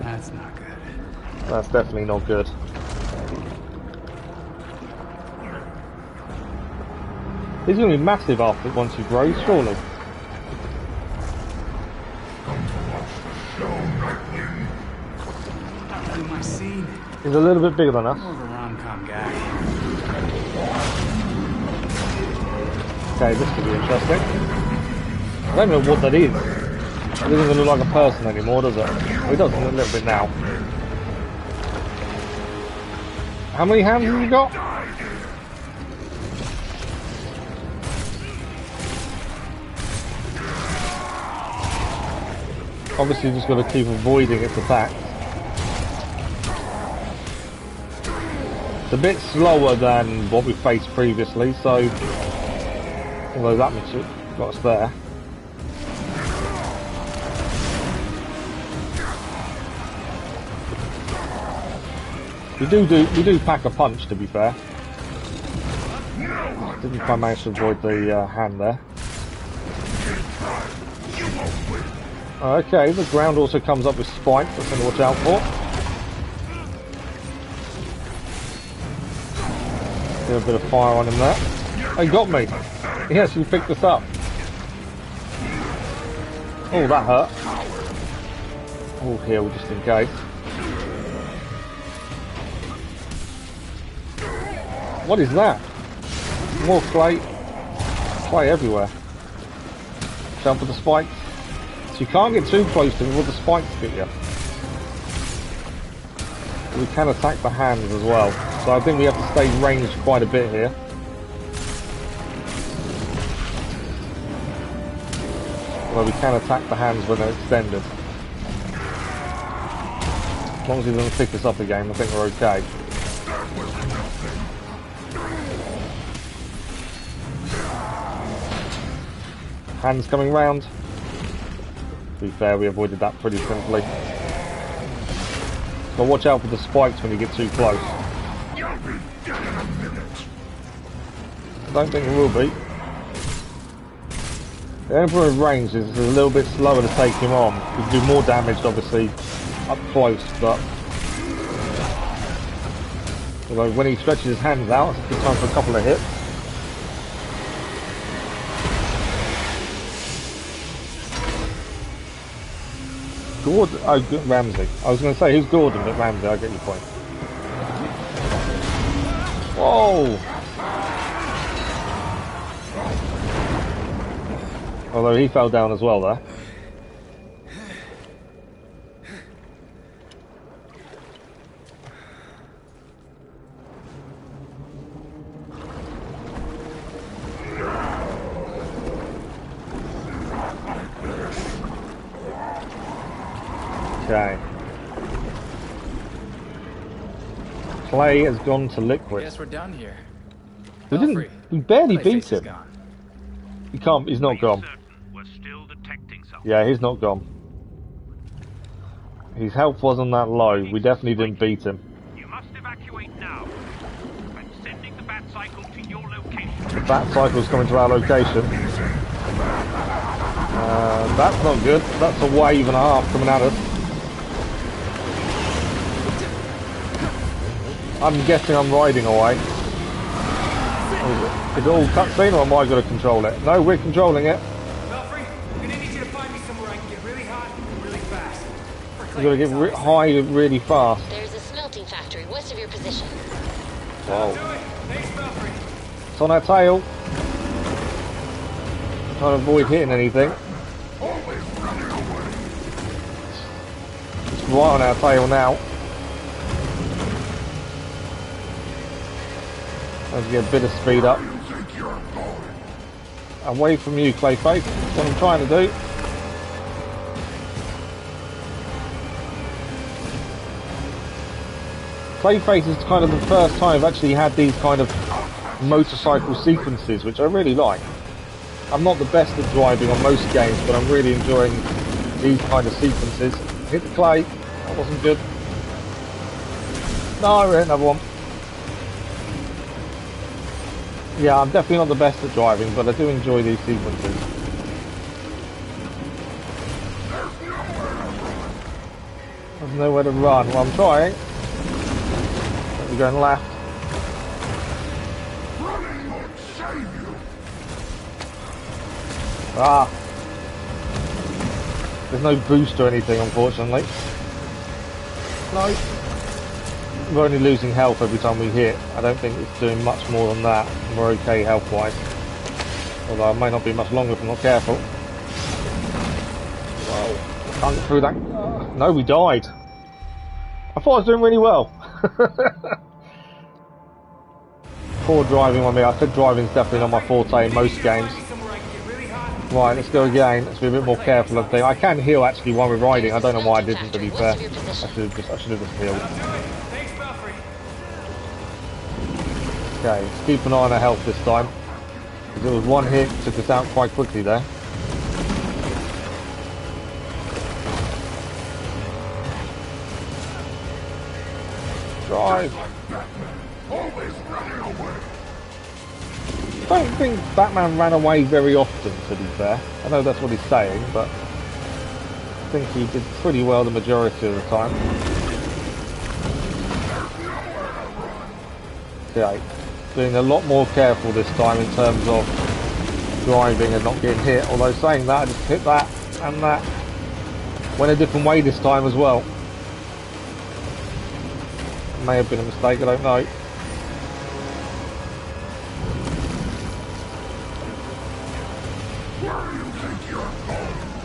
S3: That's not good.
S1: That's definitely not good. He's going to be massive after once he grows, surely.
S3: My scene.
S1: He's a little bit bigger than us.
S3: More of a rom-com guy.
S1: Okay, this could be interesting. I don't know what that is. It doesn't even look like a person anymore, does it? Well, it does a little bit now. How many hands have you got? Obviously, you just got to keep avoiding its attacks. It's a bit slower than what we faced previously, so although that much got us there. We do pack a punch, to be fair. Didn't quite manage to avoid the hand there. Okay, the ground also comes up with spikes. That's something to watch out for. Do a bit of fire on him there. Oh, he got me. He actually picked us up. Oh, that hurt. Oh, heal just in case. What is that? More clay. Clay everywhere. Jump for the spikes. So you can't get too close to them with the spikes get you. We can attack the hands as well. So I think we have to stay ranged quite a bit here. Well, we can attack the hands when they're extended. As long as he doesn't pick us up again, I think we're okay. Hands coming round. To be fair, we avoided that pretty simply. So watch out for the spikes when you get too close.
S10: You'll be dead in a minute.
S1: I don't think it will be. The Emperor in range is a little bit slower to take him on. You can do more damage, obviously, up close, but although when he stretches his hands out, it's a good time for a couple of hits. Gordon, oh, Ramsey. I was going to say, who's Gordon, but Ramsey, I get your point. Whoa! Although he fell down as well there. Okay. Clay has gone to liquid.
S3: Guess we're done here.
S1: We barely beat him. He can't, he's not gone. Yeah, he's not gone. His health wasn't that low. We definitely didn't beat him.
S8: You must evacuate now. I'm sending the bat cycle to your location.
S1: The bat cycle's coming to our location. That's not good. That's a wave and a half coming at us. I'm guessing I'm riding away. Is it all cutscene or am I going to control it? No, we're controlling it. You're going to get high really fast.
S5: There's a smelting factory west of your position.
S1: Wow. It's on our tail. Trying to avoid hitting anything. It's right on our tail now. Let's get a bit of speed up. Away from you, Clayface. That's what I'm trying to do. Clayface is kind of the first time I've actually had these kind of motorcycle sequences, which I really like. I'm not the best at driving on most games, but I'm really enjoying these kind of sequences. Hit the clay. That wasn't good. No, I hit another one. Yeah, I'm definitely not the best at driving, but I do enjoy these sequences. There's nowhere to run. Well, I'm trying. We're going left. Ah. There's no boost or anything, unfortunately. No. We're only losing health every time we hit. I don't think it's doing much more than that. We're okay health-wise. Although it may not be much longer if I'm not careful. Whoa. Can't get through that. No, we died. I thought I was doing really well. Poor driving on me. I said driving's definitely not my forte in most games. Right, let's go again. Let's be a bit more careful of things. I can heal actually while we're riding. I don't know why I didn't, to be fair. I should have just healed. Okay, let's keep an eye on our health this time. Because it was one hit, took us out quite quickly there. Drive! I don't think Batman ran away very often, to be fair. I know that's what he's saying, but I think he did pretty well the majority of the time. Okay, being a lot more careful this time in terms of driving and not getting hit. Although saying that, I just hit that and that. Went a different way this time as well. May have been a mistake, I don't know.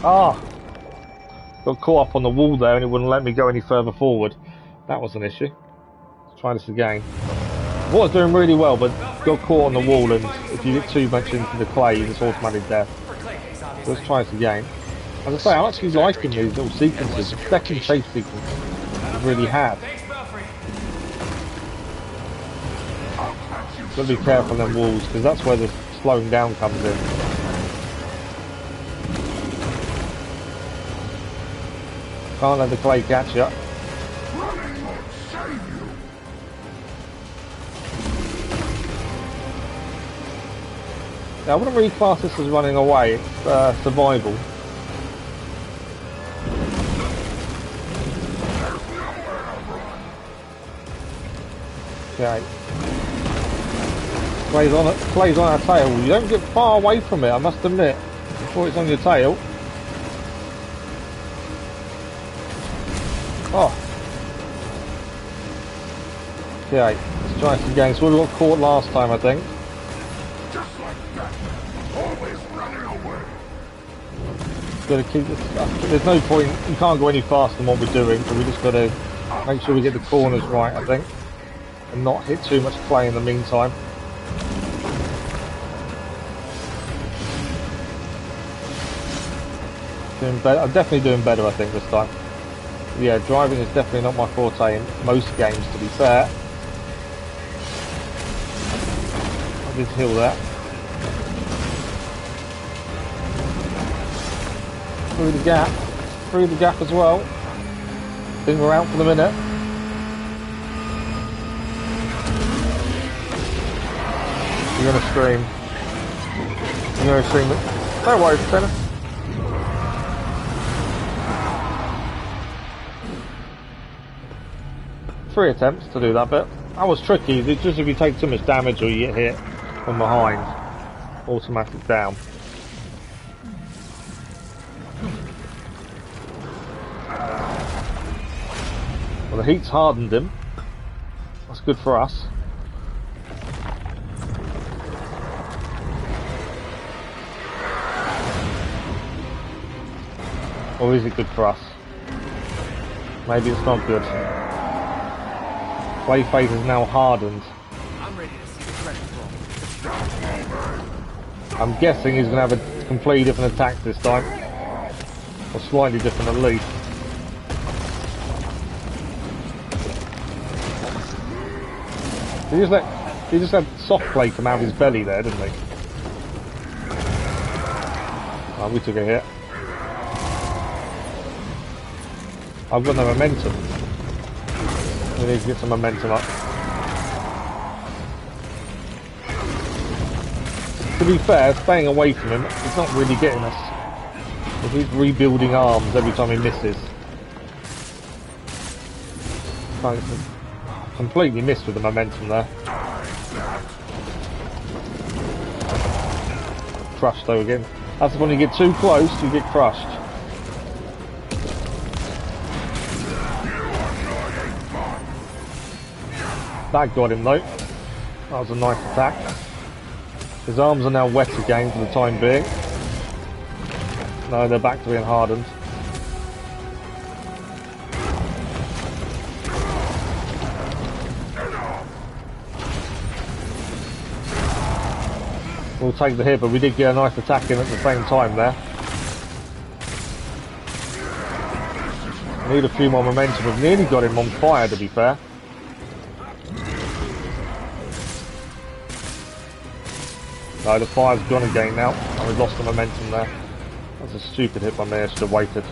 S1: Ah! Got caught up on the wall there and it wouldn't let me go any further forward. That was an issue. Let's try this again. I was doing really well, but got caught on the wall, and if you get too much into the clay, you just automatic death. So let's try this again. As I say, I'm actually liking these little sequences. The second chase sequence I really have. Got to be careful on them walls, because that's where the slowing down comes in. Can't let the clay catch you. Yeah, I wouldn't really class this as running away, it's survival. Okay. Plays on our tail. You don't get far away from it, I must admit, before it's on your tail. Oh. Okay, let's try this again. So we got caught last time, I think.
S10: Just like that. Always running away.
S1: Gotta keep this up. There's no point, you can't go any faster than what we're doing, so we just gotta make sure we get the corners right, I think. And not hit too much clay in the meantime. Doing better. I'm definitely doing better, I think, this time. Yeah, driving is definitely not my forte in most games, to be fair. I did heal that. Through the gap. Through the gap as well. I think we're out for the minute. You're gonna scream. You're gonna scream it. Don't worry, Lieutenant. Three attempts to do that bit. That was tricky. It's just if you take too much damage or you get hit from behind, automatic down. Well, the heat's hardened him. That's good for us. Or is it good for us? Maybe it's not good. Clayface is now hardened.
S11: I'm ready to see the credit roll.
S1: I'm guessing he's going to have a completely different attack this time. Or slightly different at least. He just had soft play come out of his belly there, didn't he? Oh, we took a hit. I've got no momentum. We need to get some momentum up. To be fair, staying away from him, it's not really getting us. If he's rebuilding arms every time he misses. Completely missed with the momentum there. Crushed though again. That's when you get too close, you get crushed. That got him though. That was a nice attack. His arms are now wet again for the time being. No, they're back to being hardened. We'll take the hit, but we did get a nice attack in at the same time there. Need a few more momentum. We've nearly got him on fire, to be fair. No, the fire's gone again now, and we've lost the momentum there. That's a stupid hit by me, I should have waited.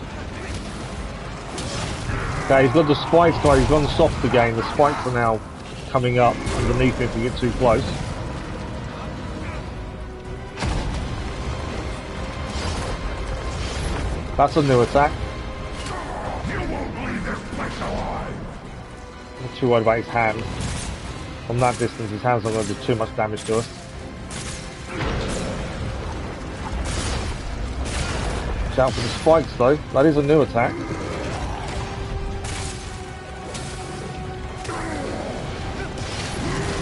S1: Okay, he's got the spikes guy, he's gone soft again. The spikes are now coming up underneath him if we get too close. That's a new attack. Not too worried about his hand. From that distance, his hand's not going to do too much damage to us. Watch out for the spikes though. That is a new attack.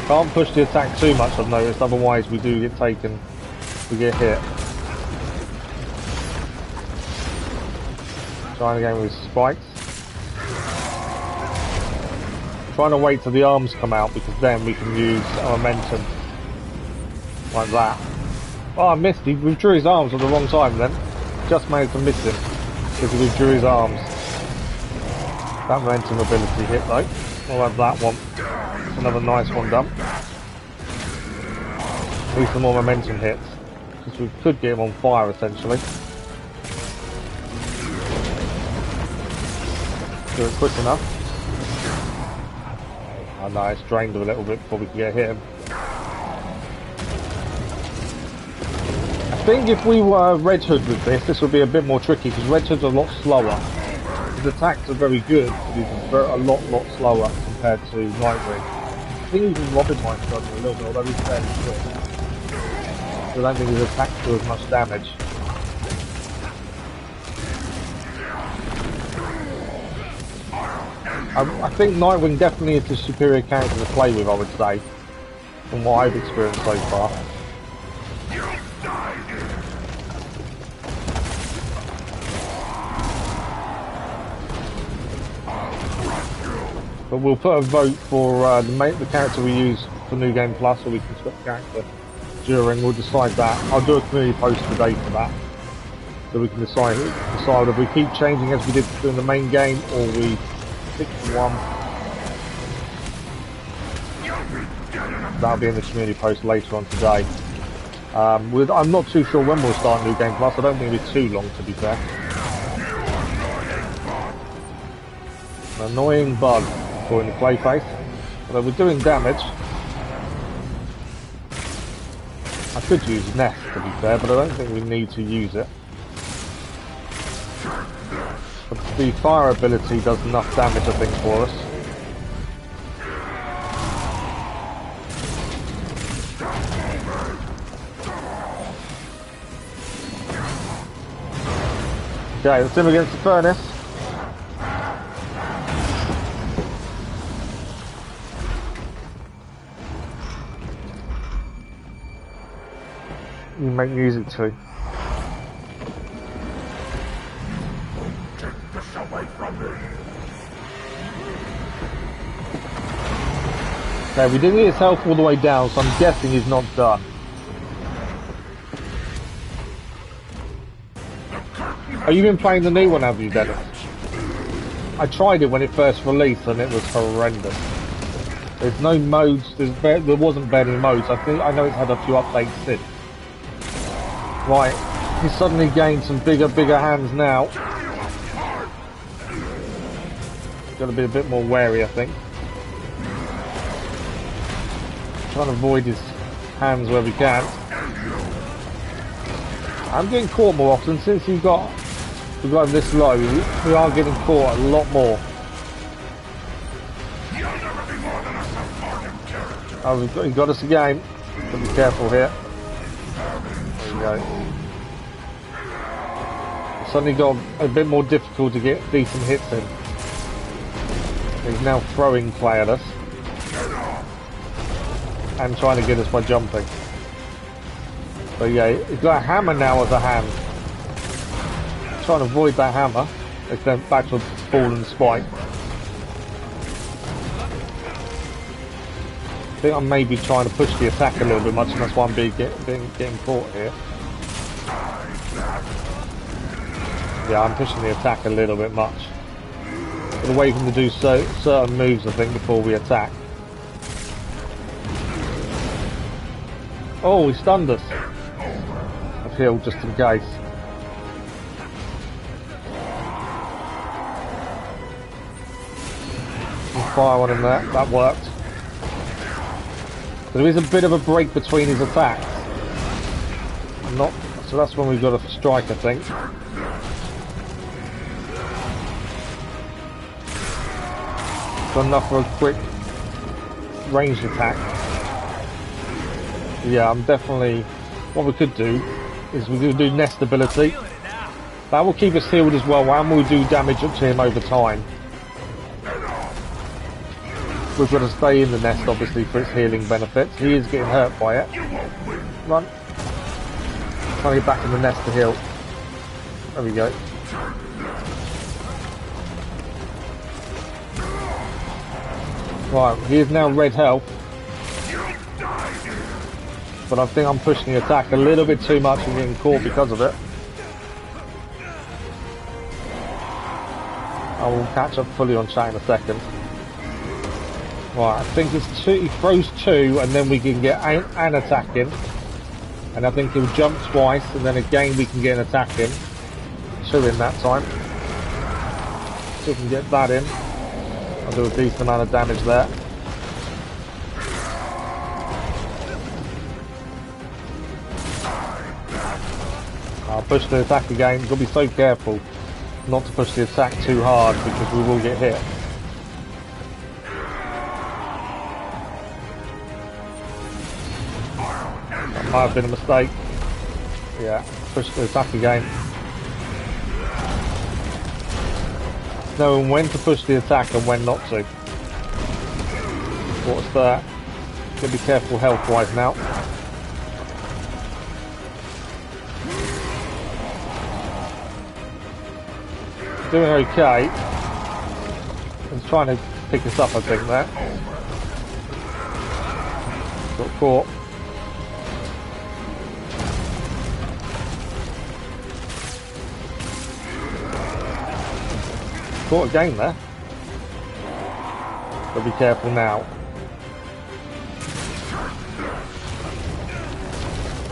S1: Can't push the attack too much, I've noticed, otherwise we do get taken, we get hit. Trying again with spikes. Trying to wait till the arms come out because then we can use our momentum. Like that. Oh, I missed. He withdrew his arms at the wrong time then. Just managed to miss him because he withdrew his arms. That momentum ability hit though. We'll have that one. Another nice one done. Need some more momentum hits because we could get him on fire essentially. Do it quick enough. Oh no, it's drained a little bit before we can get hit him. think if we were Red Hood with this would be a bit more tricky, because Red Hood's a lot slower. His attacks are very good, but he's a lot slower compared to Nightwing. I think even Robin might struggle a little bit, although he's fairly quick. So I don't think his attacks do as much damage. I think Nightwing definitely is the superior character to play with, I would say, from what I've experienced so far. But we'll put a vote for the character we use for New Game Plus, or we can swap character during. We'll decide that. I'll do a community post today for that, so we can decide if we keep changing as we did during the main game, or we stick to one. That'll be in the community post later on today. I'm not too sure when we'll start New Game Plus. I don't think it'll be too long, to be fair. An annoying bug, according to Clayface. Although we're doing damage. I could use Nest, to be fair, but I don't think we need to use it. But the fire ability does enough damage, I think, for us. Okay, let's him against the furnace. You make music too.
S10: Take this away from me.
S1: Okay, we didn't get his health all the way down, so I'm guessing he's not done. Oh, you've been playing the new one, have you, Dennis? I tried it when it first released and it was horrendous. There's no modes, there wasn't barely modes. I know it's had a few updates since. Right, he's suddenly gained some bigger hands now. Got to be a bit more wary, I think. Trying to avoid his hands where we can. I'm getting caught more often since we've got him this low. We are getting caught a lot more. Oh, he got us again. Got to be careful here. There we go. Suddenly got a bit more difficult to get decent hits in. He's now throwing clay at us and trying to get us by jumping. But yeah, he's got a hammer now as a hand. Trying to avoid that hammer. It's then back to a ball and spike. I think I'm maybe trying to push the attack a little bit much, and that's why I'm getting caught here. Yeah, I'm pushing the attack a little bit much. But away from to do certain moves, I think, before we attack. Oh, he stunned us. I've healed just in case. Fire on him there, that worked. There is a bit of a break between his attacks. So that's when we've got to strike, I think. Got enough for a quick ranged attack. Yeah, I'm definitely... What we could do is we could do Nest ability. That will keep us healed as well, and we'll do damage up to him over time. We've got to stay in the nest, obviously, for its healing benefits. He is getting hurt by it. Run. Trying to get back in the nest to heal. There we go. Right, he is now red health. But I think I'm pushing the attack a little bit too much and getting caught because of it. I will catch up fully on chat in a second. Right, I think it's two, he throws two and then we can get an attack in. And I think he'll jump twice and then again we can get an attack in. Two in that time. So we can get that in. I'll do a decent amount of damage there. I'll push the attack again. You've got to be so careful not to push the attack too hard because we will get hit. That might have been a mistake. Yeah, push the attack again. Knowing when to push the attack and when not to. What's that? Gotta be careful health-wise now. Doing okay. He's trying to pick us up, I think, there. Got caught. Caught again there. But be careful now.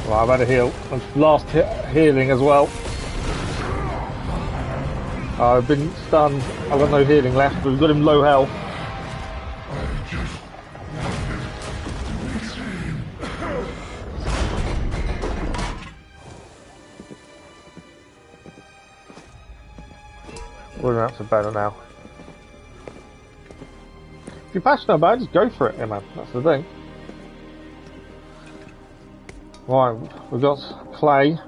S1: Well, I've had a heal. Last healing as well. I've been stunned. I've got no healing left, but we've got him low health. We're out to better now. If you're passionate about it, just go for it, yeah, man. That's the thing. Right, we've got Clay.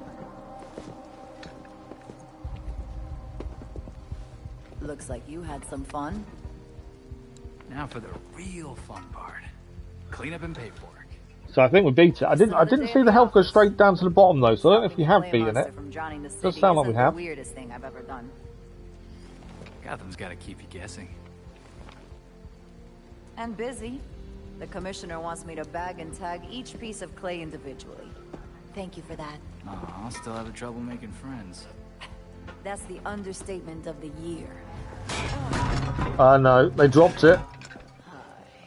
S14: Looks like you had some fun.
S3: Now for the real fun part. Cleanup and paperwork.
S1: So I think we beat it. I didn't see the health go straight down to the bottom though, so I don't know if we have beaten it. Does sound like we have.
S14: The weirdest thing I've ever done.
S3: Gotham's gotta keep you guessing.
S14: And busy. The commissioner wants me to bag and tag each piece of clay individually. Thank you for that.
S3: Aw, I'll still have trouble making friends.
S14: That's the understatement of the year.
S1: No, they dropped it.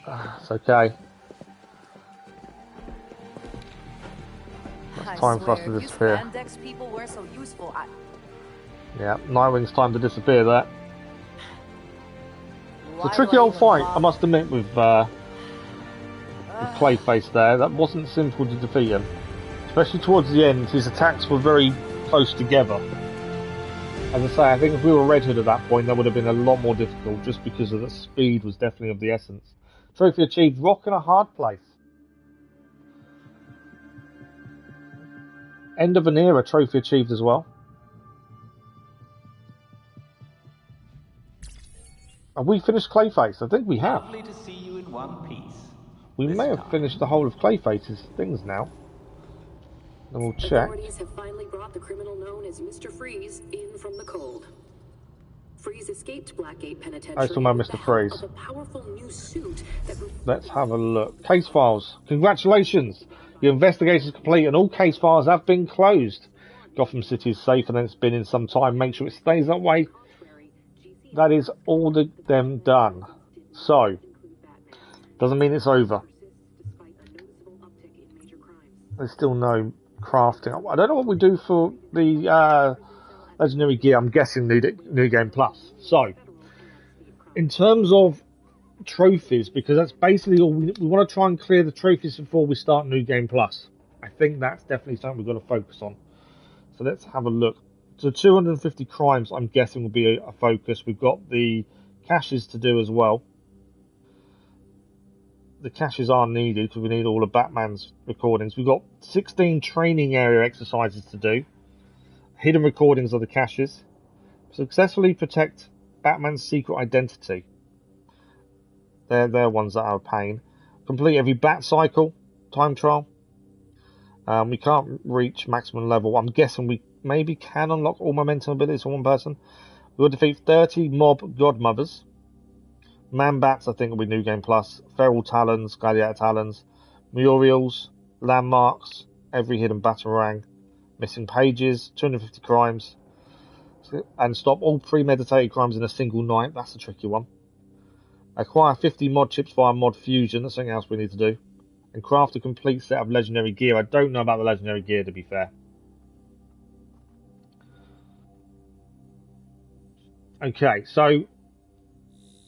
S1: It's okay. It's time for us to disappear.
S14: Spandex people were so useful.
S1: Yeah, Nightwing's time to disappear there. It's a tricky old fight, I must admit, with Clayface there. That wasn't simple to defeat him. Especially towards the end, his attacks were very close together. As I say, I think if we were Red Hood at that point, that would have been a lot more difficult, just because of the speed was definitely of the essence. Trophy achieved, rock in a hard place. End of an era, trophy achieved as well. Have we finished Clayface? I think we have.
S12: Lovely to see you in one piece.
S1: We may have finished the whole of Clayface's things now. Then we'll check.
S16: Authorities have finally brought the criminal known as Mr. Freeze in from the cold. Freeze escaped Blackgate Penitentiary.
S1: I saw my Mr. Freeze.
S16: Of a powerful new suit that...
S1: Let's have a look. Case files. Congratulations! Your investigation is complete and all case files have been closed. Gotham City is safer than it's been in some time. Make sure it stays that way. That is all of them done. So, doesn't mean it's over. There's still no crafting. I don't know what we do for the legendary gear. I'm guessing New Game Plus. So, in terms of trophies, because that's basically all we want to try and clear the trophies before we start New Game Plus. I think that's definitely something we've got to focus on. So let's have a look. So 250 crimes, I'm guessing, will be a focus. We've got the caches to do as well. The caches are needed because we need all of Batman's recordings. We've got 16 training area exercises to do. Hidden recordings of the caches. Successfully protect Batman's secret identity. They're ones that are a pain. Complete every Bat cycle. Time trial. We can't reach maximum level. I'm guessing we maybe can unlock all momentum abilities for one person. We'll defeat 30 mob godmothers. Man-Bats, I think, will be New Game Plus. Feral Talons, Gladiator Talons, Muriels, Landmarks, every hidden Batarang, missing pages, 250 crimes, and stop all premeditated crimes in a single night. That's a tricky one. Acquire 50 mod chips via mod fusion. That's something else we need to do. And craft a complete set of legendary gear. I don't know about the legendary gear, to be fair. Okay, so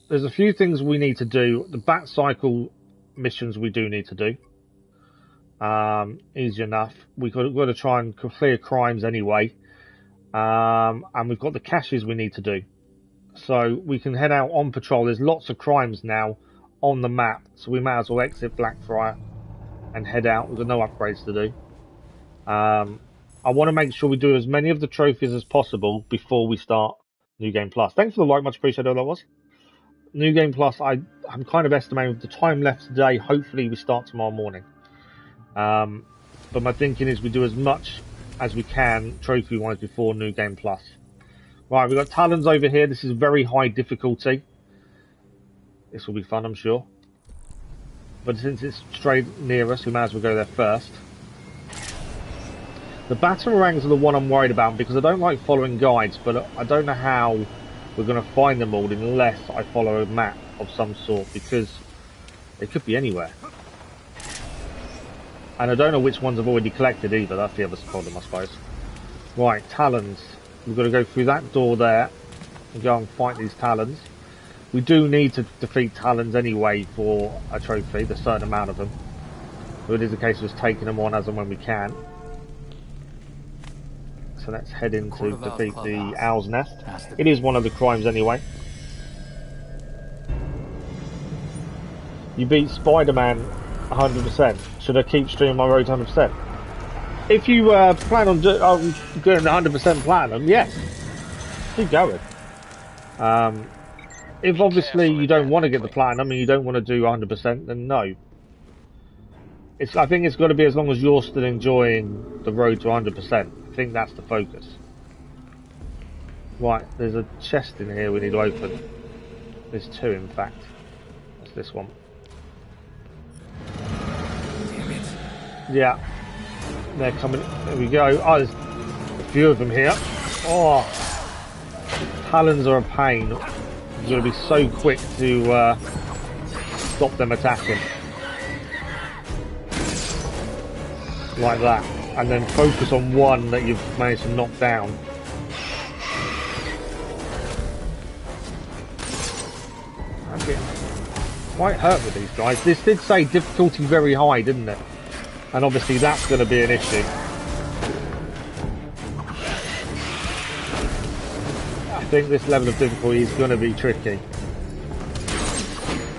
S1: there's a few things we need to do. The Bat Cycle missions we do need to do. Easy enough. We've got to try and clear crimes anyway. And we've got the caches we need to do. So we can head out on patrol. There's lots of crimes now on the map, so we may as well exit Blackfriar and head out. We've got no upgrades to do. I want to make sure we do as many of the trophies as possible before we start New Game Plus. Thanks for the like, much appreciated. All that was. New Game Plus, I'm kind of estimating with the time left today, hopefully we start tomorrow morning. But my thinking is we do as much as we can trophy-wise before New Game Plus. Right, we've got Talons over here. This is very high difficulty. This will be fun, I'm sure. But since it's straight near us, we may as well go there first. The Batarangs are the one I'm worried about because I don't like following guides, but I don't know how we're going to find them all unless I follow a map of some sort, because they could be anywhere. And I don't know which ones I've already collected either. That's the other problem, I suppose. Right, Talons. We've got to go through that door there and go and fight these Talons. We do need to defeat Talons anyway for a trophy, there's a certain amount of them. So it is a case of just taking them on as and when we can. So let's head in to defeat the Owl's Nest. It is one of the crimes anyway. You beat Spider-Man 100%. Should I keep streaming my road to 100%? If you plan on doing 100% platinum, yes. Keep going. If obviously you don't want to get the platinum and you don't want to do 100%, then no. I think it's got to be as long as you're still enjoying the road to 100%. I think that's the focus. Right, there's a chest in here we need to open. There's two, in fact. That's this one.
S3: Damn it.
S1: Yeah. They're coming. There we go. Oh, there's a few of them here. Oh. Talons are a pain. You've got to be so quick to stop them attacking. Like that. And then focus on one that you've managed to knock down. I'm getting quite hurt with these guys. This did say difficulty very high, didn't it? And obviously that's going to be an issue. I think this level of difficulty is going to be tricky.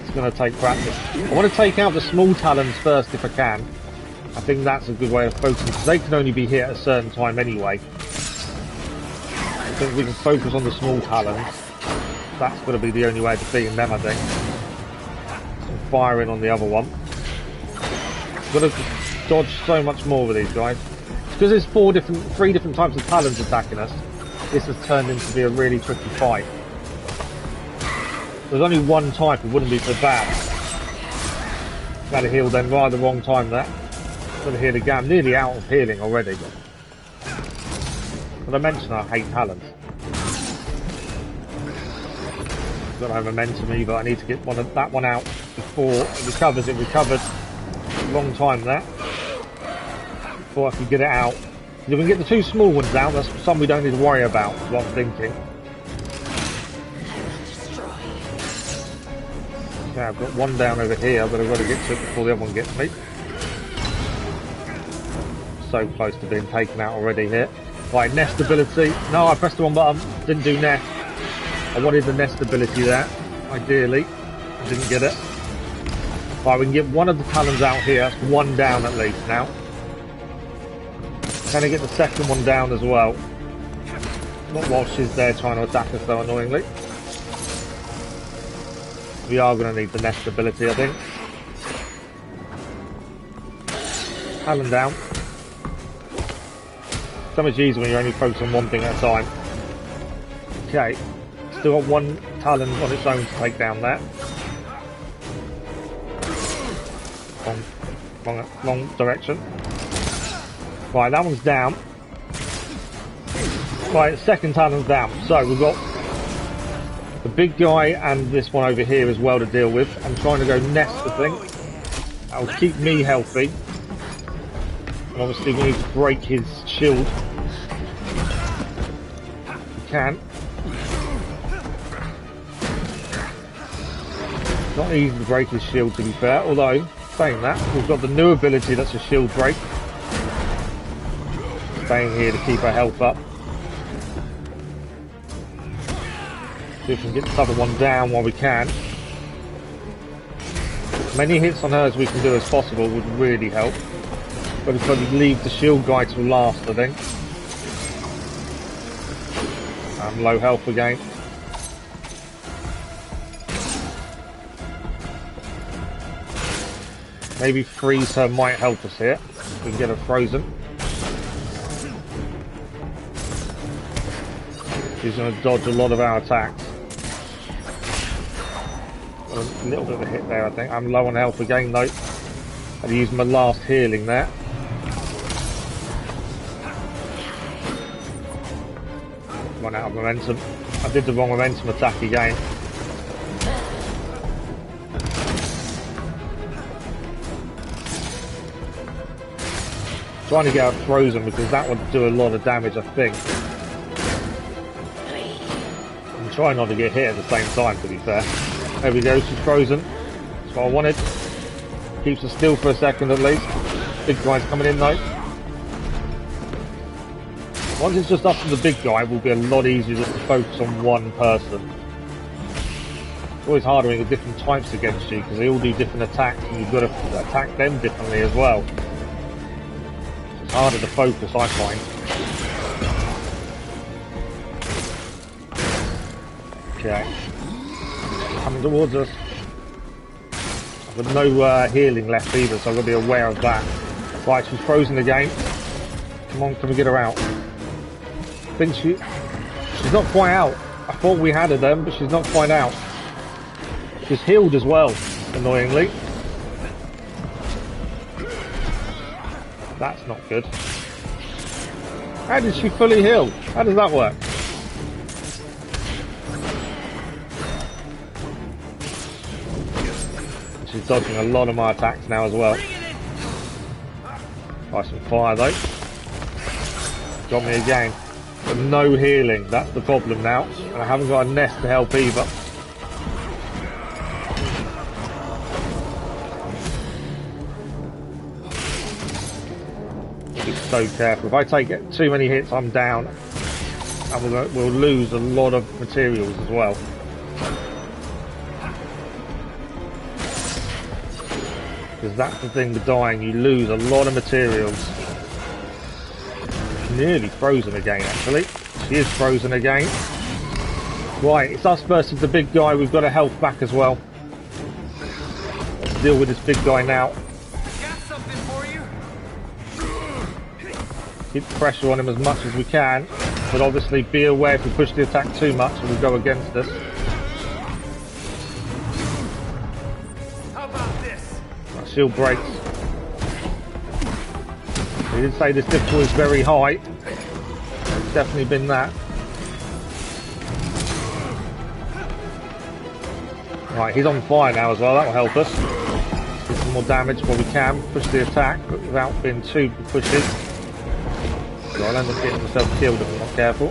S1: It's going to take practice. I want to take out the small Talons first if I can. I think that's a good way of focusing, because they can only be hit at a certain time anyway. I think we can focus on the small Talons. That's going to be the only way of defeating them, I think. Some firing on the other one. Got to dodge so much more with these guys. Because there's three different types of Talons attacking us, this has turned into be a really tricky fight. If there's only one type, it wouldn't be so bad. Got to heal then right at the wrong time there. Got to heal again. I'm nearly out of healing already. But I mentioned I hate Talons. Got no momentum either. I need to get that one out before it recovers. It recovered a long time there. Before I can get it out. If we can get the two small ones out, that's some we don't need to worry about, is what I'm thinking. Okay, I've got one down over here, but I've got to get to it before the other one gets me. So close to being taken out already here. Right, nest ability. No, I pressed the wrong button. Didn't do nest. I wanted the nest ability there, ideally. I didn't get it. Right, we can get one of the Talons out here. That's one down at least now. Can I get the second one down as well? Not while she's there trying to attack us though, annoyingly. We are going to need the nest ability, I think. Talon down. So much easier when you're only focused on one thing at a time. Okay. Still got one Talon on its own to take down there. Wrong direction. Right, that one's down. Right, second Talon's down. So we've got the big guy and this one over here as well to deal with. I'm trying to go nest the thing. That will keep me healthy. And obviously we need to break his shield. We can. Not easy to break his shield, to be fair, although, saying that, we've got the new ability that's a shield break. Staying here to keep our health up. See if we can get this other one down while we can. As many hits on her as we can do as possible would really help. But we've got to leave the shield guy till last, I think. I'm low health again. Maybe freeze her might help us here. We can get her frozen. She's going to dodge a lot of our attacks. Got a little bit of a hit there, I think. I'm low on health again, though. I've used my last healing there. Run out of momentum. I did the wrong momentum attack again. Trying to get her frozen because that would do a lot of damage, I think. I'm trying not to get hit at the same time, to be fair. There we go, she's frozen. That's what I wanted. Keeps her still for a second at least. Big guy's coming in though. Once it's just up to the big guy, it will be a lot easier just to focus on one person. It's always harder when you get different types against you because they all do different attacks and you've got to attack them differently as well. It's harder to focus, I find. Okay. Coming towards us. I've got no healing left either, so I've got to be aware of that. Right, she's frozen again. Come on, can we get her out? I think she's not quite out. I thought we had her then, but she's not quite out. She's healed as well, annoyingly. That's not good. How did she fully heal? How does that work? She's dodging a lot of my attacks now as well. Nice and fire though. Got me again. But no healing, that's the problem now. And I haven't got a nest to help either. Be so careful. If I take too many hits, I'm down. And we'll lose a lot of materials as well. Because that's the thing with dying, you lose a lot of materials. Nearly frozen again, actually. She is frozen again. Right, it's us versus the big guy. We've got a health back as well. Let's deal with this big guy now.
S8: Got something for you.
S1: Keep the pressure on him as much as we can, but obviously be aware if we push the attack too much, it will go against us.
S8: How about this?
S1: That shield breaks. He did say this difficulty is very high. It's definitely been that. Right, he's on fire now as well, that will help us. Do some more damage while we can. Push the attack, but without being too pushy. So I'll end up getting myself killed if I'm not careful.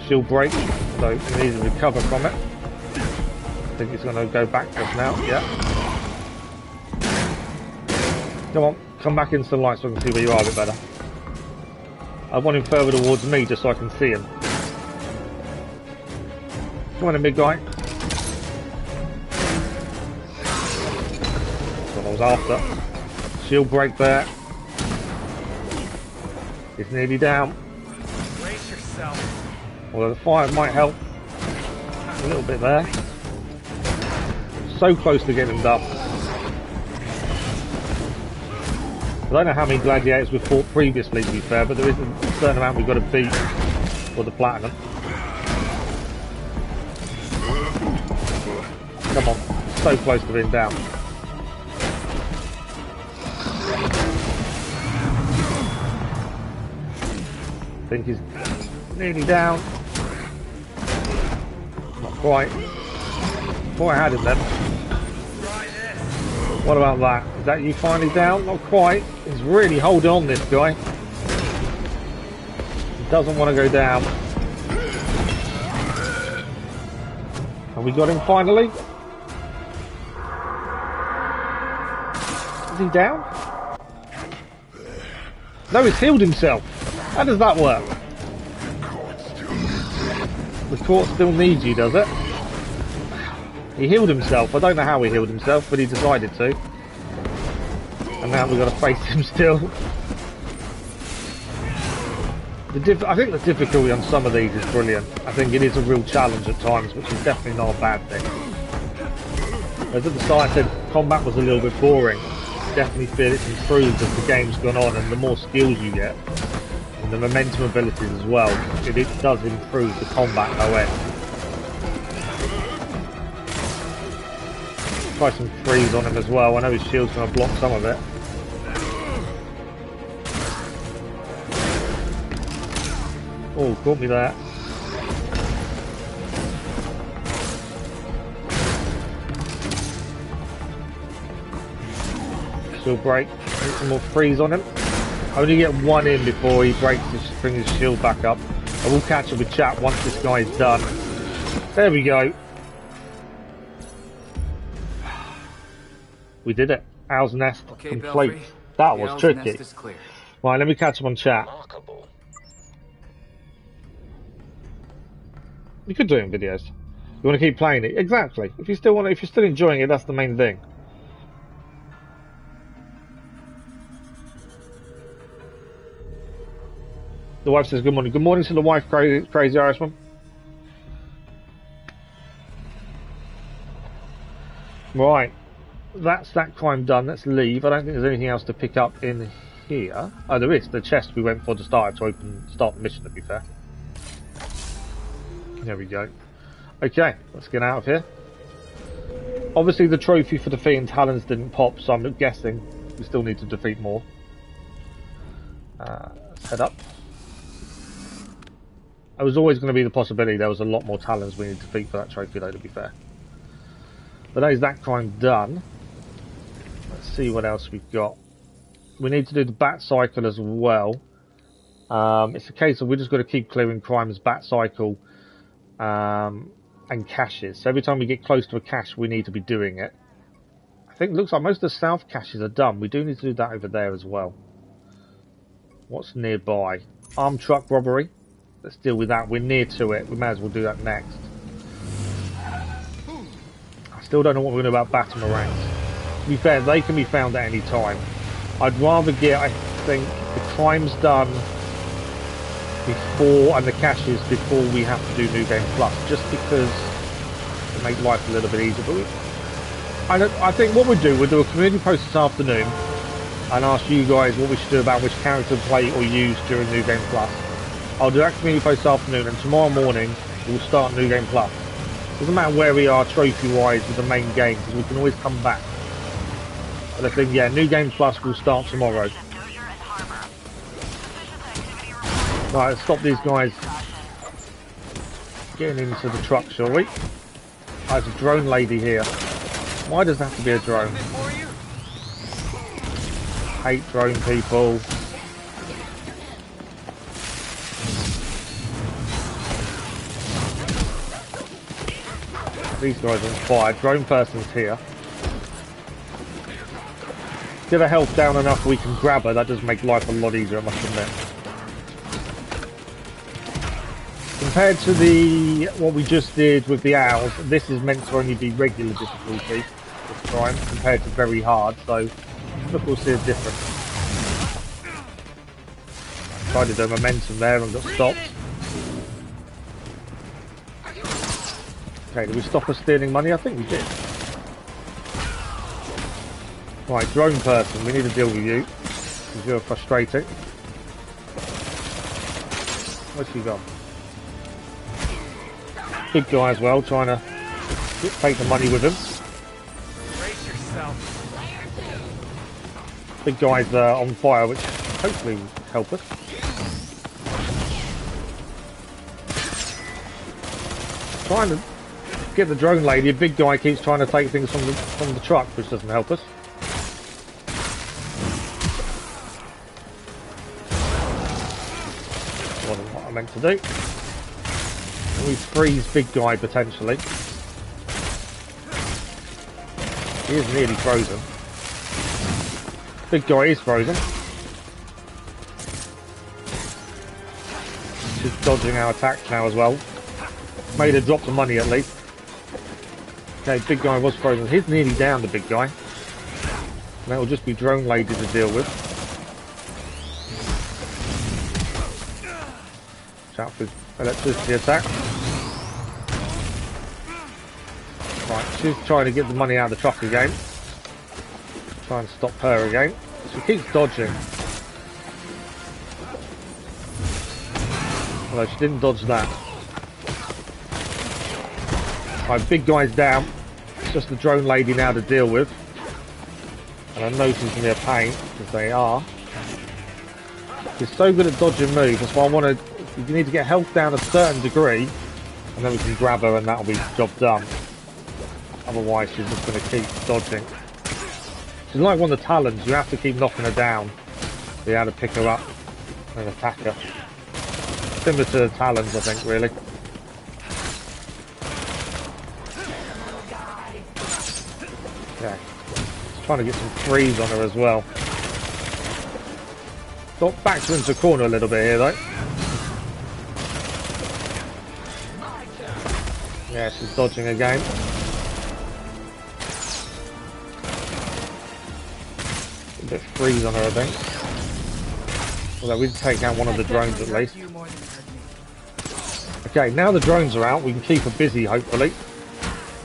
S1: Shield break, so we need to recover from it. I think it's going to go back to us now, yeah. Come on. Come back into the light so I can see where you are a bit better. I want him further towards me just so I can see him. Come on in, big guy. That's what I was after. Shield break there. He's nearly down.
S8: Brace yourself.
S1: Although the fire might help. A little bit there. So close to getting him done. I don't know how many gladiators we've fought previously, to be fair, but there is a certain amount we've got to beat for the platinum. Come on, so close to being down. I think he's nearly down. Not quite. Thought I had him then. What about that? Is that you finally down? Not quite. He's really holding on, this guy. He doesn't want to go down. Have we got him finally? Is he down? No, he's healed himself. How does that work? The court still needs you, does it? He healed himself. I don't know how he healed himself, but he decided to. And now we've got to face him still. I think the difficulty on some of these is brilliant. I think it is a real challenge at times, which is definitely not a bad thing. As at the start I said, combat was a little bit boring. Definitely feel it's improved as the game's gone on, and the more skills you get, and the momentum abilities as well, it does improve the combat no end. Try some freeze on him as well. I know his shield's going to block some of it. Oh, caught me there. Shield break. Get some more freeze on him. I only get one in before he breaks his, brings his shield back up. I will catch up with chat once this guy is done. There we go. We did it. Owl's Nest complete. Belfry. That was tricky. Right, let me catch up on chat. You could do it in videos. You want to keep playing it, exactly. If you still want, if you're still enjoying it, that's the main thing. The wife says good morning. Good morning to the wife, crazy Irishman. Right, that's that crime done. Let's leave. I don't think there's anything else to pick up in here. Oh, there is the chest we went for to start the mission. To be fair. There we go. Okay, let's get out of here. Obviously the trophy for defeating Talons didn't pop, so I'm guessing we still need to defeat more. Let's head up. There was always going to be the possibility there was a lot more Talons we need to defeat for that trophy though, to be fair. But that is that crime done. Let's see what else we've got. We need to do the bat cycle as well. It's a case of we just got to keep clearing crimes, bat cycle, and caches. So every time we get close to a cache, we need to be doing it. I think it looks like most of the south caches are done. We do need to do that over there as well. What's nearby? Armed truck robbery. Let's deal with that. We're near to it. We may as well do that next. I still don't know what we're going to do about batarangs. To be fair, they can be found at any time. I'd rather get, I think, the crimes done before, and the caches before we have to do New Game Plus, just because it makes life a little bit easier. But I think what we'll do a community post this afternoon and ask you guys what we should do about which character to play or use during New Game Plus. I'll do that community post this afternoon, and tomorrow morning we'll start New Game Plus. Doesn't matter where we are trophy wise with the main game, because we can always come back. But I think, yeah, New Game Plus will start tomorrow. Right, let's stop these guys getting into the truck, shall we? There's a drone lady here. Why does it have to be a drone? Hate drone people. These guys are on fire. Drone person's here. Get her health down enough we can grab her. That does make life a lot easier, I must admit. Compared to what we just did with the owls, this is meant to only be regular difficulty this time, compared to very hard, so look, we'll see a difference. Tried to do momentum there and got stopped. Okay, did we stop her stealing money? I think we did. Right, drone person, we need to deal with you, because you're frustrating. Where's she gone? Big guy as well, trying to take the money with him.
S8: Brace yourself.
S1: Big guy's on fire, which hopefully will help us. Trying to get the drone lady. A big guy keeps trying to take things from the truck, which doesn't help us. Wasn't what I meant to do. We freeze big guy potentially. He is nearly frozen. Big guy is frozen. She's dodging our attacks now as well. Made her drop the money at least. Okay, big guy was frozen. He's nearly down, the big guy. And that will just be drone lady to deal with. Watch out for electricity attack. Right, she's trying to get the money out of the truck again. Try and stop her again. She keeps dodging. Although she didn't dodge that. Right, big guy's down. It's just the drone lady now to deal with. And I know she's going to be a pain, because they are. She's so good at dodging moves, that's why I want to... You need to get health down a certain degree, and then we can grab her and that'll be job done. Otherwise she's just going to keep dodging. She's like one of the talons, you have to keep knocking her down. Be able to pick her up and attack her. Similar to the talons, I think, really. Okay. Just trying to get some freeze on her as well. Got backed her into the corner a little bit here, though. Yeah, she's dodging again. A bit freeze on her, I think. Although we did take out one of the drones at least. Okay, now the drones are out, we can keep her busy, hopefully.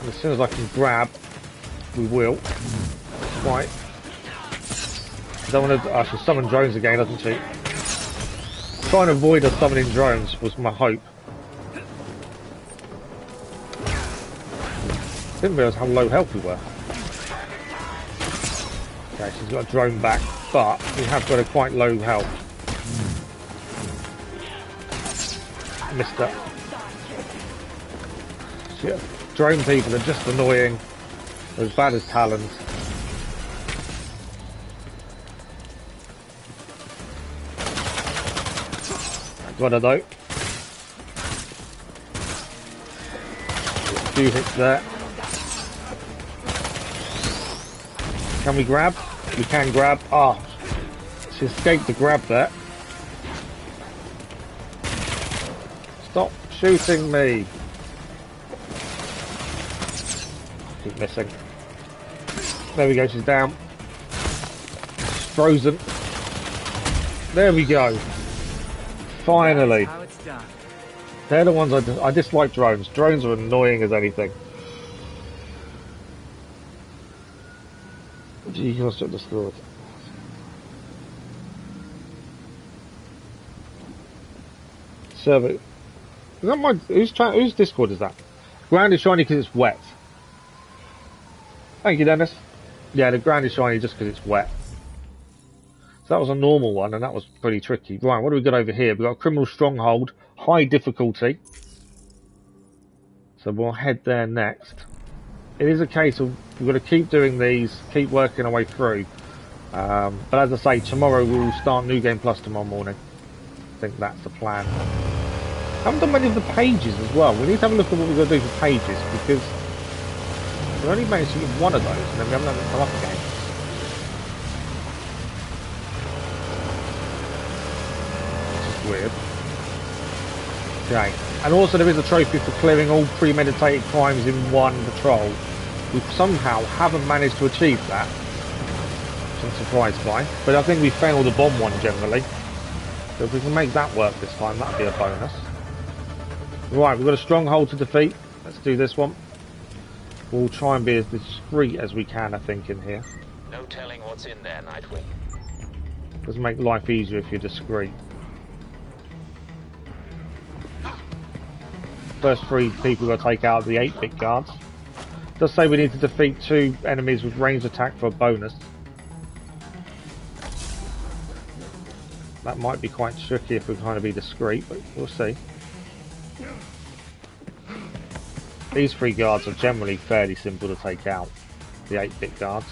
S1: And as soon as I can grab, we will. Right. I don't want to... she'll summon drones again, doesn't she? Trying to avoid her summoning drones was my hope. Didn't realise how low health we were. Okay, she's got a drone back, but we have got a quite low health. Missed her. Yeah, drone people are just annoying. As bad as talons. Got her though. A few hits there. Can we grab? We can grab. Ah, she escaped the grab there. Stop shooting me. Keep missing. There we go, she's down. She's frozen. There we go. Finally. They're the ones I dislike drones. Drones are annoying as anything. Gee, what's at the store? Server. Is that my... Whose Discord is that? Ground is shiny because it's wet. Thank you, Dennis. Yeah, the ground is shiny just because it's wet. So that was a normal one, and that was pretty tricky. Right, what do we got over here? We've got a criminal stronghold, high difficulty. So we'll head there next. It is a case of we've got to keep doing these, keep working our way through. But as I say, tomorrow we'll start New Game Plus tomorrow morning. I think that's the plan. I haven't done many of the pages as well. We need to have a look at what we've got to do for pages, because we only managed to get one of those, and then we haven't had them come up again. Which is weird. Okay. And also there is a trophy for clearing all premeditated crimes in one patrol. We somehow haven't managed to achieve that, which I'm surprised by. But I think we failed the bomb one generally. So if we can make that work this time, that'd be a bonus. Right, we've got a stronghold to defeat. Let's do this one. We'll try and be as discreet as we can, I think, in here.
S4: No telling what's in there, Nightwing.
S1: Does make life easier if you're discreet. First 3 people we've got to take out the 8-bit guards. It does say we need to defeat 2 enemies with ranged attack for a bonus. That might be quite tricky if we're trying to be discreet, but we'll see. These 3 guards are generally fairly simple to take out. The 8-bit guards.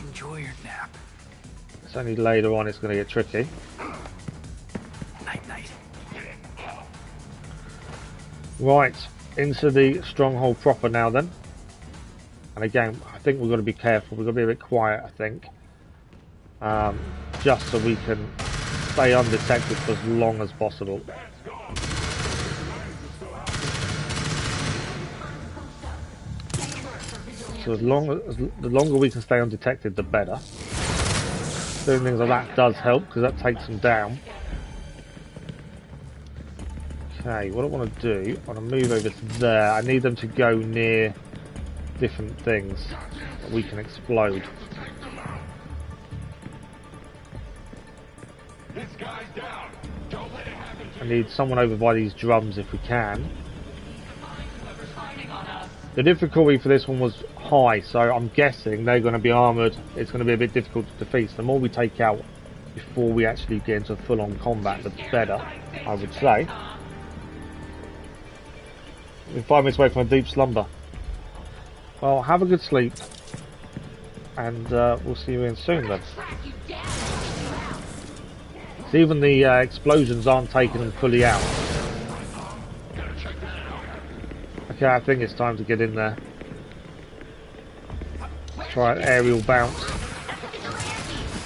S11: Enjoy your nap.
S1: It's only later on it's going to get tricky.
S11: Night night.
S1: Right, into the stronghold proper now then. And again, I think we've got to be careful. We've got to be a bit quiet, I think. Just so we can stay undetected for as long as possible. So the longer we can stay undetected, the better. Doing things like that does help because that takes them down. Okay, what I want to do, I want to move over to there. I need them to go near different things that we can explode.
S10: This guy's down. Don't let it happen.
S1: I need someone over by these drums if we can. The difficulty for this one was high, so I'm guessing they're going to be armoured. It's going to be a bit difficult to defeat. So the more we take out before we actually get into full-on combat, the better, I would say. We're 5 minutes away from a deep slumber. Well, have a good sleep, and we'll see you in soon then. So even the explosions aren't taking them fully out. Okay, I think it's time to get in there. Try an aerial bounce.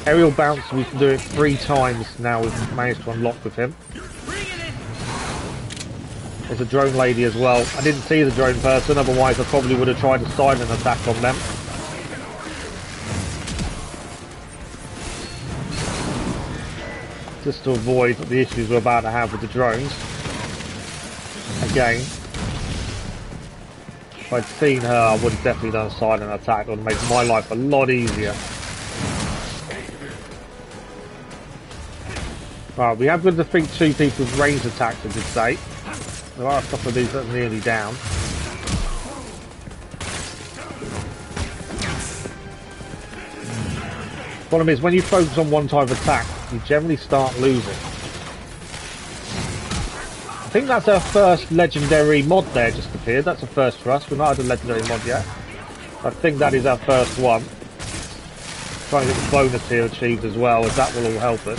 S1: Aerial bounce, we can do it 3 times now. We've managed to unlock with him. There's a drone lady as well. I didn't see the drone person, otherwise I probably would have tried a silent attack on them. Just to avoid the issues we're about to have with the drones. Again, if I'd seen her, I would have definitely done a silent attack. It would make my life a lot easier. Right, we have got to defeat 2 people with ranged attacks, I did say. There are a couple of these that are nearly down. Problem is, when you focus on one type of attack, you generally start losing. I think that's our first legendary mod there just appeared. That's a first for us. We've not had a legendary mod yet. I think that is our first one. Trying to get the bonus here achieved as well, as that will all help us.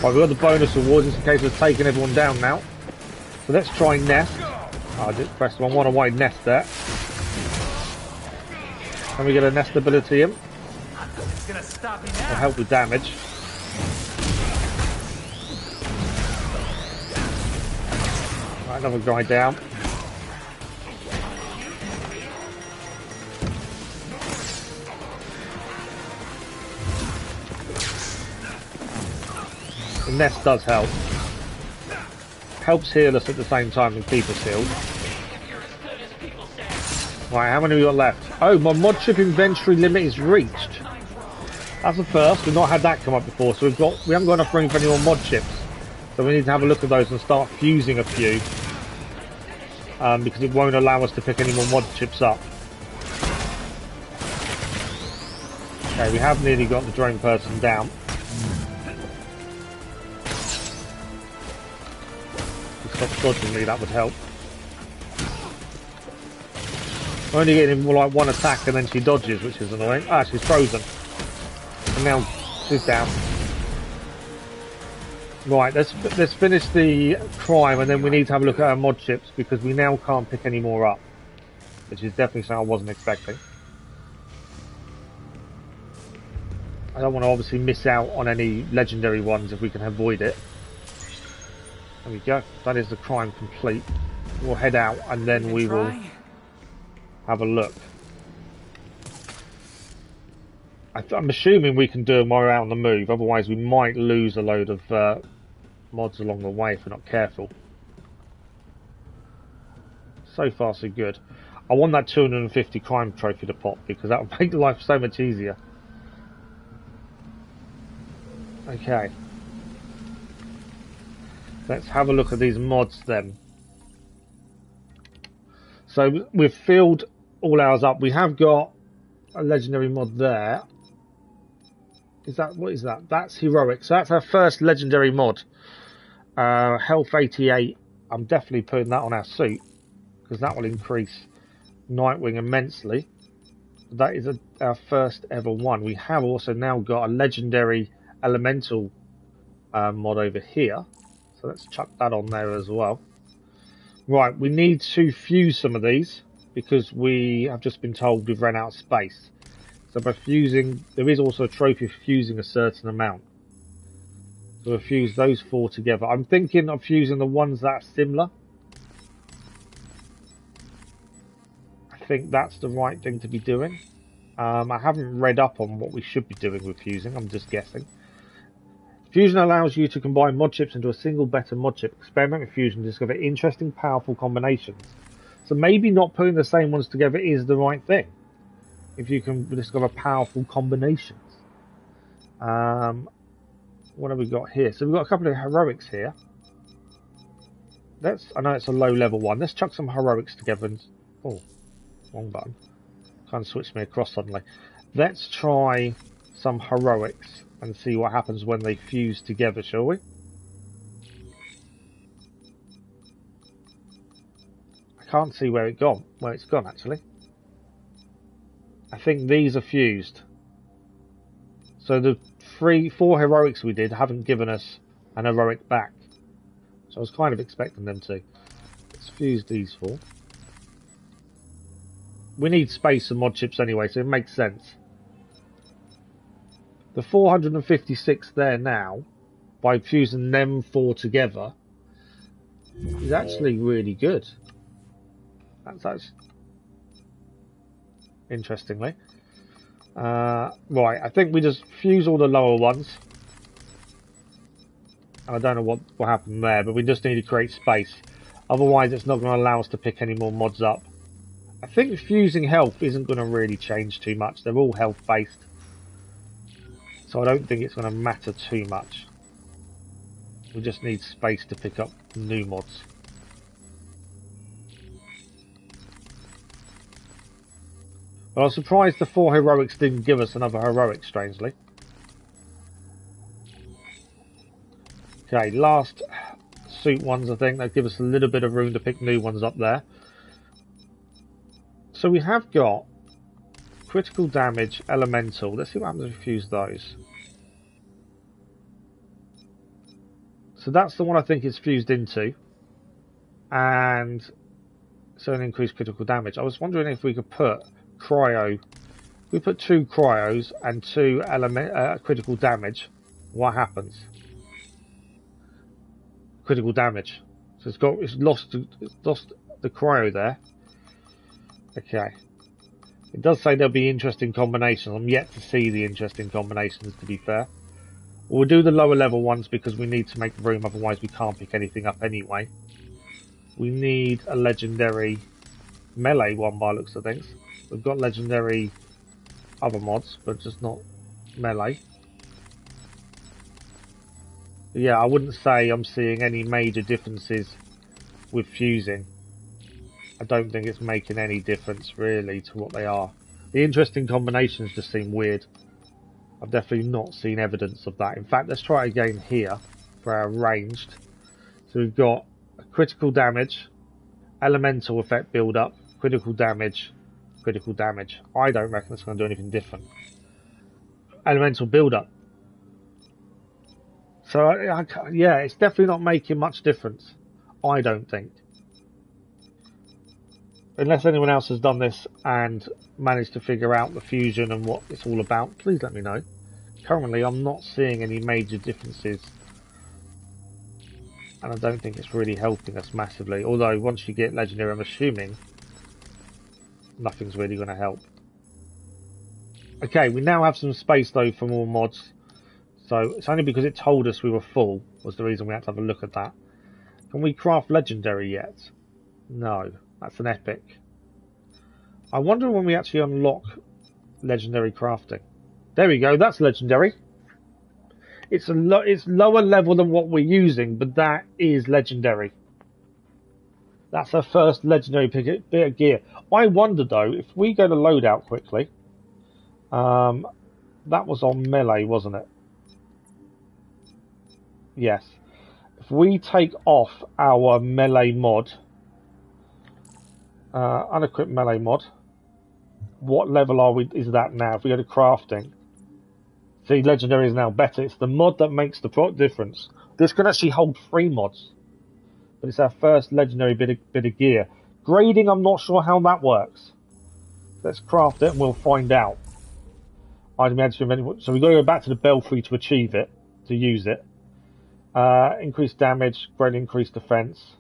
S1: Right, we've got the bonus rewards just in case we're taking everyone down now. So let's try nest. Oh, I just pressed one away nest there. Can we get a nest ability in? Will help with damage. Right, another guy down. The nest does help. Helps heal us at the same time and keep us healed. Right, how many we got left? Oh, my mod chip inventory limit is reached. That's the first. We've not had that come up before, so we haven't got enough room for any more mod chips. So we need to have a look at those and start fusing a few, because it won't allow us to pick any more mod chips up. Okay, we have nearly got the drone person down. Stop dodging me, that would help. We're only getting more like one attack and then she dodges, which is annoying. Ah, she's frozen. And now she's down. Right, let's finish the crime and then we need to have a look at our mod chips because we now can't pick any more up. Which is definitely something I wasn't expecting. I don't want to obviously miss out on any legendary ones if we can avoid it. There we go. That is the crime complete. We'll head out and then we will have a look. I'm assuming we can do them while we're out on the move. Otherwise we might lose a load of mods along the way if we're not careful. So far so good. I want that 250 crime trophy to pop because that would make life so much easier. Okay. Let's have a look at these mods then. So we've filled all ours up. We have got a legendary mod there. What is that? That's heroic. So that's our first legendary mod. Health 88. I'm definitely putting that on our suit because that will increase Nightwing immensely. That is our first ever one. We have also now got a legendary elemental mod over here. So let's chuck that on there as well. Right, we need to fuse some of these because we have just been told we've run out of space. So by fusing, there is also a trophy for fusing a certain amount. So we'll fuse those 4 together. I'm thinking of fusing the ones that are similar. I think that's the right thing to be doing. I haven't read up on what we should be doing with fusing, I'm just guessing. Fusion allows you to combine mod chips into a single better mod chip. Experiment with fusion to discover interesting, powerful combinations. So maybe not putting the same ones together is the right thing, if you can discover powerful combinations. What have we got here? So we've got a couple of heroics here. I know it's a low level one. Let's chuck some heroics together and... Oh, wrong button. Kind of switched me across suddenly. Let's try some heroics and see what happens when they fuse together, shall we? I can't see where it's gone actually. I think these are fused. So the 4 heroics we did haven't given us an heroic back. So I was kind of expecting them to. Let's fuse these 4. We need space and mod chips anyway, so it makes sense. The 456 there now, by fusing them 4 together, is actually really good. That's interestingly. Right, I think we just fuse all the lower ones. I don't know what will happen there, but we just need to create space. Otherwise, it's not going to allow us to pick any more mods up. I think fusing health isn't going to really change too much. They're all health based. So I don't think it's going to matter too much. We just need space to pick up new mods. But I was surprised the 4 heroics didn't give us another heroic, strangely. Okay, last suit ones, I think. That give us a little bit of room to pick new ones up there. So we have got critical damage, elemental. Let's see what happens if we fuse those. So that's the one I think it's fused into. And so an increased critical damage. I was wondering if we could put cryo. We put 2 cryos and 2 critical damage. What happens? Critical damage. So it's lost the cryo there. Okay. It does say there'll be interesting combinations. I'm yet to see the interesting combinations, to be fair. We'll do the lower level ones because we need to make room, otherwise we can't pick anything up anyway. We need a legendary melee one by looks of things. We've got legendary other mods, but just not melee. But yeah, I wouldn't say I'm seeing any major differences with fusing. I don't think it's making any difference really to what they are. The interesting combinations just seem weird. I've definitely not seen evidence of that. In fact, let's try again here for our ranged. So we've got a critical damage, elemental effect build up, critical damage, critical damage. I don't reckon it's going to do anything different. Elemental build up. So yeah, it's definitely not making much difference. I don't think. Unless anyone else has done this and managed to figure out the fusion and what it's all about, please let me know. Currently, I'm not seeing any major differences. And I don't think it's really helping us massively. Although, once you get legendary, I'm assuming nothing's really going to help. Okay, we now have some space though for more mods. So, it's only because it told us we were full was the reason we had to have a look at that. Can we craft legendary yet? No. That's an epic. I wonder when we actually unlock legendary crafting. There we go, that's legendary. It's lower level than what we're using, but that is legendary. That's our first legendary bit of gear. I wonder though, if we go to loadout quickly, that was on melee, wasn't it? Yes. If we take off our melee mod, unequip melee mod, what level is that now? If we go to crafting, see, legendary is now better. It's the mod that makes the difference. This can actually hold 3 mods, but it's our first legendary bit of gear. Grading, I'm not sure how that works. Let's craft it and we'll find out. So we've got to go back to the belfry to achieve it, to use it. Increased damage, great increased defense.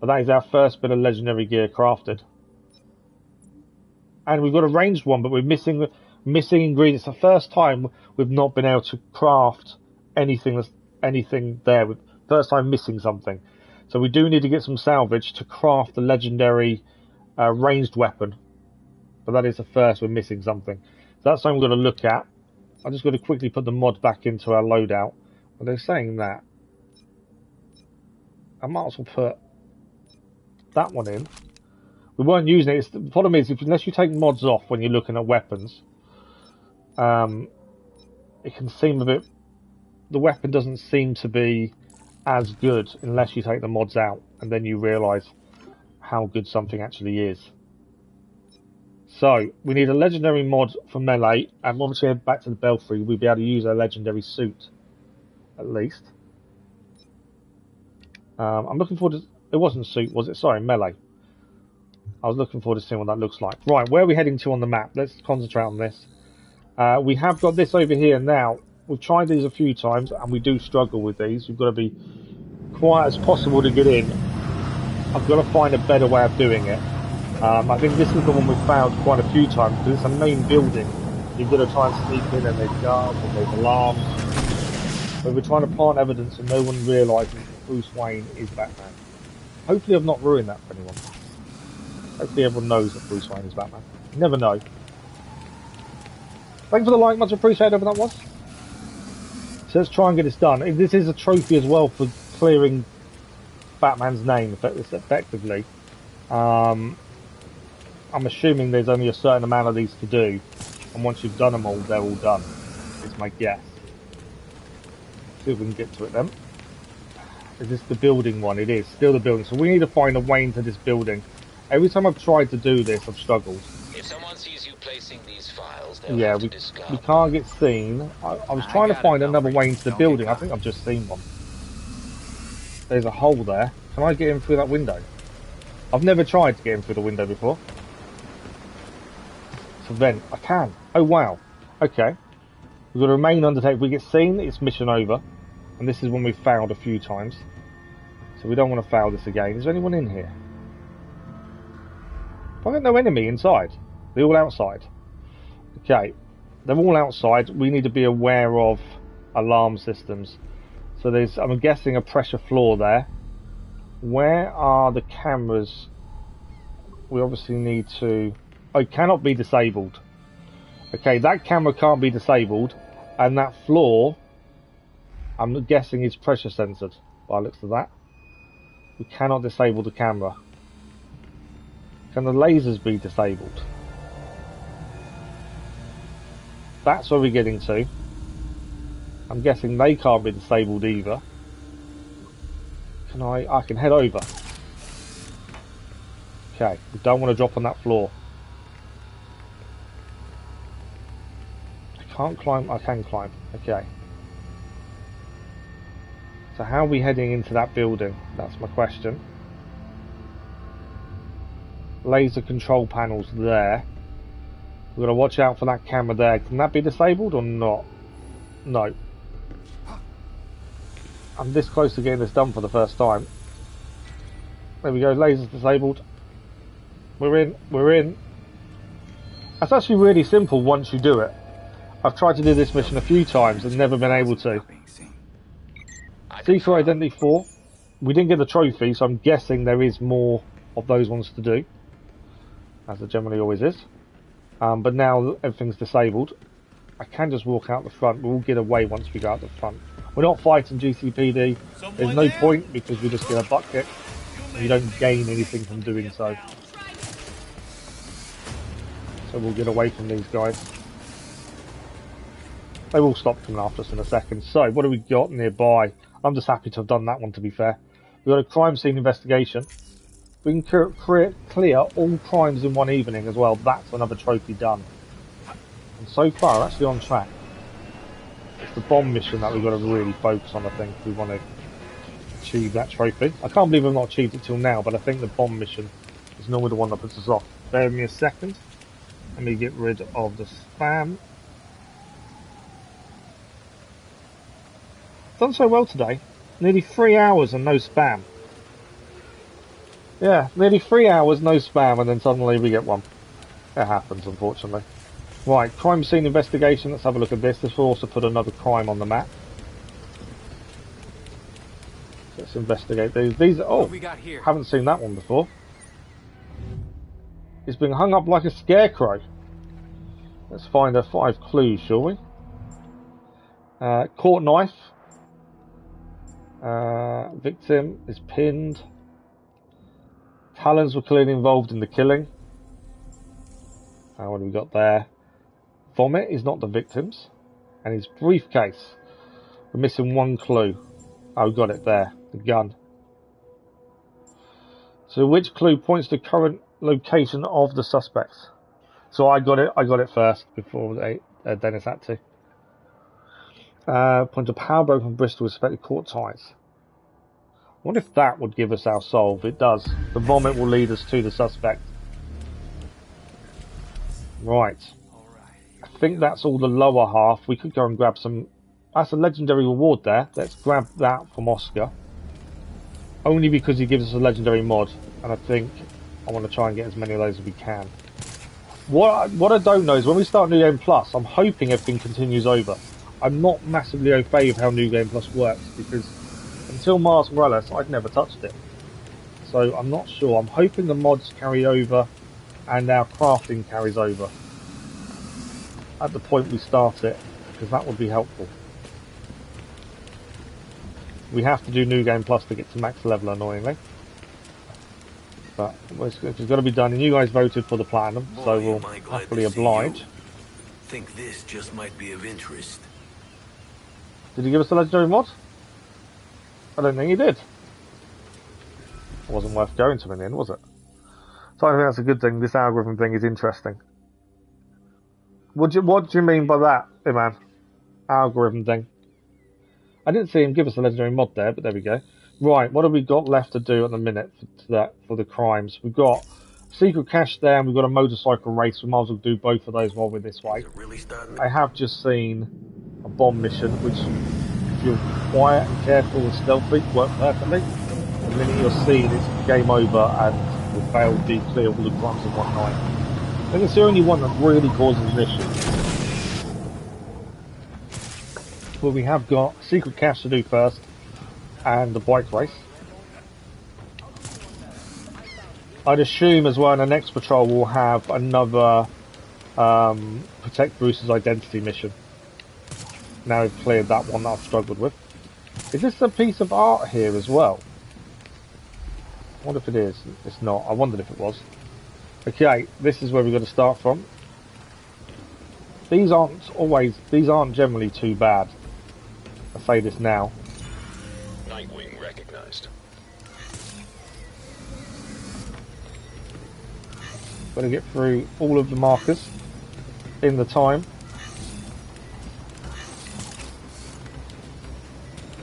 S1: But that is our first bit of legendary gear crafted. and we've got a ranged one, but we're missing ingredients. The first time we've not been able to craft anything there. First time missing something. So we do need to get some salvage to craft the legendary ranged weapon. But that is the first we're missing something. So that's something we're going to look at. I'm just going to quickly put the mod back into our loadout. But they're saying that I might as well put that one in. We weren't using it. The problem is, unless you take mods off when you're looking at weapons, it can seem a bit... The weapon doesn't seem to be as good unless you take the mods out, and then you realise how good something actually is. So, we need a legendary mod for melee, and obviously back to the belfry, we'll be able to use a legendary suit, at least. I'm looking forward to... It wasn't suit, was it? Sorry, melee. I was looking forward to seeing what that looks like. Right, where are we heading to on the map? Let's concentrate on this. We have got this over here now. We've tried these a few times, and we do struggle with these. We've got to be quiet as possible to get in. I've got to find a better way of doing it. I think this is the one we've found quite a few times, because it's a main building. You've got to try and sneak in, and there's guards, and there's alarms. But we're trying to plant evidence, and no one realises that Bruce Wayne is Batman. Hopefully I've not ruined that for anyone. Hopefully everyone knows that Bruce Wayne is Batman. You never know. Thanks for the like, much appreciated over that was. So let's try and get this done. This is a trophy as well for clearing Batman's name effectively. I'm assuming there's only a certain amount of these to do, and once you've done them all, they're all done. Is my guess. See if we can get to it then. Is this the building one? It is still the building. So we need to find a way into this building. Every time I've tried to do this, I've struggled.
S4: If someone sees you placing these files, they'll
S1: yeah,
S4: have to
S1: we
S4: discard
S1: can't get seen. I was trying to find another way into the building. I think I've just seen one. There's a hole there. Can I get in through that window? I've never tried to get in through the window before. It's a vent. I can. Oh wow. Okay. We've got to remain undetected. If we get seen, it's mission over. And this is one we've failed a few times. So we don't want to fail this again. Is there anyone in here? I've got no enemy inside. They're all outside. Okay. They're all outside. We need to be aware of alarm systems. So there's, I'm guessing, a pressure floor there. Where are the cameras? We obviously need to... Oh, it cannot be disabled. Okay, that camera can't be disabled. And that floor, I'm guessing, is pressure censored by the looks of that. We cannot disable the camera. Can the lasers be disabled? That's where we're getting to. I'm guessing they can't be disabled either. Can I can head over. Okay, we don't want to drop on that floor. I can't climb, I can climb. Okay. So how are we heading into that building? That's my question. Laser control panels there. We've got to watch out for that camera there. Can that be disabled or not? No. I'm this close to getting this done for the first time. There we go, lasers disabled. We're in, we're in. That's actually really simple once you do it. I've tried to do this mission a few times and never been able to. Secret Identity 4. We didn't get the trophy, so I'm guessing there is more of those ones to do. As there generally always is. But now everything's disabled. I can just walk out the front. We'll get away once we go out the front. We're not fighting GCPD. There's no point because we just get a butt kick. And you don't gain anything from doing so. So we'll get away from these guys. They will stop coming after us in a second. So what do we got nearby? I'm just happy to have done that one, to be fair. We've got a crime scene investigation. We can clear all crimes in one evening as well. That's another trophy done. And so far, we're actually on track. It's the bomb mission that we've got to really focus on, I think, if we want to achieve that trophy. I can't believe we've not achieved it till now, but I think the bomb mission is normally the one that puts us off. Bear with me a second. Let me get rid of the spam. Done so well today. Nearly 3 hours and no spam. Yeah, nearly 3 hours, no spam, and then suddenly we get one. It happens, unfortunately. Right, crime scene investigation. Let's have a look at this. This will also put another crime on the map. Let's investigate these. These are, oh, haven't seen that one before. It's been hung up like a scarecrow. Let's find her 5 clues, shall we? Caught knife. Victim is pinned. Talons were clearly involved in the killing. What have we got there? Vomit is not the victims. And his briefcase. We're missing 1 clue. Oh, got it there. The gun. So which clue points to current location of the suspects? So I got it first before Dennis had to. Point to power broke from Bristol with suspected court ties. What if that would give us our solve? It does. The vomit will lead us to the suspect. Right. I think that's all the lower half. We could go and grab some. That's a legendary reward there. Let's grab that from Oscar. Only because he gives us a legendary mod. And I think I want to try and get as many of those as we can. What I don't know is when we start New Game Plus, I'm hoping everything continues over. I'm not massively au fait with how New Game Plus works because until Mars Morales, I'd never touched it. So I'm not sure. I'm hoping the mods carry over and our crafting carries over at the point we start it, because that would be helpful. We have to do New Game Plus to get to max level, annoyingly. But it's got to be done, and you guys voted for the platinum, so we'll happily oblige.
S17: Think this just might be of interest.
S1: Did he give us a legendary mod? I don't think he did. It wasn't worth going to in the end, was it? So I think that's a good thing. This algorithm thing is interesting. What do you mean by that, Iman? Algorithm thing. I didn't see him give us a legendary mod there, but there we go. Right, what have we got left to do at the minute for the crimes? We've got secret cache there, and we've got a motorcycle race. We might as well do both of those while we're this way. I have just seen a bomb mission, which, if you're quiet and careful and stealthy, work perfectly. The minute you're seen, it's game over, and we'll fail to clear all the crimes in one night. I think it's the only one that really causes an issue. But we have got secret cache to do first, and the bike race. I'd assume as well in the next patrol we'll have another protect Bruce's identity mission. Now we've cleared that one that I've struggled with. Is this a piece of art here as well? I wonder if it is. It's not. I wondered if it was. Okay, this is where we've got to start from. These aren't generally too bad. I say this now.
S4: Nightwing recognized.
S1: Got to get through all of the markers in the time.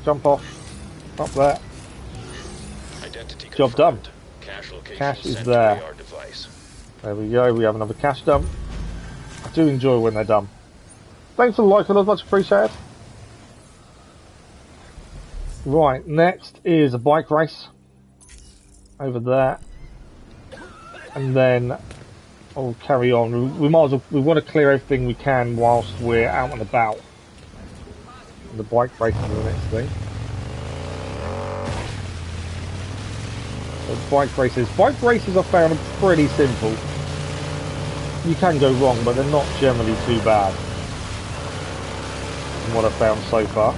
S1: Jump off. Up there.
S4: Identity
S1: job done.
S4: Cache
S1: is there. There we go. We have another cache dump. I do enjoy when they're done. Thanks for the like, fellas. Much appreciated. Right, next is a bike race over there, and then I'll carry on. We might as well. We want to clear everything we can whilst we're out and about. And the bike race is the next thing. So bike races I found are pretty simple. You can go wrong, but they're not generally too bad from what I've found so far.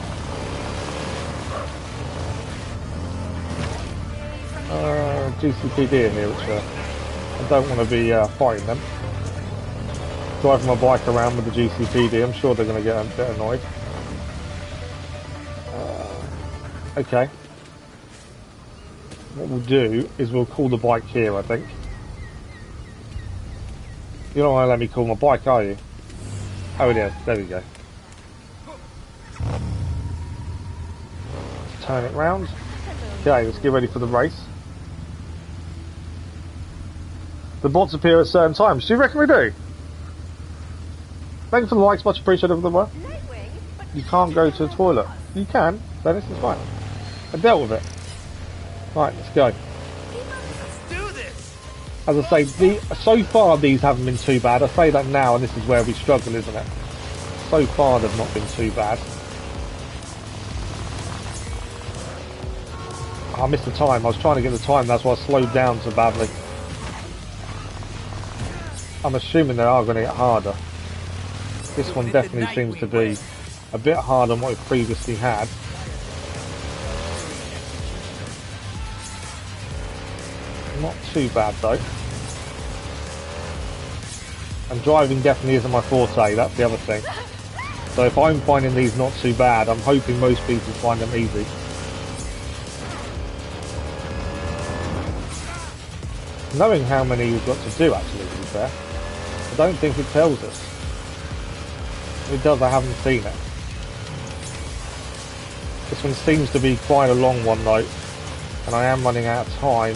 S1: GCPD in here, which I don't want to be fighting them. Driving my bike around with the GCPD, I'm sure they're going to get a bit annoyed. Okay. What we'll do is we'll call the bike here, I think. You don't want to let me call my bike, are you? Oh, it is. There we go. Turn it round. Okay, let's get ready for the race. The bots appear at certain times. Do you reckon we do? Thanks for the likes, much appreciated everyone. You can't go to the toilet. You can, Dennis, it's fine. I dealt with it. Right, let's go.
S11: Let's do this.
S1: As I say, so far these haven't been too bad. I say that now, and this is where we struggle, isn't it? So far they've not been too bad. I missed the time. I was trying to get the time, that's why I slowed down so badly. I'm assuming they are going to get harder. This one definitely seems to be a bit harder than what we previously had. Not too bad though. And driving definitely isn't my forte, that's the other thing. So if I'm finding these not too bad, I'm hoping most people find them easy. Knowing how many we've got to do actually, to be fair, I don't think it tells us. If it does, I haven't seen it. This one seems to be quite a long one though, and I am running out of time.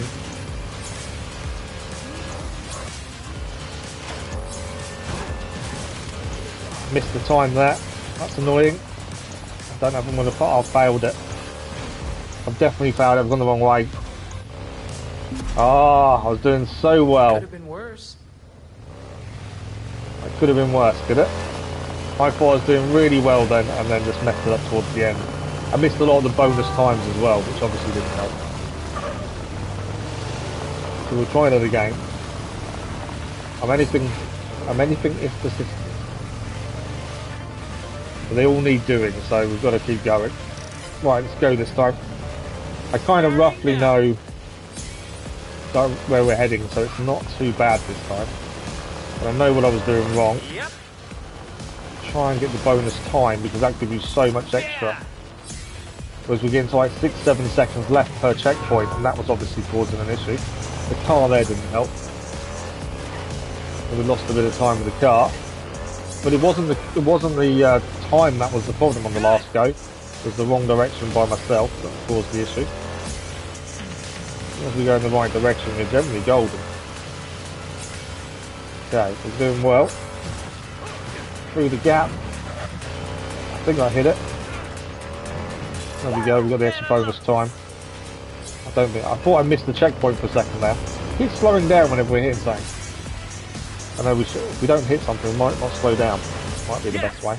S1: Missed the time there, that's annoying. I don't know if I'm going to put, I've failed it. I've definitely failed it, I've gone the wrong way. Ah, I was doing so well.
S3: Could have been worse.
S1: It could have been worse, could it? I thought I was doing really well then, and then just messed it up towards the end. I missed a lot of the bonus times as well, which obviously didn't help. So we'll try another game. I'm anything if persistent. But they all need doing, so we've got to keep going. Right, let's go this time. I kind of roughly know where we're heading, so it's not too bad this time. But I know what I was doing wrong.
S8: Yep.
S1: Try and get the bonus time, because that gives you so much extra. Whereas we're getting to like 6-7 seconds left per checkpoint, and that was obviously causing an issue. The car there didn't help. And we lost a bit of time with the car. But it wasn't the time that was the problem on the last go. It was the wrong direction by myself that caused the issue. As we go in the right direction, we're generally golden. Okay, we're doing well. Through the gap. I think I hit it. There we go, we've got the extra bonus time. I thought I missed the checkpoint for a second there. Keep slowing down whenever we're hitting something. I know if we don't hit something, we might not slow down. Might be the best way.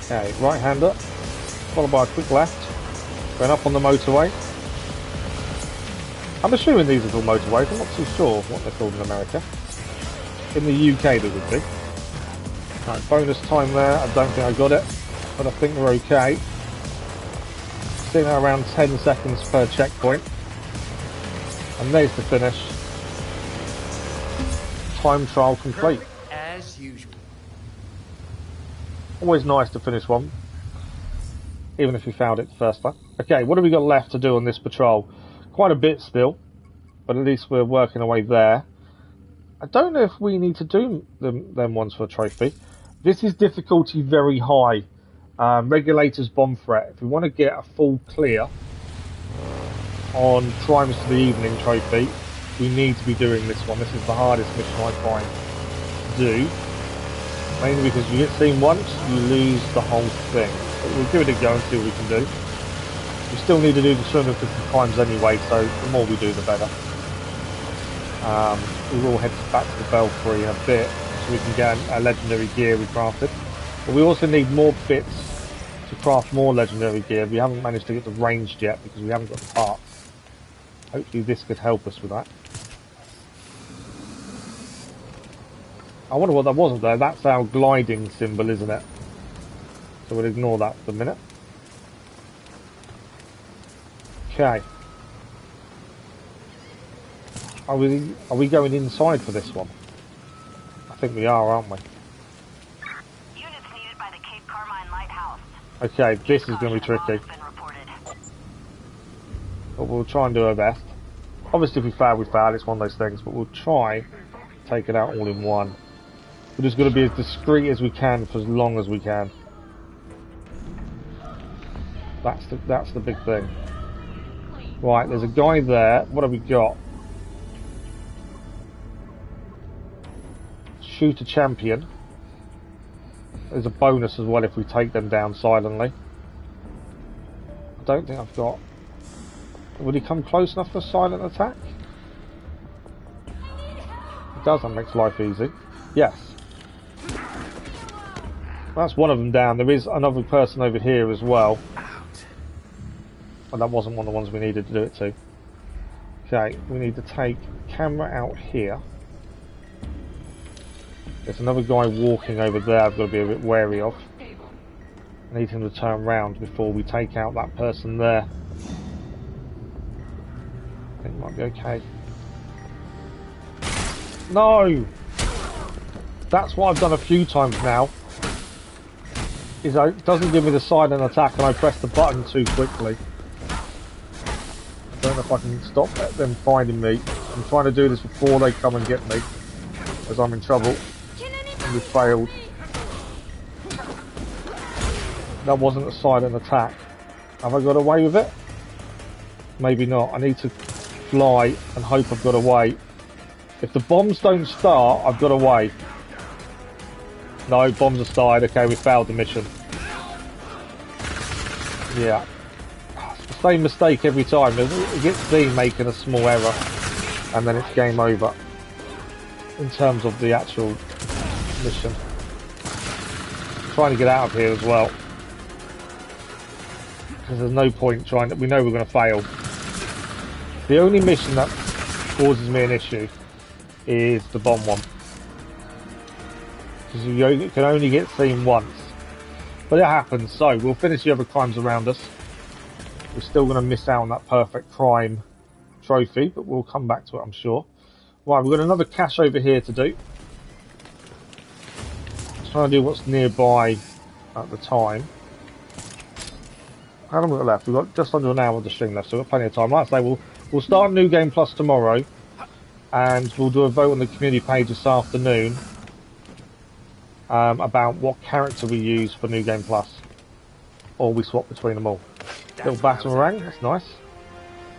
S1: Okay, right-hander, followed by a quick left. Going up on the motorway. I'm assuming these are called motorways, I'm not too sure what they're called in America. In the UK they would be. Right, bonus time there, I don't think I got it, but I think we're okay. Sitting at around 10 seconds per checkpoint. And there's the finish. Time trial complete.
S9: As usual.
S1: Always nice to finish one, even if we found it the first time. Okay, what have we got left to do on this patrol? Quite a bit still, but at least we're working our way there. I don't know if we need to do them ones for a trophy. This is difficulty very high. Regulator's bomb threat. If we want to get a full clear on Crimes to the Evening trophy, we need to be doing this one. This is the hardest mission I find to do. Mainly because you get seen once, you lose the whole thing. But we'll give it a go and see what we can do. We still need to do the 250 times anyway, so the more we do, the better. We will head back to the Belfry in a bit, so we can get a legendary gear we crafted. But we also need more bits to craft more legendary gear. We haven't managed to get the ranged yet because we haven't got the parts. Hopefully this could help us with that. I wonder what that wasn't there. That's our gliding symbol, isn't it? So we'll ignore that for a minute. Okay. Are we going inside for this one? I think we are, aren't we?
S6: Units needed by the Cape Carmine Lighthouse.
S1: Okay, this is going to be tricky. But we'll try and do our best. Obviously if we fail, we fail. It's one of those things. But we'll try to take it out all in one. We're just going to be as discreet as we can for as long as we can. That's the big thing. Right, there's a guy there. What have we got? Shoot a champion. There's a bonus as well if we take them down silently. I don't think I've got... Would he come close enough for a silent attack? Does that make life easy? Yes. That's one of them down. There is another person over here as well. But that wasn't one of the ones we needed to do it to. Okay, we need to take camera out here. There's another guy walking over there I've got to be a bit wary of. I need him to turn around before we take out that person there. I think it might be okay. No! That's what I've done a few times now. Is it doesn't give me the silent attack and I press the button too quickly. I don't know if I can stop them finding me. I'm trying to do this before they come and get me, as I'm in trouble. And we failed. That wasn't a silent attack. Have I got away with it? Maybe not. I need to fly and hope I've got away. If the bombs don't start, I've got away. No, bombs are started. Okay, we failed the mission. Yeah. It's the same mistake every time. It gets seen making a small error, and then it's game over. In terms of the actual mission. I'm trying to get out of here as well. Because there's no point trying to... We know we're going to fail. The only mission that causes me an issue is the bomb one. Because you can only get seen once. But it happens, so we'll finish the other crimes around us. We're still going to miss out on that perfect crime trophy, but we'll come back to it, I'm sure. Right, we've got another cache over here to do. Trying to do what's nearby at the time. How long have we got left? We've got just under an hour of the stream left, so we've got plenty of time. Like I say, we'll start New Game Plus tomorrow, and we'll do a vote on the community page this afternoon. About what character we use for New Game Plus, or we swap between them all. Little batarang, that's nice.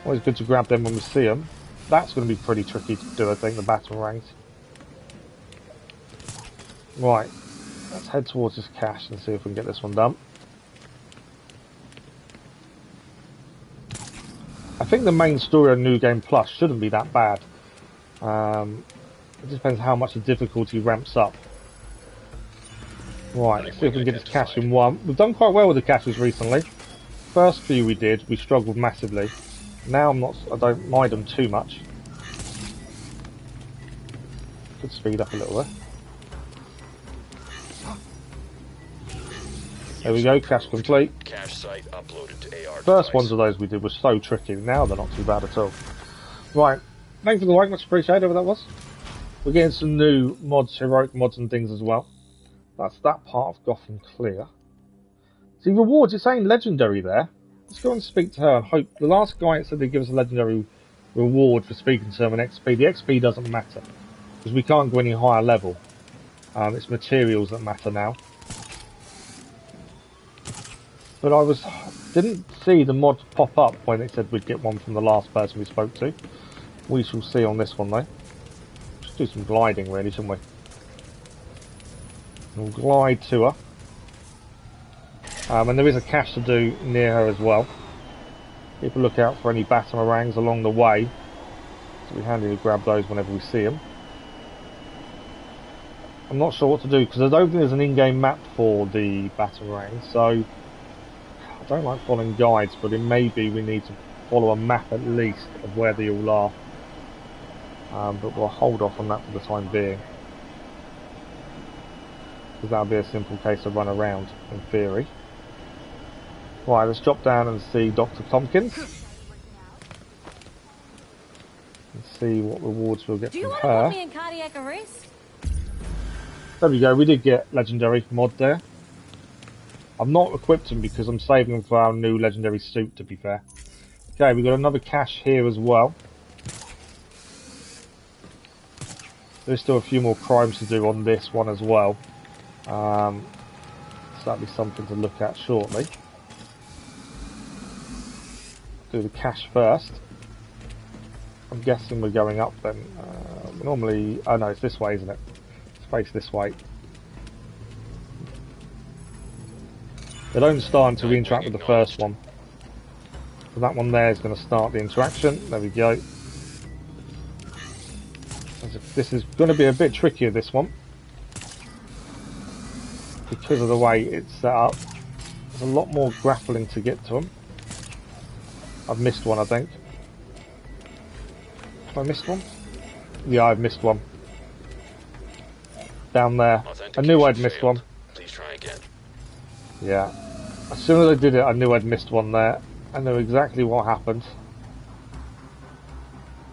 S1: Always good to grab them when we see them. That's going to be pretty tricky to do, I think, the batarangs. Right, let's head towards this cache and see if we can get this one done. I think the main story on New Game Plus shouldn't be that bad. It just depends how much the difficulty ramps up. Right, let's see if we can get this cache in one. We've done quite well with the caches recently. First few we did, we struggled massively. Now I don't mind them too much. Could speed up a little bit. There we go, cache complete.
S18: Cache site uploaded to AR
S1: First
S18: device.
S1: ones of those we did were so tricky. Now they're not too bad at all. Right, thanks for the like, much appreciated, whatever that was. We're getting some new mods, heroic mods and things as well. That's that part of Gotham clear. See, rewards, it's saying legendary there. Let's go and speak to her and hope. The last guy said they'd give us a legendary reward for speaking to him and XP. The XP doesn't matter, because we can't go any higher level. It's materials that matter now. But I didn't see the mod pop up when it said we'd get one from the last person we spoke to. We shall see on this one though. Just do some gliding really, shouldn't we? We'll glide to her. And there is a cache to do near her as well. Keep a look out for any batarangs along the way. So we handy to grab those whenever we see them. I'm not sure what to do because I don't think there's an in-game map for the batarangs. So I don't like following guides, but it may be we need to follow a map at least of where they all are. But we'll hold off on that for the time being. Because that'll be a simple case of run around, in theory. Right, let's drop down and see Dr. Tompkins. And see what rewards we'll get from her.
S2: Do you want to put me in cardiac arrest?
S1: There we go, we did get legendary mod there. I've not equipped them because I'm saving them for our new legendary suit, to be fair. Okay, we've got another cache here as well. There's still a few more crimes to do on this one as well. So that'll be something to look at shortly. Do the cache first. I'm guessing we're going up then. Normally, oh no, it's this way, isn't it? Let's face this way. They don't start until we interact with the first one. So that one there is going to start the interaction. There we go. There's a This is going to be a bit trickier, this one, because of the way it's set up. There's a lot more grappling to get to them. I've missed one, I think. Have I missed one? Yeah, I've missed one. Down there. I knew I'd missed one.
S18: Please try again.
S1: Yeah. As soon as I did it, I knew I'd missed one there. I knew exactly what happened.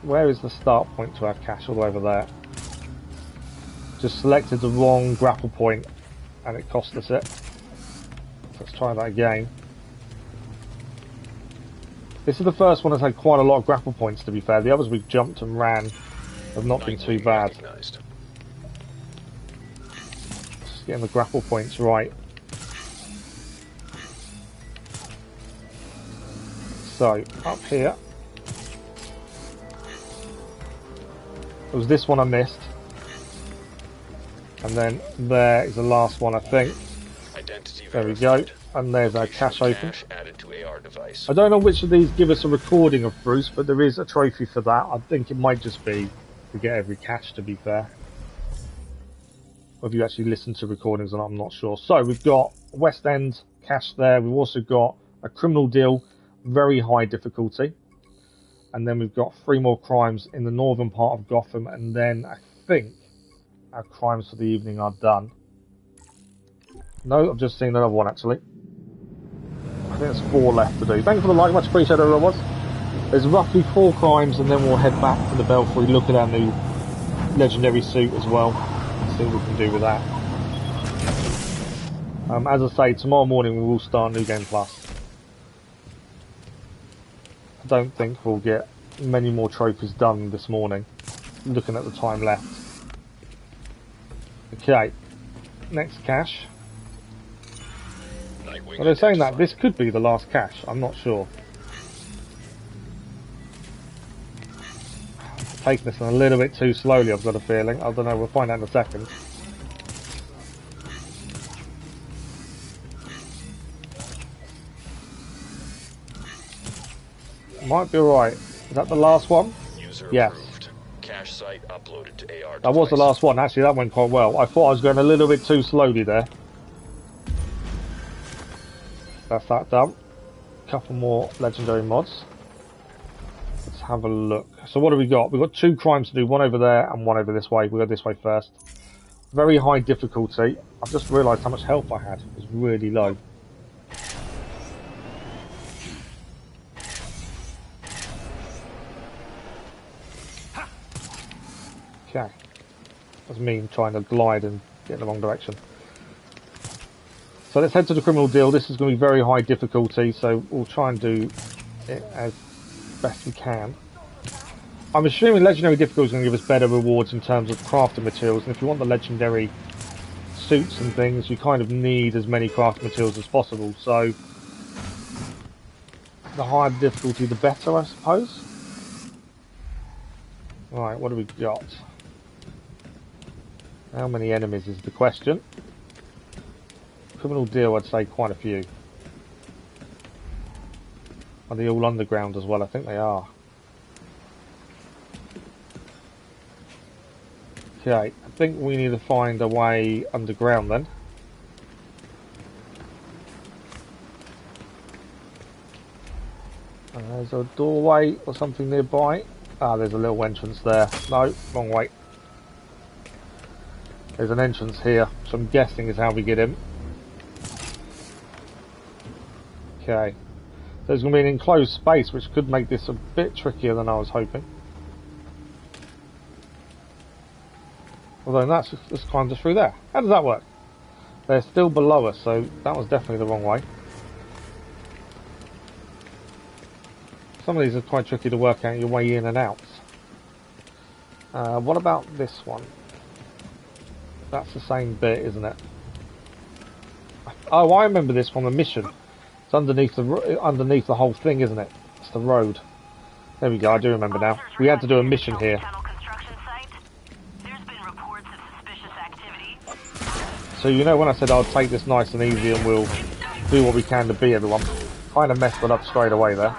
S1: Where is the start point to our cache? All the way over there. Just selected the wrong grapple point and it cost us it. Let's try that again. This is the first one that's had quite a lot of grapple points, to be fair. The others we've jumped and ran have not been too bad. Just getting the grapple points right. So, up here. It was this one I missed. And then there is the last one, I think. There we go. And there's our cache open. I don't know which of these give us a recording of Bruce, but there is a trophy for that. I think it might just be to get every cache, to be fair. Whether you actually listen to recordings or not, I'm not sure. So we've got West End cache there. We've also got a criminal deal, very high difficulty. And then we've got 3 more crimes in the northern part of Gotham. And then I think our crimes for the evening are done. No, I've just seen another one actually. I think there's 4 left to do. Thank you for the like, much appreciated everyone. There's roughly 4 crimes and then we'll head back to the Belfry, look at our new legendary suit as well, and see what we can do with that. As I say, tomorrow morning we will start New Game Plus. I don't think we'll get many more trophies done this morning, looking at the time left. Okay, next cache. Well, they're saying that this could be the last cache, I'm not sure. Taking this a little bit too slowly, I've got a feeling. I don't know, we'll find out in a second. Might be alright. Is that the last one? Yes.
S18: Cache site uploaded to AR
S1: that was the last one. Actually, that went quite well. I thought I was going a little bit too slowly there. That's that done. Couple more legendary mods. Let's have a look. So what have we got? We've got 2 crimes to do, one over there and one over this way. We'll go this way first. Very high difficulty. I've just realised how much health I had. It was really low. Okay. That's me trying to glide and get in the wrong direction. So let's head to the criminal deal. This is going to be very high difficulty, so we'll try and do it as best we can. I'm assuming legendary difficulty is going to give us better rewards in terms of crafting materials, and if you want the legendary suits and things, you kind of need as many crafting materials as possible, so the higher the difficulty, the better, I suppose. Right, what do we got? How many enemies is the question? Criminal deal, I'd say quite a few. Are they all underground as well? I think they are. Okay, I think we need to find a way underground then. There's a doorway or something nearby. Ah, there's a little entrance there. No, wrong way. There's an entrance here, so I'm guessing is how we get in. Okay. There's going to be an enclosed space, which could make this a bit trickier than I was hoping. Although that's just climbed us through there. How does that work? They're still below us, so that was definitely the wrong way. Some of these are quite tricky to work out your way in and out. What about this one? That's the same bit, isn't it? Oh, I remember this from a mission. It's underneath the whole thing, isn't it? It's the road. There we go, I do remember now. We had to do a mission here. So you know when I said I'll take this nice and easy and we'll do what we can to beat everyone. Kind of messed it up straight away there.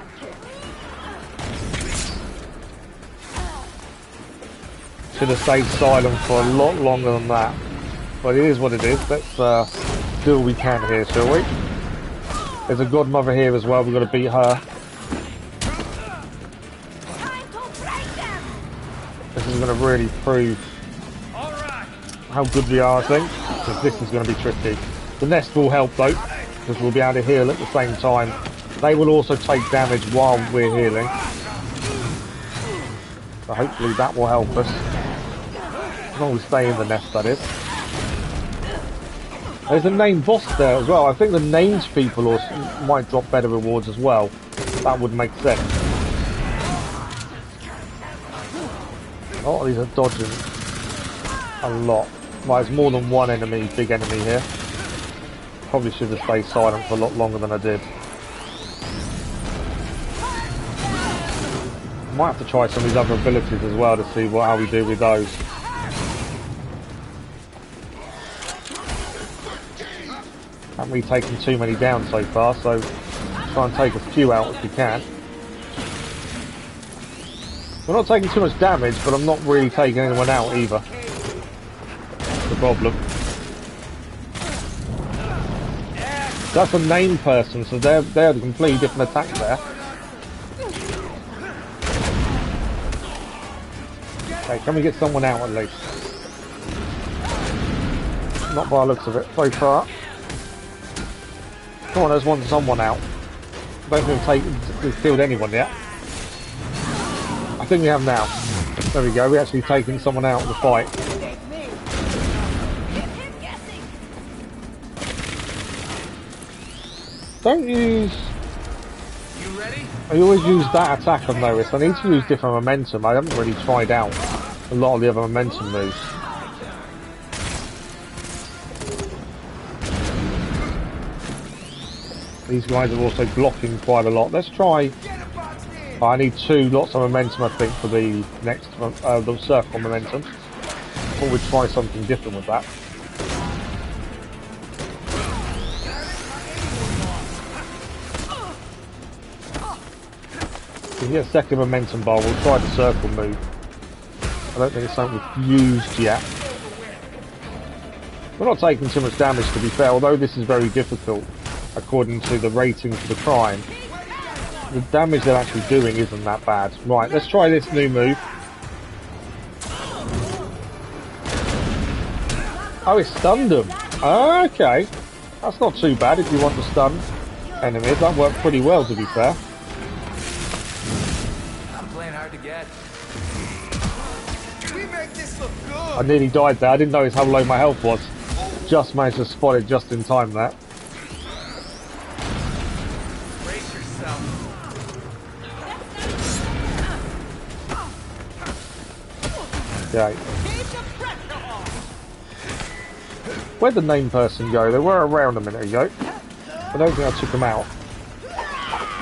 S1: should have stayed silent for a lot longer than that. But it is what it is. Let's do what we can here, shall we? There's a godmother here as well. We've got to beat her. This is going to really prove how good we are, I think. Because this is going to be tricky. The nest will help though, because we'll be able to heal at the same time. They will also take damage while we're healing. So hopefully that will help us. As long as we stay in the nest, that is. There's a named boss there as well. I think the named people also might drop better rewards as well. That would make sense. Oh, these are dodging a lot. Right, there's more than one enemy, big enemy here. Probably should have stayed silent for a lot longer than I did. Might have to try some of these other abilities as well to see how we do with those. Haven't really taken too many down so far, so try and take a few out if we can. We're not taking too much damage, but I'm not really taking anyone out either. That's the problem. That's a named person, so they're a completely different attack there. Okay, can we get someone out at least? Not by the looks of it so far. Come on, there's someone out. I don't think we've killed anyone yet. I think we have now. There we go, we're actually taking someone out of the fight. Don't use...
S3: You ready?
S1: I always use that attack I've noticed. I need to use different momentum. I haven't really tried out a lot of the other momentum moves. These guys are also blocking quite a lot. Let's try... I need lots of momentum I think for the next the circle momentum. I thought we'd try something different with that. If we get a second momentum bar, we'll try the circle move. I don't think it's something we've used yet. We're not taking too much damage to be fair, although this is very difficult according to the rating for the crime. The damage they're actually doing isn't that bad. Right, let's try this new move. Oh, it stunned them. Okay. That's not too bad if you want to stun enemies. That worked pretty well, to be fair.
S3: I'm playing hard to get.
S11: We make this look good.
S1: I nearly died there. I didn't notice how low my health was. Just managed to spot it just in time there.
S3: Brace yourself.
S1: Okay. Where'd the named person go? They were around a minute ago. I don't think I took them out.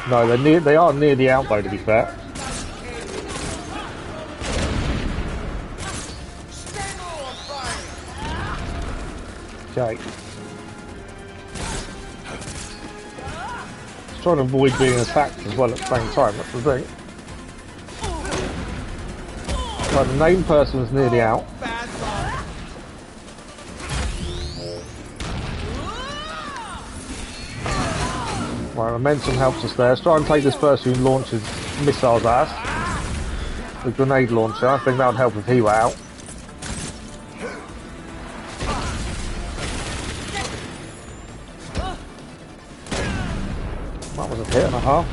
S1: No, they are near the out though, to be fair. Okay. Just trying to avoid being attacked as well at the same time, that's the thing. Right, the named person's nearly out. Right, momentum helps us there. Let's try and take this person who launches missiles at us. The grenade launcher, I think that would help if he were out. That was a hit and a half.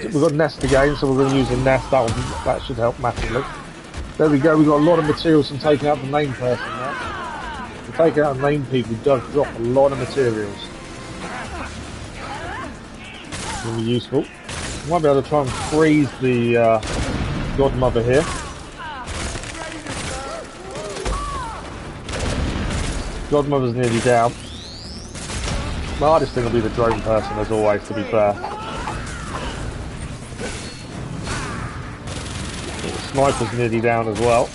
S1: We've got nest again, so we're going to use the nest. That should help massively. There we go. We've got a lot of materials from taking out the named person there. So taking out the named people does drop a lot of materials. It's going to be useful. Might be able to try and freeze the godmother here. Godmother's nearly down. The hardest thing will be the drone person, as always, to be fair. Sniper's nearly down as well.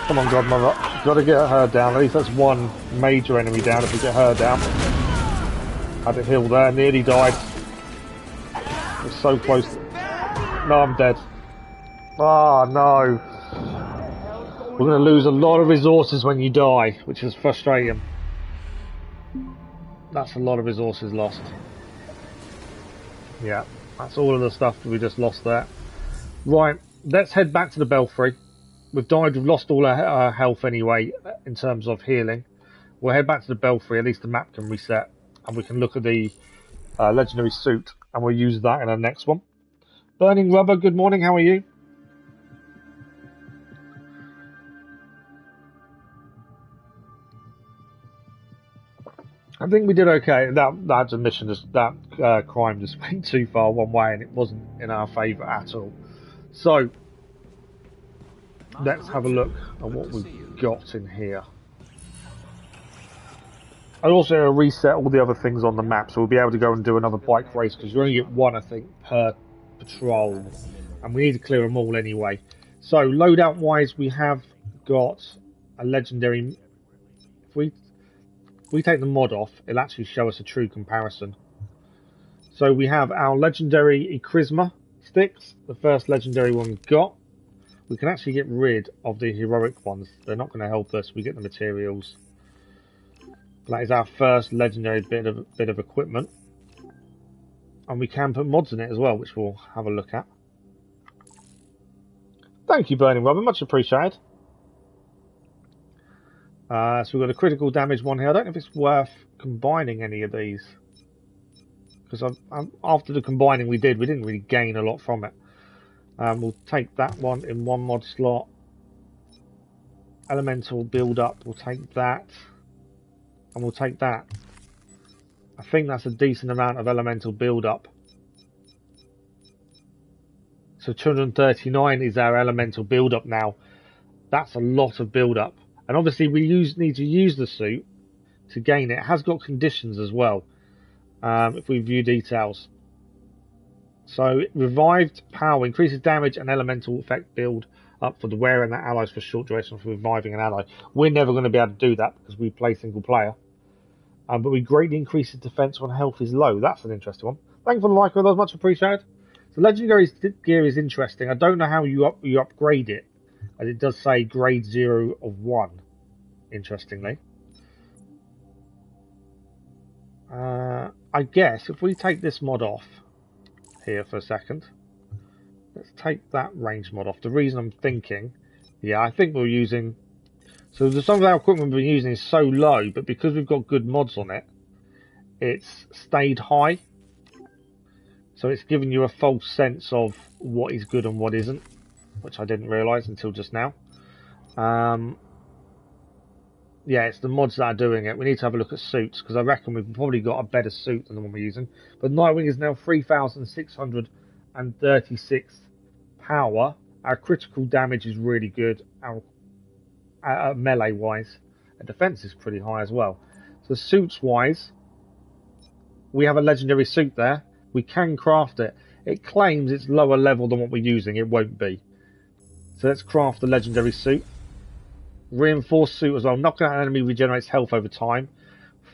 S1: Come on, Godmother. Got to get her down. At least that's one major enemy down if we get her down. Had a heal there. Nearly died. We're so close. No, I'm dead. Oh, no. We're going to lose a lot of resources when you die, which is frustrating. That's a lot of resources lost. Yeah, that's all of the stuff that we just lost there. Right, let's head back to the Belfry. We've died, we've lost all our health anyway, in terms of healing. We'll head back to the Belfry, at least the map can reset, and we can look at the legendary suit, and we'll use that in our next one. Burning Rubber, good morning, how are you? I think we did okay. That mission, that crime just went too far one way, and it wasn't in our favour at all. So, let's have a look at what we've got in here. I'll also reset all the other things on the map, so we'll be able to go and do another bike race, because you only get one, I think, per patrol, and we need to clear them all anyway. So, loadout wise, we have got a legendary. If we take the mod off, it'll actually show us a true comparison. So we have our legendary Charisma sticks, the first legendary one we've got. We can actually get rid of the heroic ones. They're not going to help us. We get the materials. That is our first legendary bit of equipment. And we can put mods in it as well, which we'll have a look at. Thank you, Burning Rubber. Much appreciated. So we've got a critical damage one here. I don't know if it's worth combining any of these. Because after the combining we didn't really gain a lot from it. We'll take that one in one mod slot. Elemental build up, we'll take that. And we'll take that. I think that's a decent amount of elemental build up. So 239 is our elemental build up now. That's a lot of build up. And obviously we need to use the suit to gain it. It has got conditions as well, if we view details. So revived power increases damage and elemental effect build up for the wearer and their allies for short duration for reviving an ally. We're never going to be able to do that because we play single player. But we greatly increases defense when health is low. That's an interesting one. Thank you for the like, that was much appreciated. So legendary gear is interesting. I don't know how you upgrade it. As it does say grade 0 of 1, interestingly. I guess if we take this mod off here for a second, let's take that range mod off. The reason I'm thinking, yeah, I think we're using, so some of our equipment we've been using is so low, but because we've got good mods on it, it's stayed high. So it's giving you a false sense of what is good and what isn't, which I didn't realise until just now. Yeah, it's the mods that are doing it. We need to have a look at suits, because I reckon we've probably got a better suit than the one we're using. But Nightwing is now 3,636 power. Our critical damage is really good. Our melee-wise, our defense is pretty high as well. So suits-wise, we have a legendary suit there. We can craft it. It claims it's lower level than what we're using. It won't be. So let's craft the legendary suit. Reinforced suit as well. Knocking out an enemy regenerates health over time.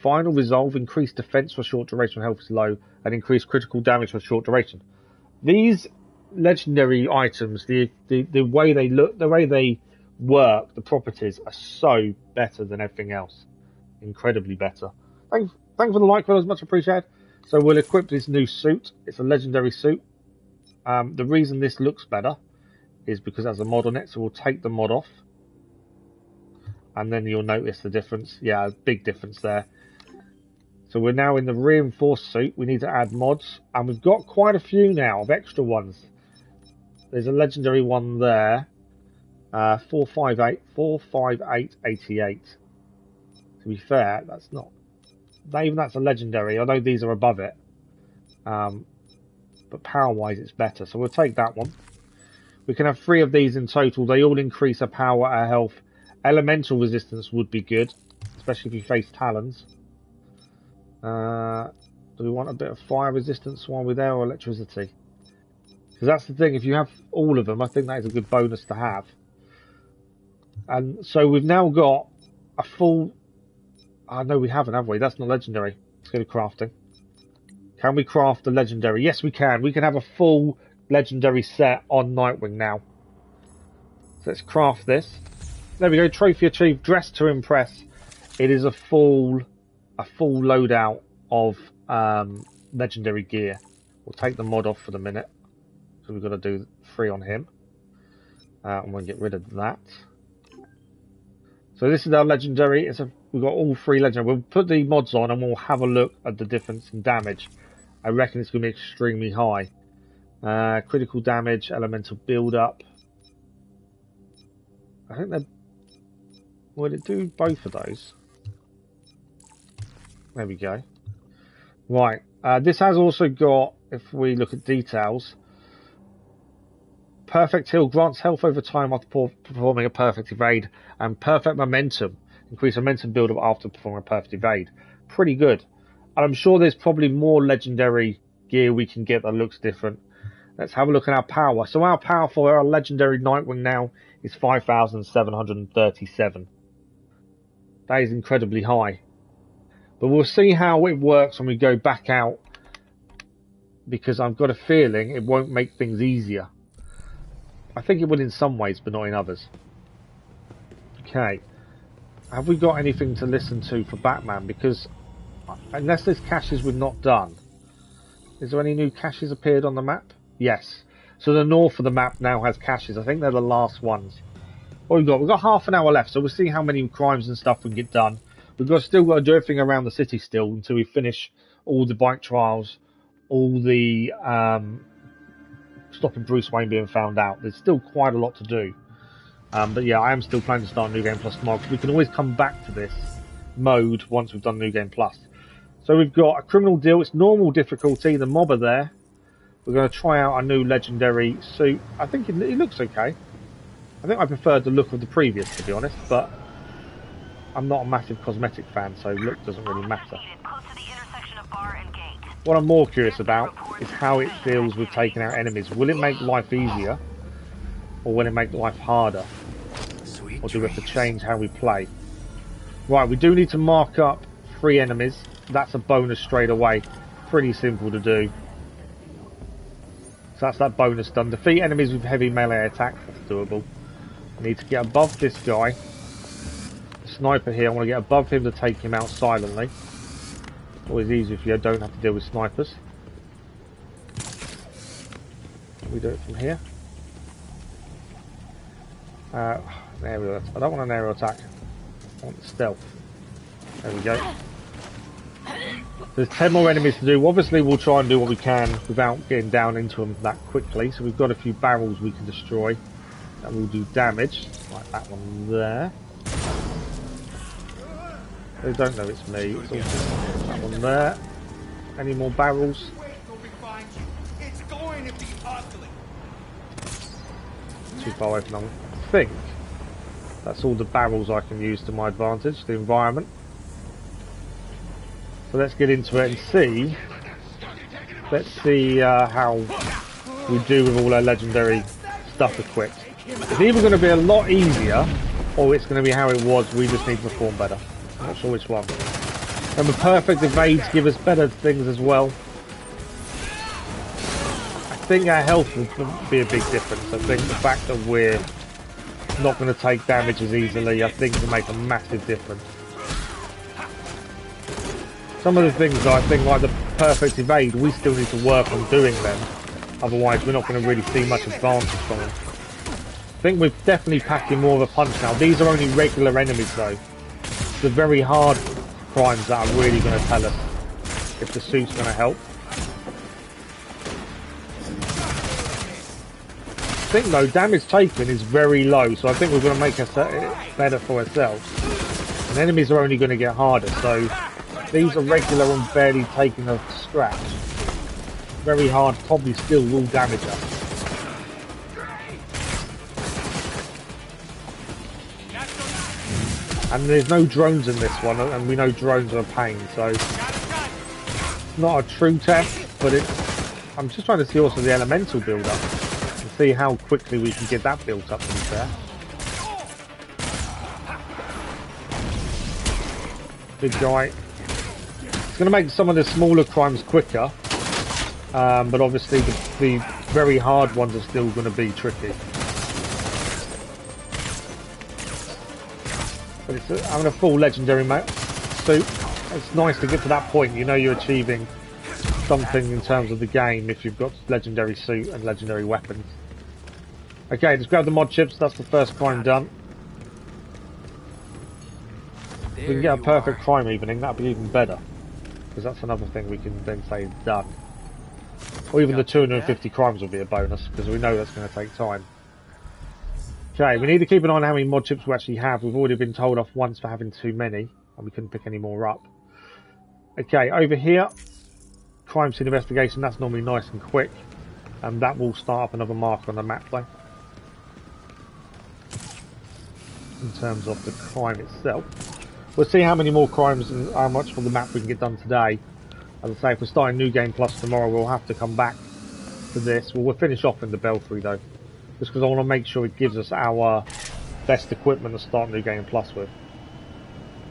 S1: Final resolve, increased defense for short duration when health is low, and increased critical damage for short duration. These legendary items, the way they look, the way they work, the properties are so better than everything else. Incredibly better. Thanks for the like, fellas, much appreciated. So we'll equip this new suit. It's a legendary suit. The reason this looks better is because it has a mod on it, so we'll take the mod off. And then you'll notice the difference. Yeah, a big difference there. So we're now in the reinforced suit. We need to add mods. And we've got quite a few now of extra ones. There's a legendary one there. 45888. To be fair, that's not... Even that's a legendary. I know these are above it. But power-wise, it's better. So we'll take that one. We can have 3 of these in total. They all increase our power, our health. Elemental resistance would be good, especially if you face talons. Do we want a bit of fire resistance while we're there, or electricity? Because that's the thing, if you have all of them, I think that is a good bonus to have. And so we've now got a full... no, we haven't, have we? That's not legendary. Let's go to crafting. Can we craft the legendary? Yes, we can. We can have a full legendary set on Nightwing now. So let's craft this. There we go. Trophy achieved. Dress to impress. It is a full loadout of legendary gear. We'll take the mod off for the minute. So we've got to do 3 on him. And we'll get rid of that. So this is our legendary. We've got all 3 legendary. We'll put the mods on and we'll have a look at the difference in damage. I reckon it's going to be extremely high. Critical damage, elemental build-up. I think they're... Would it do both of those? There we go. Right. This has also got, if we look at details, Perfect Heal grants health over time after performing a perfect evade, and Perfect Momentum, increase momentum build-up after performing a perfect evade. Pretty good. And I'm sure there's probably more legendary gear we can get that looks different. Let's have a look at our power. So our power for our legendary Nightwing now is 5,737. That is incredibly high. But we'll see how it works when we go back out, because I've got a feeling it won't make things easier. I think it will in some ways, but not in others. Okay. Have we got anything to listen to for Batman? Because unless there's caches we've not done. Is there any new caches appeared on the map? Yes. So the north of the map now has caches. I think they're the last ones. What we've got? We've got half an hour left, so we'll see how many crimes and stuff we can get done. We've still got to do everything around the city still until we finish all the bike trials, all the stopping Bruce Wayne being found out. There's still quite a lot to do. But yeah, I am still planning to start New Game Plus tomorrow, because we can always come back to this mode once we've done New Game Plus. So we've got a criminal deal. It's normal difficulty. The mob are there. We're going to try out a new legendary suit. I think it looks okay. I think I preferred the look of the previous, to be honest, but I'm not a massive cosmetic fan, so look doesn't really matter. What I'm more curious about is how it feels with taking out enemies. Will it make life easier, or will it make life harder? Or do we have to change how we play? Right, we do need to mark up 3 enemies. That's a bonus straight away. Pretty simple to do. So that's that bonus done. Defeat enemies with heavy melee attack. That's doable. I need to get above this guy. Sniper here. I want to get above him to take him out silently. Always easy if you don't have to deal with snipers. Can we do it from here? An aerial attack. I don't want an aerial attack. I want the stealth. There we go. There's 10 more enemies to do. Obviously we'll try and do what we can without getting down into them that quickly. So we've got a few barrels we can destroy that will do damage. Like that one there. They don't know it's me. It's also that one there. Any more barrels?
S8: It's going to be ugly.
S1: Too far away from them. I think that's all the barrels I can use to my advantage. The environment. So let's get into it and see. Let's see how we do with all our legendary stuff equipped. It's either going to be a lot easier, or it's going to be how it was. We just need to perform better. I'm not sure which one. And the perfect evades give us better things as well. I think our health will be a big difference. I think the fact that we're not going to take damage as easily, I think will make a massive difference. Some of the things I think, like the perfect evade, we still need to work on doing them. Otherwise, we're not going to really see much advantage from them. I think we're definitely packing more of a punch now. These are only regular enemies, though. The very hard crimes that are really going to tell us if the suit's going to help. I think, though, damage taken is very low, so I think we're going to make it better for ourselves. And enemies are only going to get harder, so these are regular and barely taking a scratch. Very hard, probably still will damage us. And there's no drones in this one, and we know drones are a pain, so it's not a true test, but I'm just trying to see also the elemental build up and see how quickly we can get that built up, to be fair. Big guy. It's going to make some of the smaller crimes quicker, but obviously the very hard ones are still going to be tricky. But it's having a full legendary suit. It's nice to get to that point. You know you're achieving something in terms of the game if you've got legendary suit and legendary weapons. Okay, let's grab the mod chips. That's the first crime done. If we can get a perfect crime evening, that'd be even better. Because that's another thing we can then say is done. Or even the 250 crimes will be a bonus, because we know that's going to take time. Okay, we need to keep an eye on how many mod chips we actually have. We've already been told off once for having too many, and we couldn't pick any more up. Okay, over here, crime scene investigation, that's normally nice and quick. And that will start up another marker on the map though. In terms of the crime itself. We'll see how many more crimes and how much from the map we can get done today. As I say, if we're starting New Game Plus tomorrow, we'll have to come back to this. We'll finish off in the Belfry though. Just because I want to make sure it gives us our best equipment to start New Game Plus with.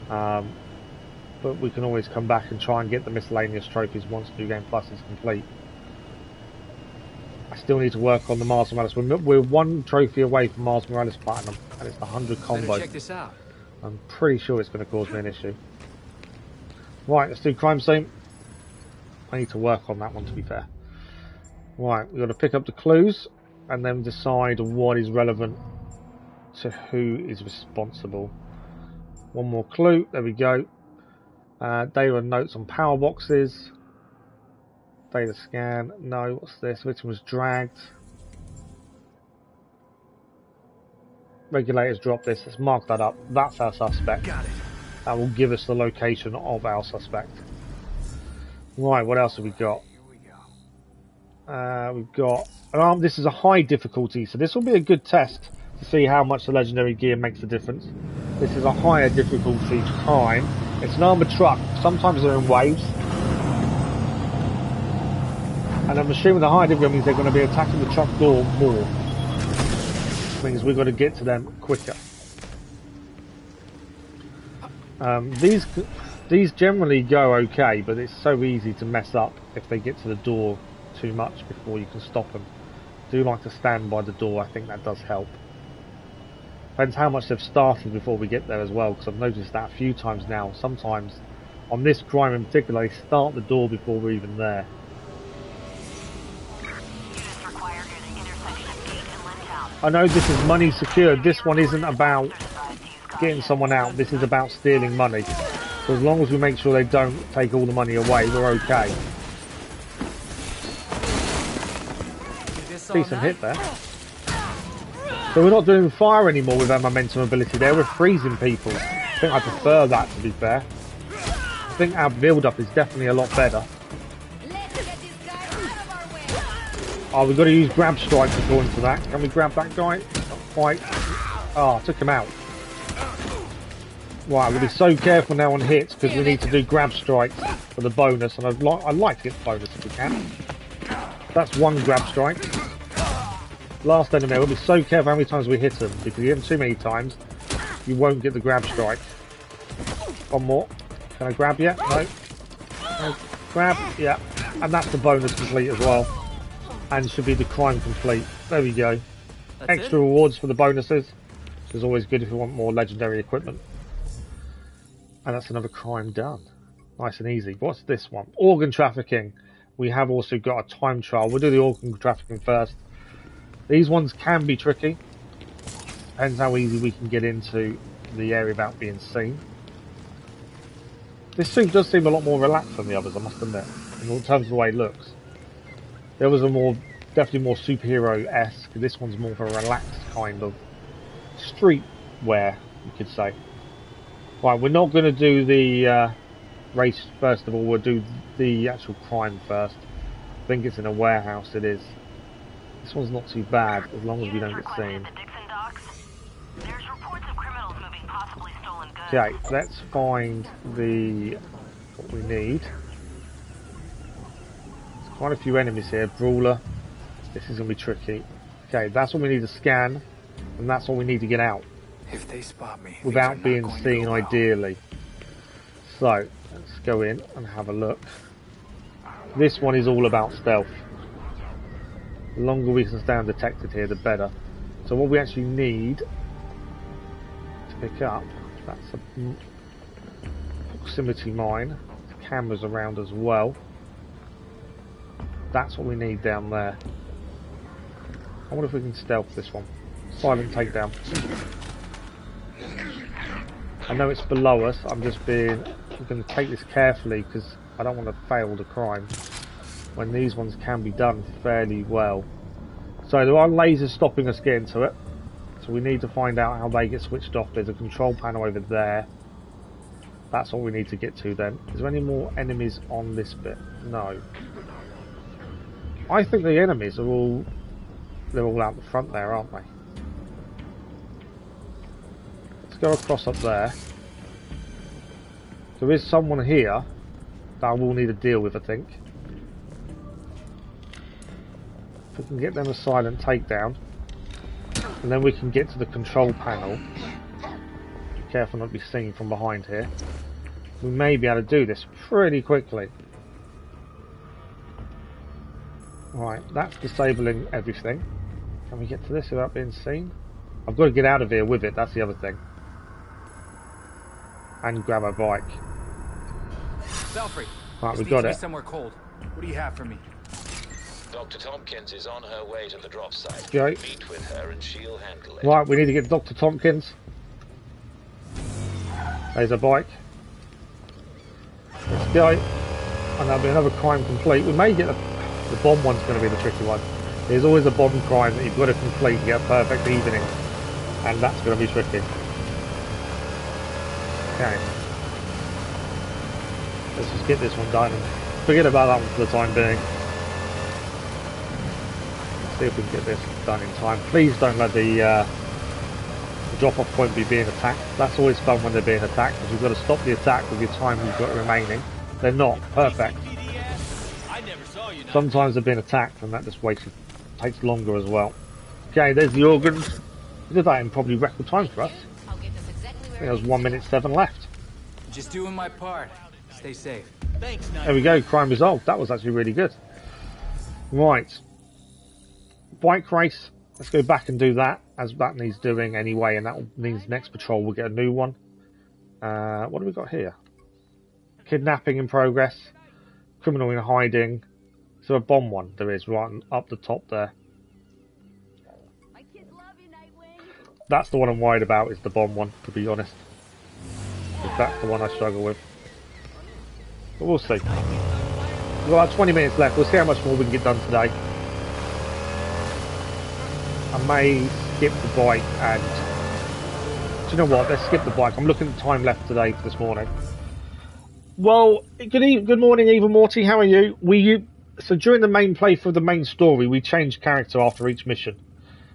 S1: But we can always come back and try and get the miscellaneous trophies once New Game Plus is complete. I still need to work on the Mars Morales. We're one trophy away from Mars Morales Platinum, and it's the 100 combo.
S3: Check this out.
S1: I'm pretty sure it's going to cause me an issue. Right, let's do crime scene. I need to work on that one, to be fair. Right, we've got to pick up the clues and then decide what is relevant to who is responsible. One more clue. There we go. Data and notes on power boxes. Data scan. No, what's this? Victim was dragged. Regulators dropped this. Let's mark that up. That's our suspect.
S3: Got it.
S1: That will give us the location of our suspect. Right, what else have we got? We've got... this is a high difficulty, so this will be a good test to see how much the legendary gear makes a difference. This is a higher difficulty crime. It's an armoured truck. Sometimes they're in waves. And I'm assuming the higher difficulty means they're going to be attacking the truck door more. Which means we've got to get to them quicker. These generally go okay, but it's so easy to mess up if they get to the door too much before you can stop them. I do like to stand by the door. I think that does help. Depends how much they've started before we get there as well, because I've noticed that a few times now. Sometimes, on this crime in particular, they start the door before we're even there. I know this is money secured. This one isn't about getting someone out. This is about stealing money. So as long as we make sure they don't take all the money away, we're okay. Decent hit there. So we're not doing fire anymore with our momentum ability there. We're freezing people. I think I prefer that, to be fair. I think our build-up is definitely a lot better. Oh, we've got to use grab strikes according to that. Can we grab that guy? Not quite. Oh, I took him out. Right, we'll be so careful now on hits because we need to do grab strikes for the bonus, and I'd like to get the bonus if we can. That's one grab strike. Last enemy, we'll be so careful how many times we hit them, because if you hit them too many times, you won't get the grab strike. One more. Can I grab yet? No. No. Grab, yeah. And that's the bonus complete as well. And should be the crime complete. There we go. That's extra rewards for the bonuses, which is always good if you want more legendary equipment. And that's another crime done. Nice and easy. What's this one? Organ trafficking. We have also got a time trial. We'll do the organ trafficking first. These ones can be tricky. Depends how easy we can get into the area without being seen. This suit does seem a lot more relaxed than the others, I must admit, in terms of the way it looks. The others are definitely more superhero-esque. This one's more of a relaxed kind of street wear, you could say. Right, we're not going to do the race first of all. We'll do the actual crime first. I think it's in a warehouse. It is. This one's not too bad as long as we don't get seen. Okay, let's find what we need. There's quite a few enemies here. Brawler. This is going to be tricky. Okay, that's what we need to scan, and that's what we need to get out.
S3: If they spot me,
S1: without being seen, ideally. So, let's go in and have a look. This one is all about stealth. The longer we can stay undetected here, the better. So what we actually need to pick up, that's a proximity mine. The cameras around as well. That's what we need down there. I wonder if we can stealth this one. Silent takedown. I know it's below us. I'm going to take this carefully because I don't want to fail the crime when these ones can be done fairly well. So there are lasers stopping us getting to it. So we need to find out how they get switched off. There's a control panel over there. That's what we need to get to then. Is there any more enemies on this bit? No. I think the enemies are all... They're all out the front there, aren't they? Let's go across up there. There is someone here that I will need to deal with, I think. If we can get them a silent takedown, and then we can get to the control panel. Be careful not to be seen from behind here. We may be able to do this pretty quickly. Right, that's disabling everything. Can we get to this without being seen? I've got to get out of here with it, that's the other thing. And grab a bike.
S3: Belfry,
S1: right, we got it.
S3: Somewhere cold. What do you have for me?
S4: Dr. Tompkins is on her way to the drop site.
S1: Go.
S4: Meet with her and she'll handle it.
S1: Right, we need to get Dr. Tompkins. There's a bike. Let's go. And that'll be another crime complete. We may get the bomb one's going to be the tricky one. There's always a bomb crime that you've got to complete to get a perfect evening. And that's going to be tricky. Okay. Let's just get this one done and forget about that one for the time being. Let's see if we can get this done in time. Please don't let the drop-off point be being attacked. That's always fun when they're being attacked, because you've got to stop the attack with your time you've got remaining. They're not perfect. Sometimes they're being attacked and that just takes longer as well. Okay, there's the organs. We did that in probably record time for us. I think there was 1:07 left.
S3: Just doing my part. Stay safe. Thanks,
S1: there we go, crime resolved. That was actually really good. Right. Bike race. Let's go back and do that, as that needs doing anyway, and that means next patrol we'll get a new one. What do we got here? Kidnapping in progress. Criminal in hiding. Is there a bomb one? There is, right up the top there. That's the one I'm worried about, is the bomb one, to be honest. That's the one I struggle with. But we'll see. We've got about 20 minutes left. We'll see how much more we can get done today. I may skip the bike and... Do you know what? Let's skip the bike. I'm looking at the time left today for this morning. Well, good morning, Eva Morty. How are you? So during the main playthrough of the main story, we changed character after each mission.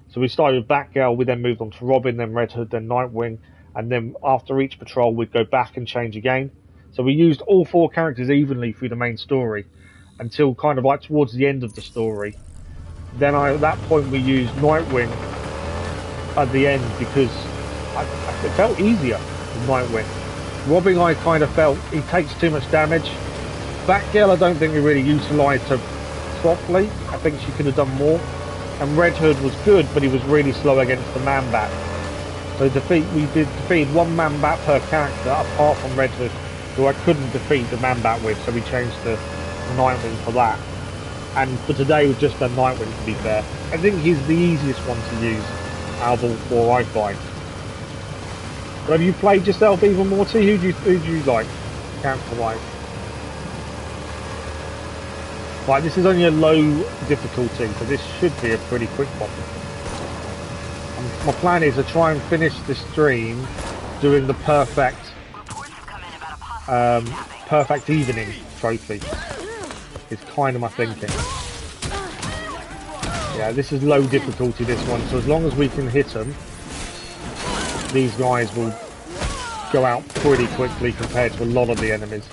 S1: So we started with Batgirl, we then moved on to Robin, then Red Hood, then Nightwing, and then after each patrol we'd go back and change again. So we used all 4 characters evenly through the main story until kind of like towards the end of the story. Then at that point we used Nightwing at the end because it felt easier with Nightwing. Robin, I kind of felt he takes too much damage. Batgirl, I don't think we really utilised her properly. I think she could have done more. And Red Hood was good, but he was really slow against the Man-Bat. So we did defeat 1 Man-Bat per character, apart from Red Hood, who I couldn't defeat the Man-Bat with, so we changed to Nightwing for that. And for today, we've just done Nightwing, to be fair. I think he's the easiest one to use out of all 4 I find. But have you played yourself even more, T? Who do you like, character-wise? Right, this is only a low difficulty, so this should be a pretty quick one. My plan is to try and finish the stream doing the perfect evening trophy. It's kind of my thinking. Yeah, this is low difficulty, this one, so as long as we can hit them, these guys will go out pretty quickly compared to a lot of the enemies.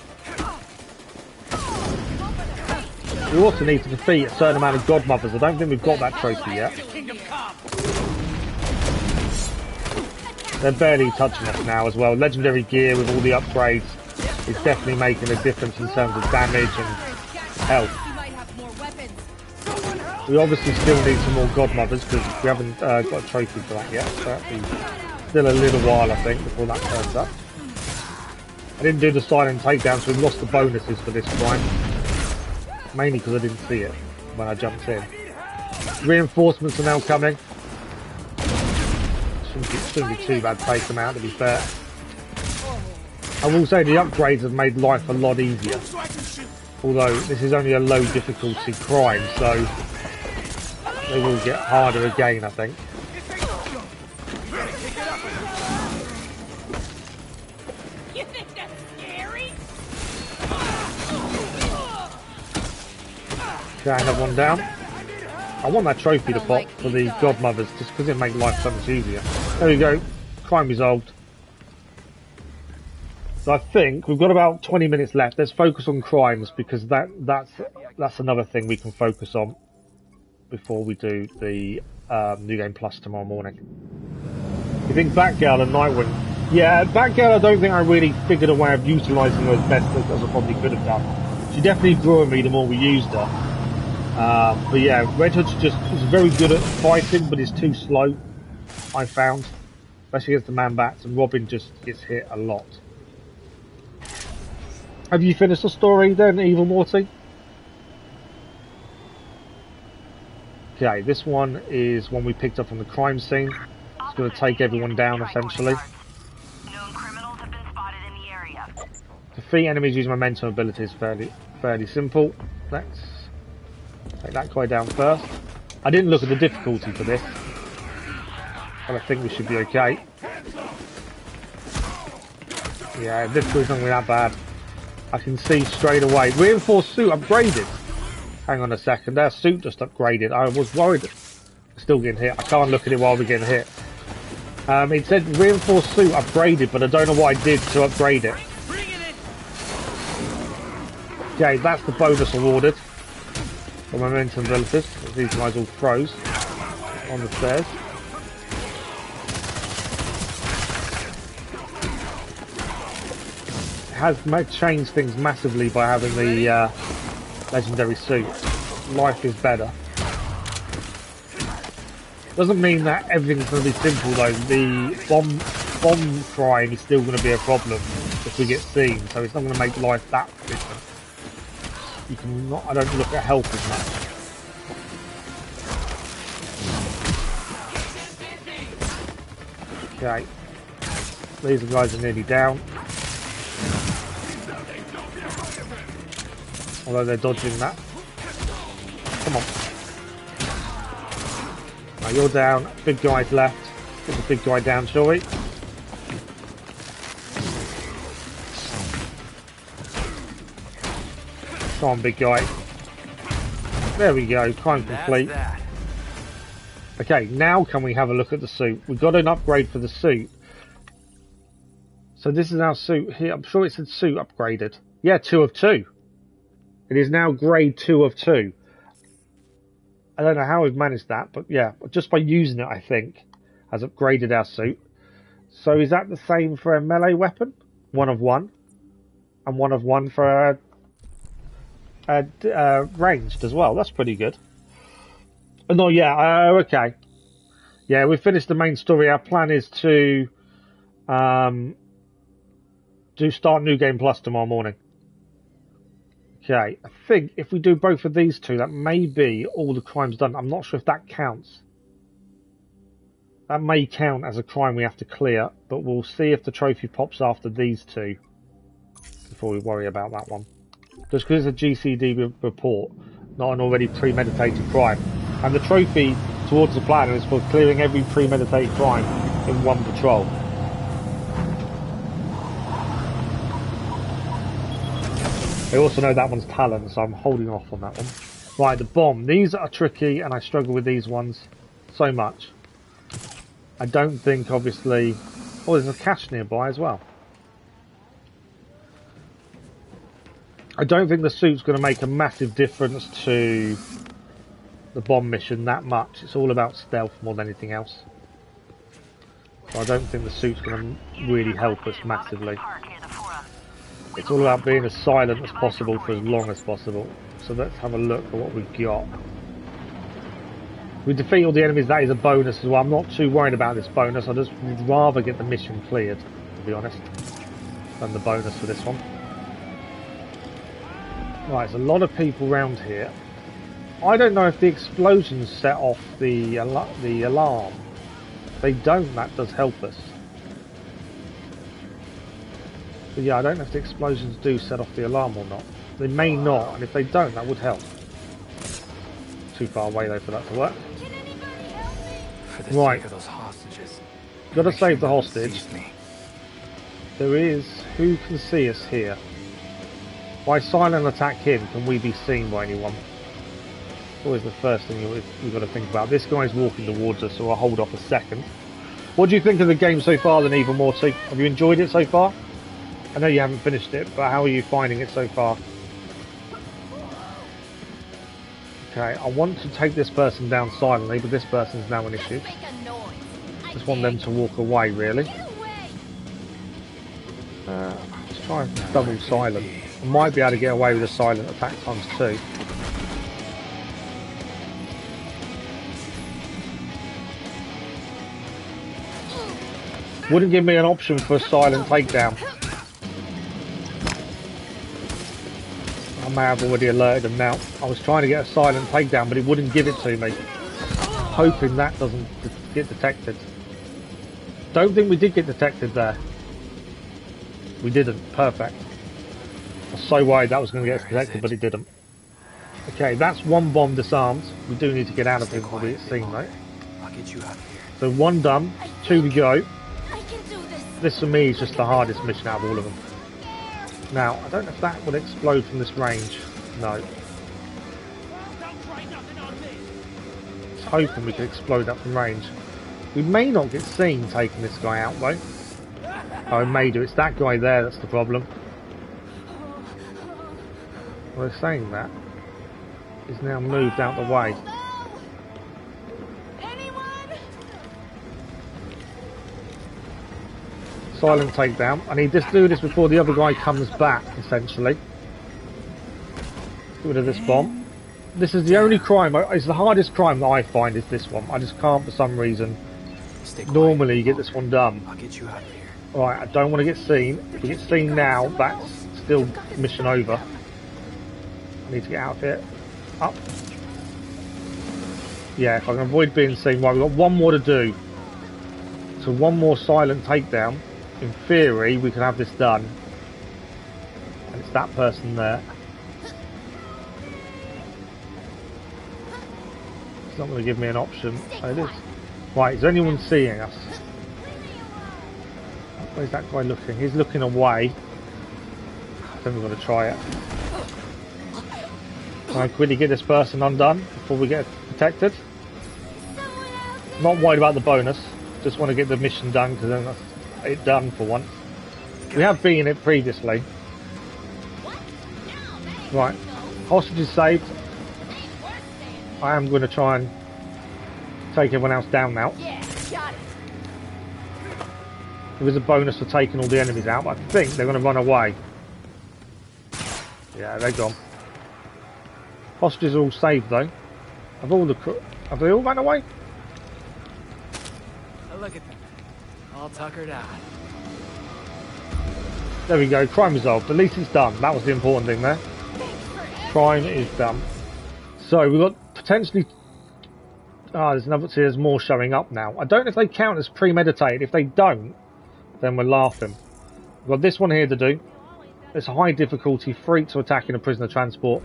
S1: We also need to defeat a certain amount of Godmothers. I don't think we've got that trophy yet. They're barely touching us now as well. Legendary gear with all the upgrades is definitely making a difference in terms of damage and health. We obviously still need some more godmothers because we haven't got a trophy for that yet. So that'll be still a little while, I think, before that turns up. I didn't do the silent takedown, so we lost the bonuses for this crime. Mainly because I didn't see it when I jumped in. Reinforcements are now coming. Shouldn't be too bad to take them out, to be fair. I will say the upgrades have made life a lot easier. Although this is only a low difficulty crime, so they will get harder again, I think.
S6: You think that's scary?
S1: Okay, another one down. I want that trophy to pop for the godmothers, just because it makes life so much easier. There we go. Crime resolved. So I think we've got about 20 minutes left. Let's focus on crimes because that's another thing we can focus on before we do the New Game Plus tomorrow morning. You think Batgirl and Nightwing? Yeah, Batgirl I don't think I really figured a way of utilising her as best as I probably could have done. She definitely grew on me the more we used her. But yeah, Red Hood's is very good at fighting, but is too slow, I found. Especially against the Man-Bats, and Robin just gets hit a lot. Have you finished the story then, Evil Morty? Okay, this one is one we picked up from the crime scene. It's going to take everyone down, essentially.
S6: Known criminals have been spotted in the area.
S1: Defeat enemies using momentum ability is fairly simple. Let's take that guy down first. I didn't look at the difficulty for this, but I think we should be okay. Yeah, the difficulty's not going to be that bad. I can see straight away. Reinforced suit upgraded. Hang on a second, their suit just upgraded. I was worried. Still getting hit. I can't look at it while we're getting hit. It said reinforced suit upgraded, but I don't know what I did to upgrade it. Okay, that's the bonus awarded for momentum abilities. These guys all froze on the stairs. Has changed things massively by having the legendary suit. Life is better. Doesn't mean that everything's going to be simple though. The bomb crime is still going to be a problem if we get seen, so it's not going to make life that different. You can not. I don't look at health as much. Okay, these guys are nearly down. Although they're dodging that. Come on. Now you're down. Big guy's left. Get the big guy down, shall we? Come on, big guy. There we go. Crime complete. Okay, now can we have a look at the suit? We've got an upgrade for the suit. So this is our suit here. I'm sure it said suit upgraded. Yeah, 2 of 2. It is now grade 2 of 2. I don't know how we've managed that, but yeah, just by using it, I think, has upgraded our suit. So is that the same for a melee weapon? 1 of 1. And 1 of 1 for ranged as well. That's pretty good. No, yeah, okay. Yeah, we've finished the main story. Our plan is to start New Game Plus tomorrow morning. Okay, I think if we do both of these two, that may be all the crimes done. I'm not sure if that counts. That may count as a crime we have to clear, but we'll see if the trophy pops after these two before we worry about that one. Just because it's a GCD report, not an already premeditated crime. And the trophy towards the planner is for clearing every premeditated crime in one patrol. I also know that one's talent, so I'm holding off on that one. Right, the bomb. These are tricky, and I struggle with these ones so much. I don't think, obviously... Oh, there's a cache nearby as well. I don't think the suit's going to make a massive difference to the bomb mission that much. It's all about stealth more than anything else. So I don't think the suit's going to really help us massively. It's all about being as silent as possible for as long as possible. So let's have a look at what we've got. We defeat all the enemies, that is a bonus as well. I'm not too worried about this bonus. I just would rather get the mission cleared, to be honest, than the bonus for this one. Right, there's a lot of people around here. I don't know if the explosions set off the alarm. If they don't, that does help us. But yeah, I don't know if the explosions do set off the alarm or not. They may not, and if they don't, that would help. Too far away though for that to work. Right. Gotta save the hostage. There is... Who can see us here? By silent attack him, can we be seen by anyone? Always the first thing you've got to think about. This guy's walking towards us, so I'll hold off a second. What do you think of the game so far then, Evil Morty? Have you enjoyed it so far? I know you haven't finished it, but how are you finding it so far? Okay, I want to take this person down silently, but this person's now an issue. Just want them to walk away, really. Let's try and double silent. I might be able to get away with a silent attack times 2. Wouldn't give me an option for a silent takedown. I may have already alerted them now. I was trying to get a silent takedown, but it wouldn't give it to me. Hoping that doesn't get detected. Don't think we did get detected there. We didn't. Perfect. I was so worried that was going to get detected, but it didn't. Okay, that's one bomb disarmed. We do need to get out of here before we get seen, though.
S9: I'll get you out of here.
S1: So 1 done, 2 to go. This for me is just the hardest mission out of all of them. Now, I don't know if that would explode from this range. No. I was hoping we could explode that from range. We may not get seen taking this guy out though. Oh, I may do. It's that guy there that's the problem. Well, they're saying that. He's now moved out the way. Silent takedown. I need to do this before the other guy comes back, essentially. Get rid of this bomb. This is the only crime, it's the hardest crime that I find is this one. I just can't for some reason. Normally you get this one done.
S9: I'll get you out of here.
S1: Alright, I don't want to get seen. If we get seen now, that's still mission over. I need to get out of here. Up. Yeah, if I can avoid being seen. Right, we've got one more to do. So 1 more silent takedown. In theory, we can have this done. And it's that person there. It's not going to give me an option. Oh, it is. Right, is anyone seeing us? Where's that guy looking? He's looking away. I think we're going to try it. Can I quickly get this person undone before we get detected? Not worried about the bonus. Just want to get the mission done because then that's it done for once. We have beaten it previously. Right, hostage is saved. I am going to try and take everyone else down now. There is a bonus for taking all the enemies out, but I think they're going to run away. Yeah, they're gone. Hostages are all saved though. Have they all run away?
S11: Oh, look at them. All tuckered out.
S1: There we go, crime resolved. At least it's done. That was the important thing there. Crime is done. So we've got potentially... there's another... See, there's more showing up now. I don't know if they count as premeditated. If they don't, then we're laughing. We've got this one here to do. It's a high difficulty, freaks are attacking a prisoner transport.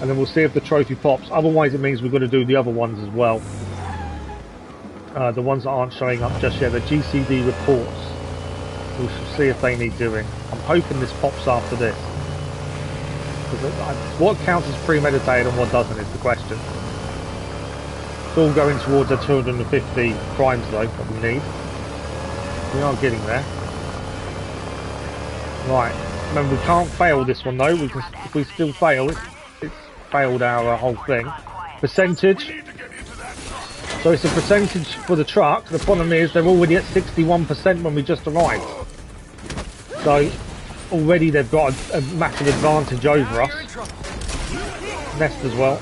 S1: And then we'll see if the trophy pops. Otherwise it means we've got to do the other ones as well. The ones that aren't showing up just yet, the GCD reports. We shall see if they need doing. I'm hoping this pops after this. What counts as premeditated and what doesn't is the question. It's all going towards the 250 crimes though that we need. We are getting there. Right. Remember, we can't fail this one though. If we still fail, it's failed our whole thing. Percentage. So it's a percentage for the truck. The problem is they're already at 61% when we just arrived. So already they've got a massive advantage over us. Nest as well.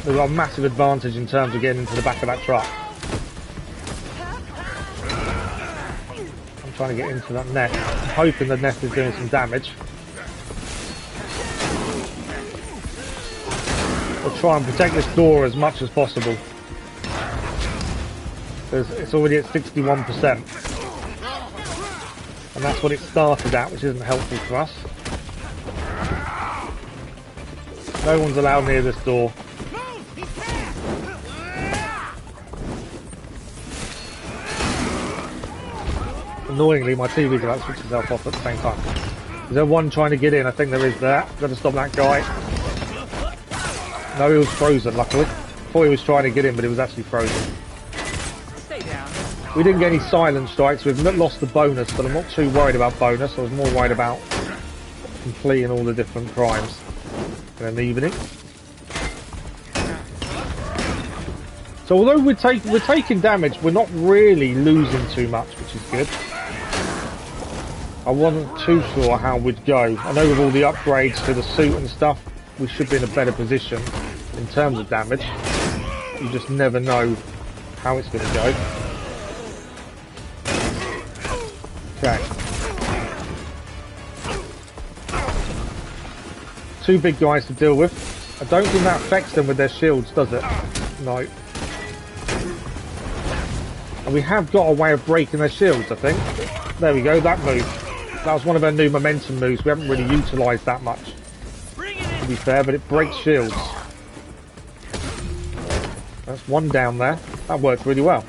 S1: We've got a massive advantage in terms of getting into the back of that truck. I'm trying to get into that nest. I'm hoping the nest is doing some damage. We'll try and protect this door as much as possible. Because it's already at 61%. And that's what it started at, which isn't helpful for us. No one's allowed near this door. Annoyingly, my TV's about to switch itself off at the same time. Is there one trying to get in? I think there is there. Got to stop that guy. No, he was frozen, luckily. Thought he was trying to get in, but he was actually frozen.
S11: Stay down.
S1: We didn't get any silent strikes. We've not lost the bonus, but I'm not too worried about bonus. I was more worried about completing all the different crimes in an evening. So although we're taking damage, we're not really losing too much, which is good. I wasn't too sure how we'd go. I know with all the upgrades to the suit and stuff, we should be in a better position in terms of damage. You just never know how it's going to go. Okay. Two big guys to deal with. I don't think that affects them with their shields, does it? No. And we have got a way of breaking their shields, I think. There we go, that move. That was one of our new momentum moves. We haven't really utilised that much, to be fair, but it breaks shields. That's one down there. That worked really well.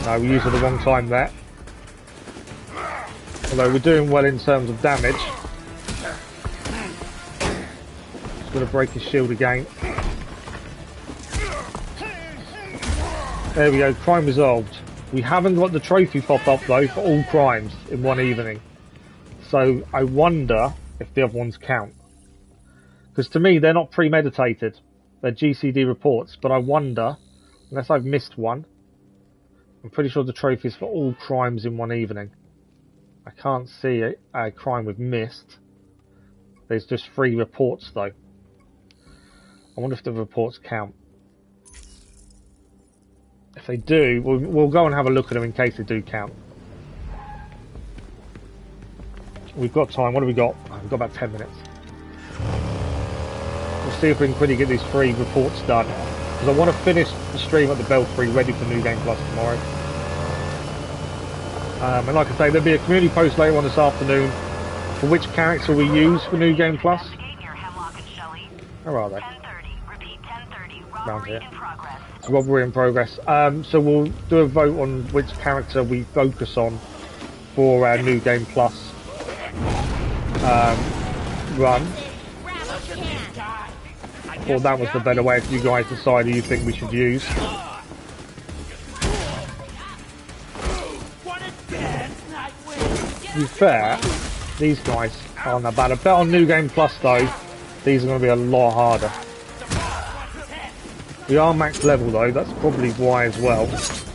S1: No, we used it the wrong time there. Although we're doing well in terms of damage. Just got to break his shield again. There we go, crime resolved. We haven't got the trophy pop up though for all crimes in one evening. So I wonder if the other ones count. Because to me they're not premeditated. They're GCD reports, but I wonder, unless I've missed one, I'm pretty sure the trophy is for all crimes in one evening. I can't see a crime we've missed. There's just 3 reports though. I wonder if the reports count. If they do, we'll go and have a look at them in case they do count. We've got time. What have we got? Oh, we've got about 10 minutes. We'll see if we can quickly get these 3 reports done. Because I want to finish the stream at the Belfry ready for New Game Plus tomorrow. And like I say, there'll be a community post later on this afternoon for which character we use for New Game Plus. Where are they? Around here. It's robbery in progress. So we'll do a vote on which character we focus on for our New Game Plus run. Thought that was the better way if you guys decide who you think we should use. To be fair, these guys aren't that bad. I bet on New Game Plus though, these are going to be a lot harder. We are max level though, that's probably why as well.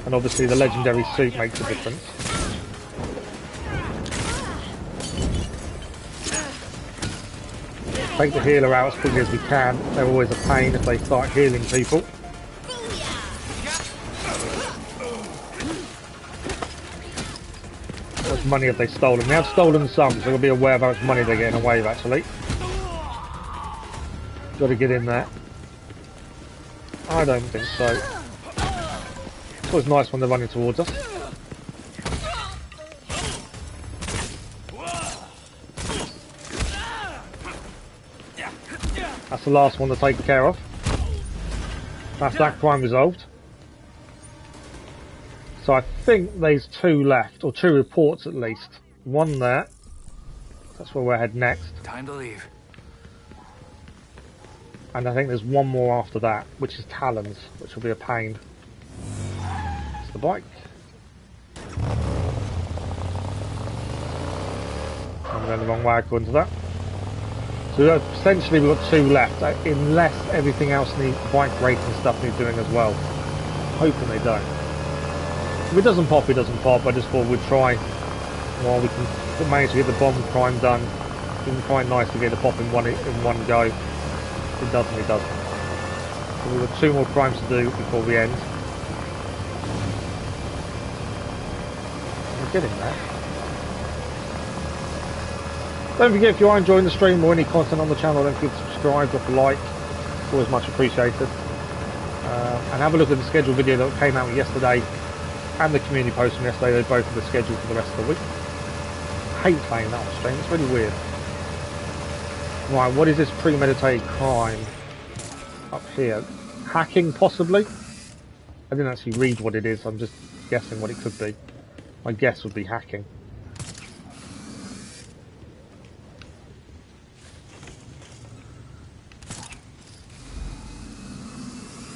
S1: And obviously the legendary suit makes a difference. Take the healer out as quickly as we can. They're always a pain if they start healing people. How much money have they stolen? They have stolen some, so we'll be aware of how much money they're getting away with actually. Got to get in there. I don't think so. It's always nice when they're running towards us. That's the last one to take care of. That's that crime resolved. So I think there's 2 left, or 2 reports at least. One there. That's where we're heading next.
S3: Time to leave.
S1: And I think there's one more after that, which is Talons, which will be a pain. It's the bike. I'm going the wrong way according to that. So essentially we've got 2 left, unless everything else needs, bike racing stuff needs doing as well. I'm hoping they don't. If it doesn't pop, it doesn't pop. I just thought we'd try while we can manage to get the bomb crime done. It's been quite nice to get the pop in one go. It doesn't, it doesn't. So we've got 2 more crimes to do before we end. We're getting there. Don't forget, if you are enjoying the stream or any content on the channel, don't forget to subscribe, drop a like. It's always much appreciated. And have a look at the scheduled video that came out yesterday and the community post from yesterday. They're both on the schedule for the rest of the week. I hate playing that on stream, it's really weird. Right, what is this premeditated crime up here? Hacking, possibly? I didn't actually read what it is, I'm just guessing what it could be. My guess would be hacking.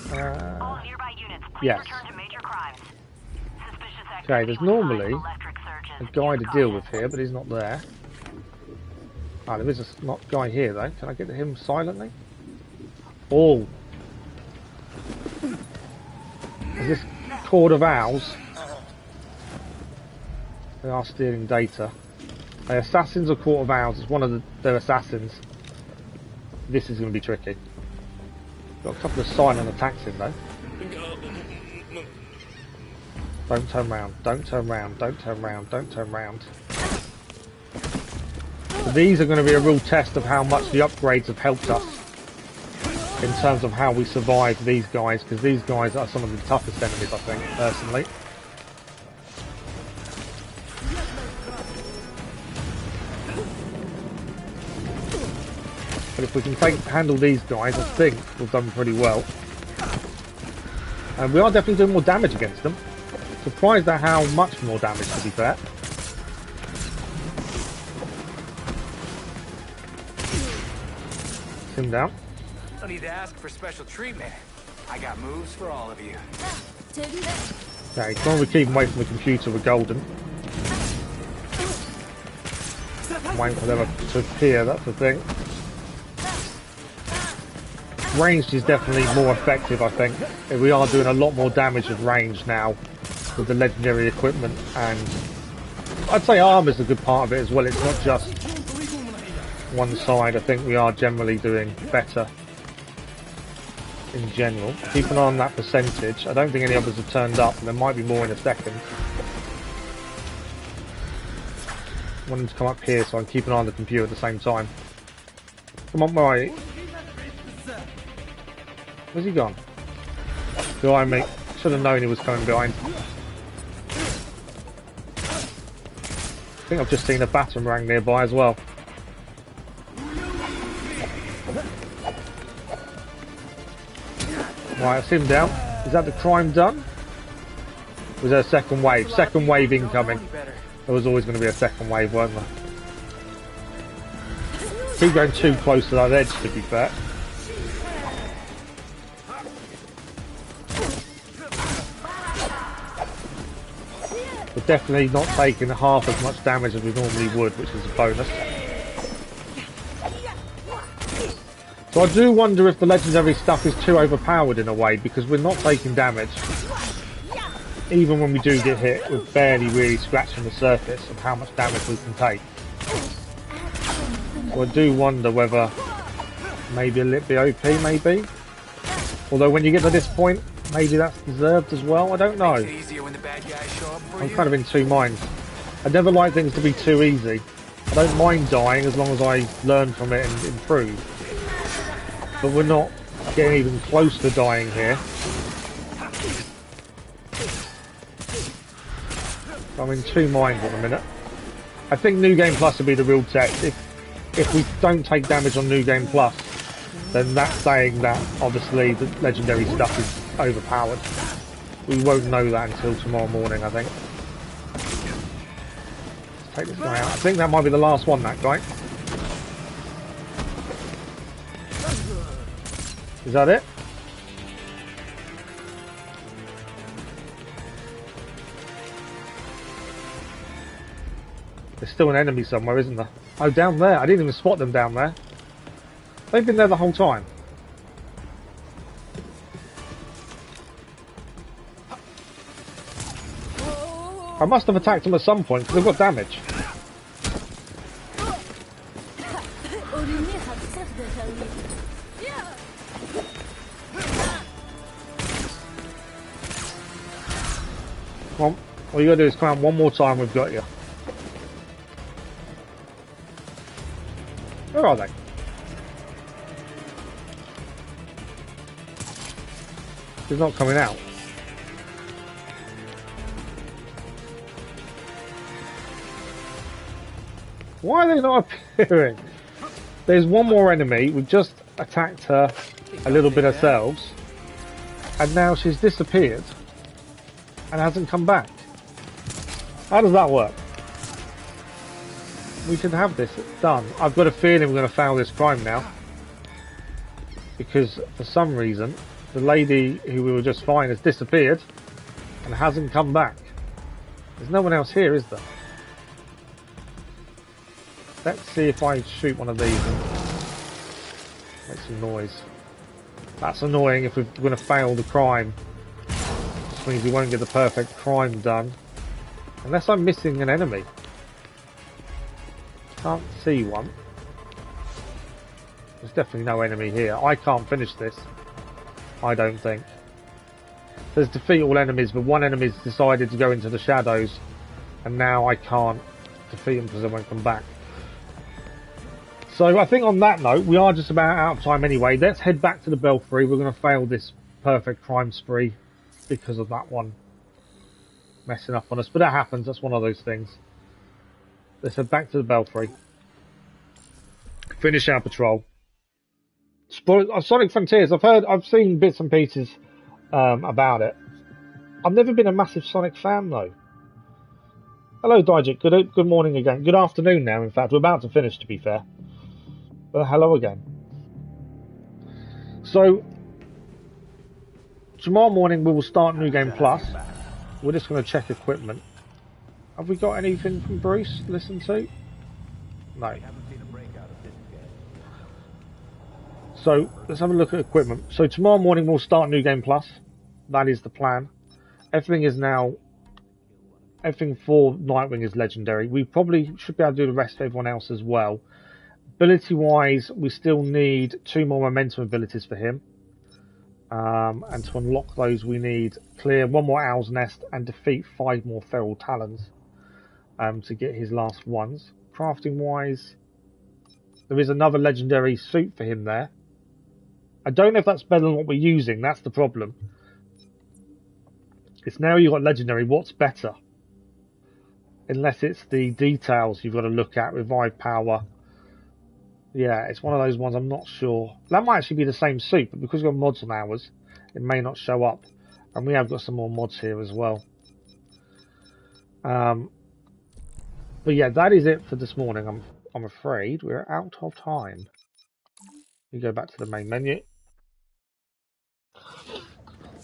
S6: All nearby units, please
S1: yes.
S6: return to major crimes. Suspicious activity.
S1: Okay, there's normally a guy to deal with here, but he's not there. Ah, there is a guy here though. Can I get to him silently? Oh! Is this Court of Owls? They are stealing data. The assassins of Court of Owls. It's one of their assassins. This is going to be tricky. Got a couple of silent attacks in though. Don't turn round, don't turn round, don't turn round, don't turn round. So these are going to be a real test of how much the upgrades have helped us in terms of how we survive these guys, because these guys are some of the toughest enemies, I think, personally. But if we can handle these guys, I think we've done pretty well. And we are definitely doing more damage against them. Surprised at how much more damage, to be fair. Him down.
S3: No need to ask for special treatment. I got moves for all of you.
S1: Okay, as long as we keep away from the computer, we're golden. Waiting for them to appear, that's the thing. Ranged is definitely more effective, I think. We are doing a lot more damage with range now with the legendary equipment, and I'd say armor's a good part of it as well. It's not just one side. I think we are generally doing better in general. Keep an eye on that percentage. I don't think any others have turned up, and there might be more in a second. I want them to come up here so I can keep an eye on the computer at the same time. Come on, right. Where's he gone? Behind me. Should have known he was coming behind. I think I've just seen a batarang nearby as well. Right, that's him down. Is that the crime done? Was there a second wave? Second wave incoming. There was always going to be a second wave, weren't there? Keep going too close to that edge, to be fair. We're definitely not taking half as much damage as we normally would, which is a bonus. So I do wonder if the legendary stuff is too overpowered in a way, because we're not taking damage. Even when we do get hit, we're barely really scratching the surface of how much damage we can take. So I do wonder whether maybe a little bit OP, maybe. Although when you get to this point, maybe that's deserved as well. I don't know. I'm kind of in two minds. I never like things to be too easy. I don't mind dying as long as I learn from it and improve. But we're not getting even close to dying here. I'm in two minds at the minute. I think New Game Plus will be the real test. If we don't take damage on New Game Plus, then that's saying that obviously the legendary stuff is overpowered. We won't know that until tomorrow morning, I think. Let's take this guy out. I think that might be the last one, that guy. Is that it? There's still an enemy somewhere, isn't there? Oh, down there. I didn't even spot them down there. They've been there the whole time. I must have attacked them at some point because they've got damage. Come on. All you gotta do is come out one more time, we've got you. Where are they? He's not coming out. Why are they not appearing? There's one more enemy. We've just attacked her a little bit ourselves. And now she's disappeared. And hasn't come back. How does that work? We should have this done. I've got a feeling we're going to fail this crime now. Because for some reason, the lady who we were just fine has disappeared. And hasn't come back. There's no one else here, is there? Let's see if I shoot one of these and make some noise. That's annoying if we're going to fail the crime. Which means we won't get the perfect crime done. Unless I'm missing an enemy. Can't see one. There's definitely no enemy here. I can't finish this. I don't think. There's defeat all enemies, but one enemy's decided to go into the shadows. And now I can't defeat him because I won't come back. So I think on that note, we are just about out of time anyway. Let's head back to the Belfry. We're going to fail this perfect crime spree because of that one messing up on us. But that happens. That's one of those things. Let's head back to the Belfry. Finish our patrol. Sonic Frontiers. I've seen bits and pieces about it. I've never been a massive Sonic fan though. Hello, Dijik. Good morning again. Good afternoon now. In fact, we're about to finish. To be fair. But hello again. So tomorrow morning we will start New Game Plus. We're just going to check equipment. Have we got anything from Bruce to listen to? No. So let's have a look at equipment. So tomorrow morning we'll start New Game Plus. That is the plan. Everything for Nightwing is legendary. We probably should be able to do the rest of everyone else as well. Ability wise, we still need 2 more momentum abilities for him. And to unlock those we need clear 1 more Owl's Nest and defeat 5 more Feral Talons to get his last ones. Crafting wise, there is another legendary suit for him there. I don't know if that's better than what we're using, that's the problem. It's now you've got legendary, what's better? Unless it's the details you've got to look at, revive power. Yeah, it's one of those ones I'm not sure. That might actually be the same suit, but because we've got mods on ours, it may not show up. And we have got some more mods here as well. But yeah, that is it for this morning. I'm afraid we're out of time. You go back to the main menu.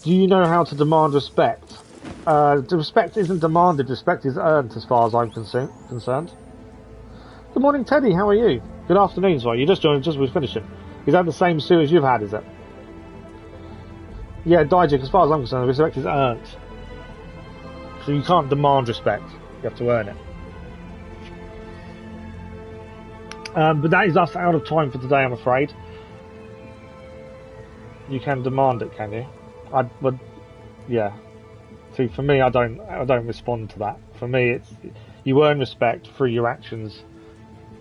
S1: Do you know how to demand respect? The respect isn't demanded, respect is earned as far as I'm concerned. Good morning, Teddy, how are you? Good afternoon, sorry, you just joined just with finishing. Is that the same suit as you've had, is it? Yeah, Dijik, as far as I'm concerned, respect is earned. So you can't demand respect, you have to earn it. But that is us out of time for today, I'm afraid. You can demand it, can you? But yeah. See, for me, I don't respond to that. For me, it's you earn respect through your actions.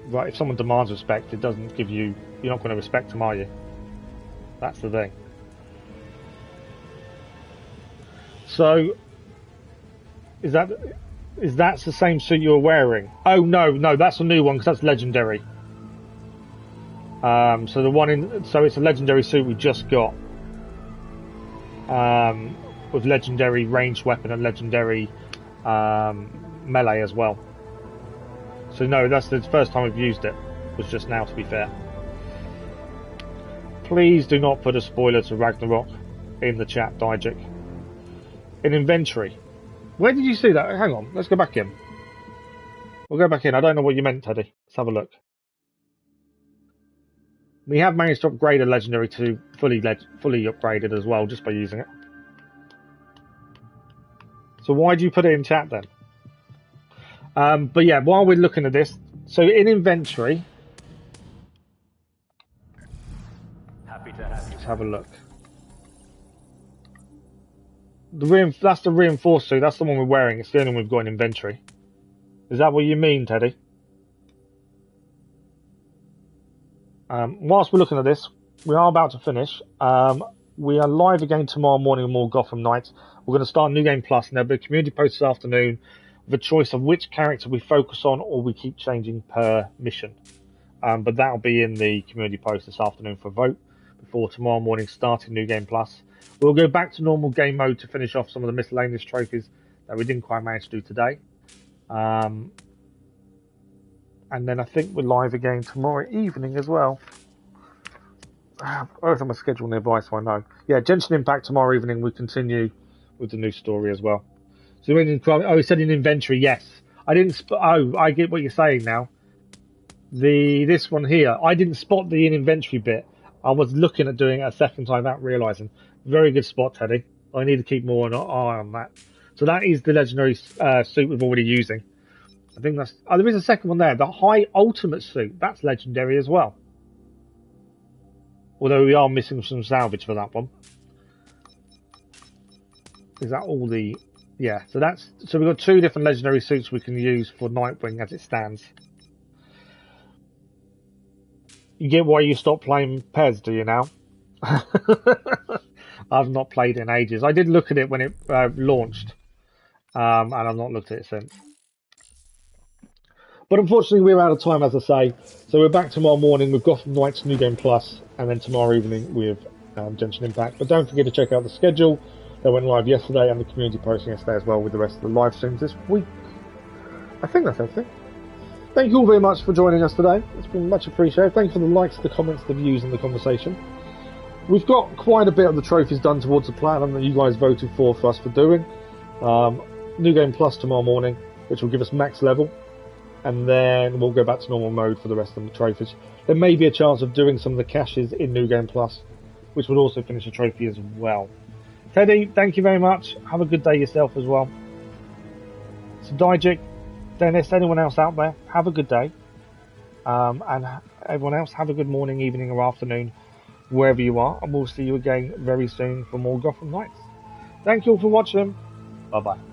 S1: Right? If someone demands respect, it doesn't give you. You're not going to respect them, are you? That's the thing. So, is that the same suit you're wearing? Oh no, that's a new one because that's legendary. So the one so it's a legendary suit we just got. With legendary ranged weapon and legendary melee as well. So no, that's the first time we've used it. Was just now, to be fair. Please do not put a spoiler to Ragnarok in the chat, Dijik. In inventory. Where did you see that? Hang on, let's go back in. We'll go back in. I don't know what you meant, Teddy. Let's have a look. We have managed to upgrade a legendary to fully upgraded as well, just by using it. So why do you put it in chat then? But yeah, while we're looking at this, so in inventory, let's have a look. That's the reinforced suit. That's the one we're wearing. It's the only one we've got in inventory. Is that what you mean, Teddy? Whilst we're looking at this, we are about to finish. We are live again tomorrow morning with more Gotham Knights. We're going to start New Game Plus, and there'll be a community post this afternoon with a choice of which character we focus on or we keep changing per mission. But that'll be in the community post this afternoon for a vote before tomorrow morning starting New Game Plus. We'll go back to normal game mode to finish off some of the miscellaneous trophies that we didn't quite manage to do today. And then I think we're live again tomorrow evening as well. I have my schedule nearby so I know. Yeah, Genshin Impact tomorrow evening. We continue with the new story as well. So he said in inventory, yes. I didn't. I get what you're saying now. This one here, I didn't spot the in inventory bit. I was looking at doing it a second time without realising. Very good spot, Teddy. I need to keep more an eye on that. So that is the legendary suit we're already using. I think that's... Oh, there is a second one there. The high ultimate suit. That's legendary as well. Although we are missing some salvage for that one. Is that all the... Yeah, so we've got 2 different legendary suits we can use for Nightwing as it stands. You get why you stopped playing PES, do you now? I've not played in ages. I did look at it when it launched. And I've not looked at it since. But unfortunately, we're out of time, as I say. So we're back tomorrow morning with Gotham Knights New Game Plus, and then tomorrow evening with Genshin Impact. But don't forget to check out the schedule that went live yesterday and the community posting yesterday as well with the rest of the live streams this week. I think that's everything. Thank you all very much for joining us today. It's been much appreciated. Thank you for the likes, the comments, the views, and the conversation. We've got quite a bit of the trophies done towards the platinum that you guys voted for us for doing. New Game Plus tomorrow morning, which will give us max level. And then we'll go back to normal mode for the rest of the trophies. There may be a chance of doing some of the caches in New Game Plus, which will also finish a trophy as well. Teddy, thank you very much. Have a good day yourself as well. So Dijik, Dennis, anyone else out there, have a good day. And everyone else, have a good morning, evening or afternoon, wherever you are. And we'll see you again very soon for more Gotham Knights. Thank you all for watching. Bye-bye.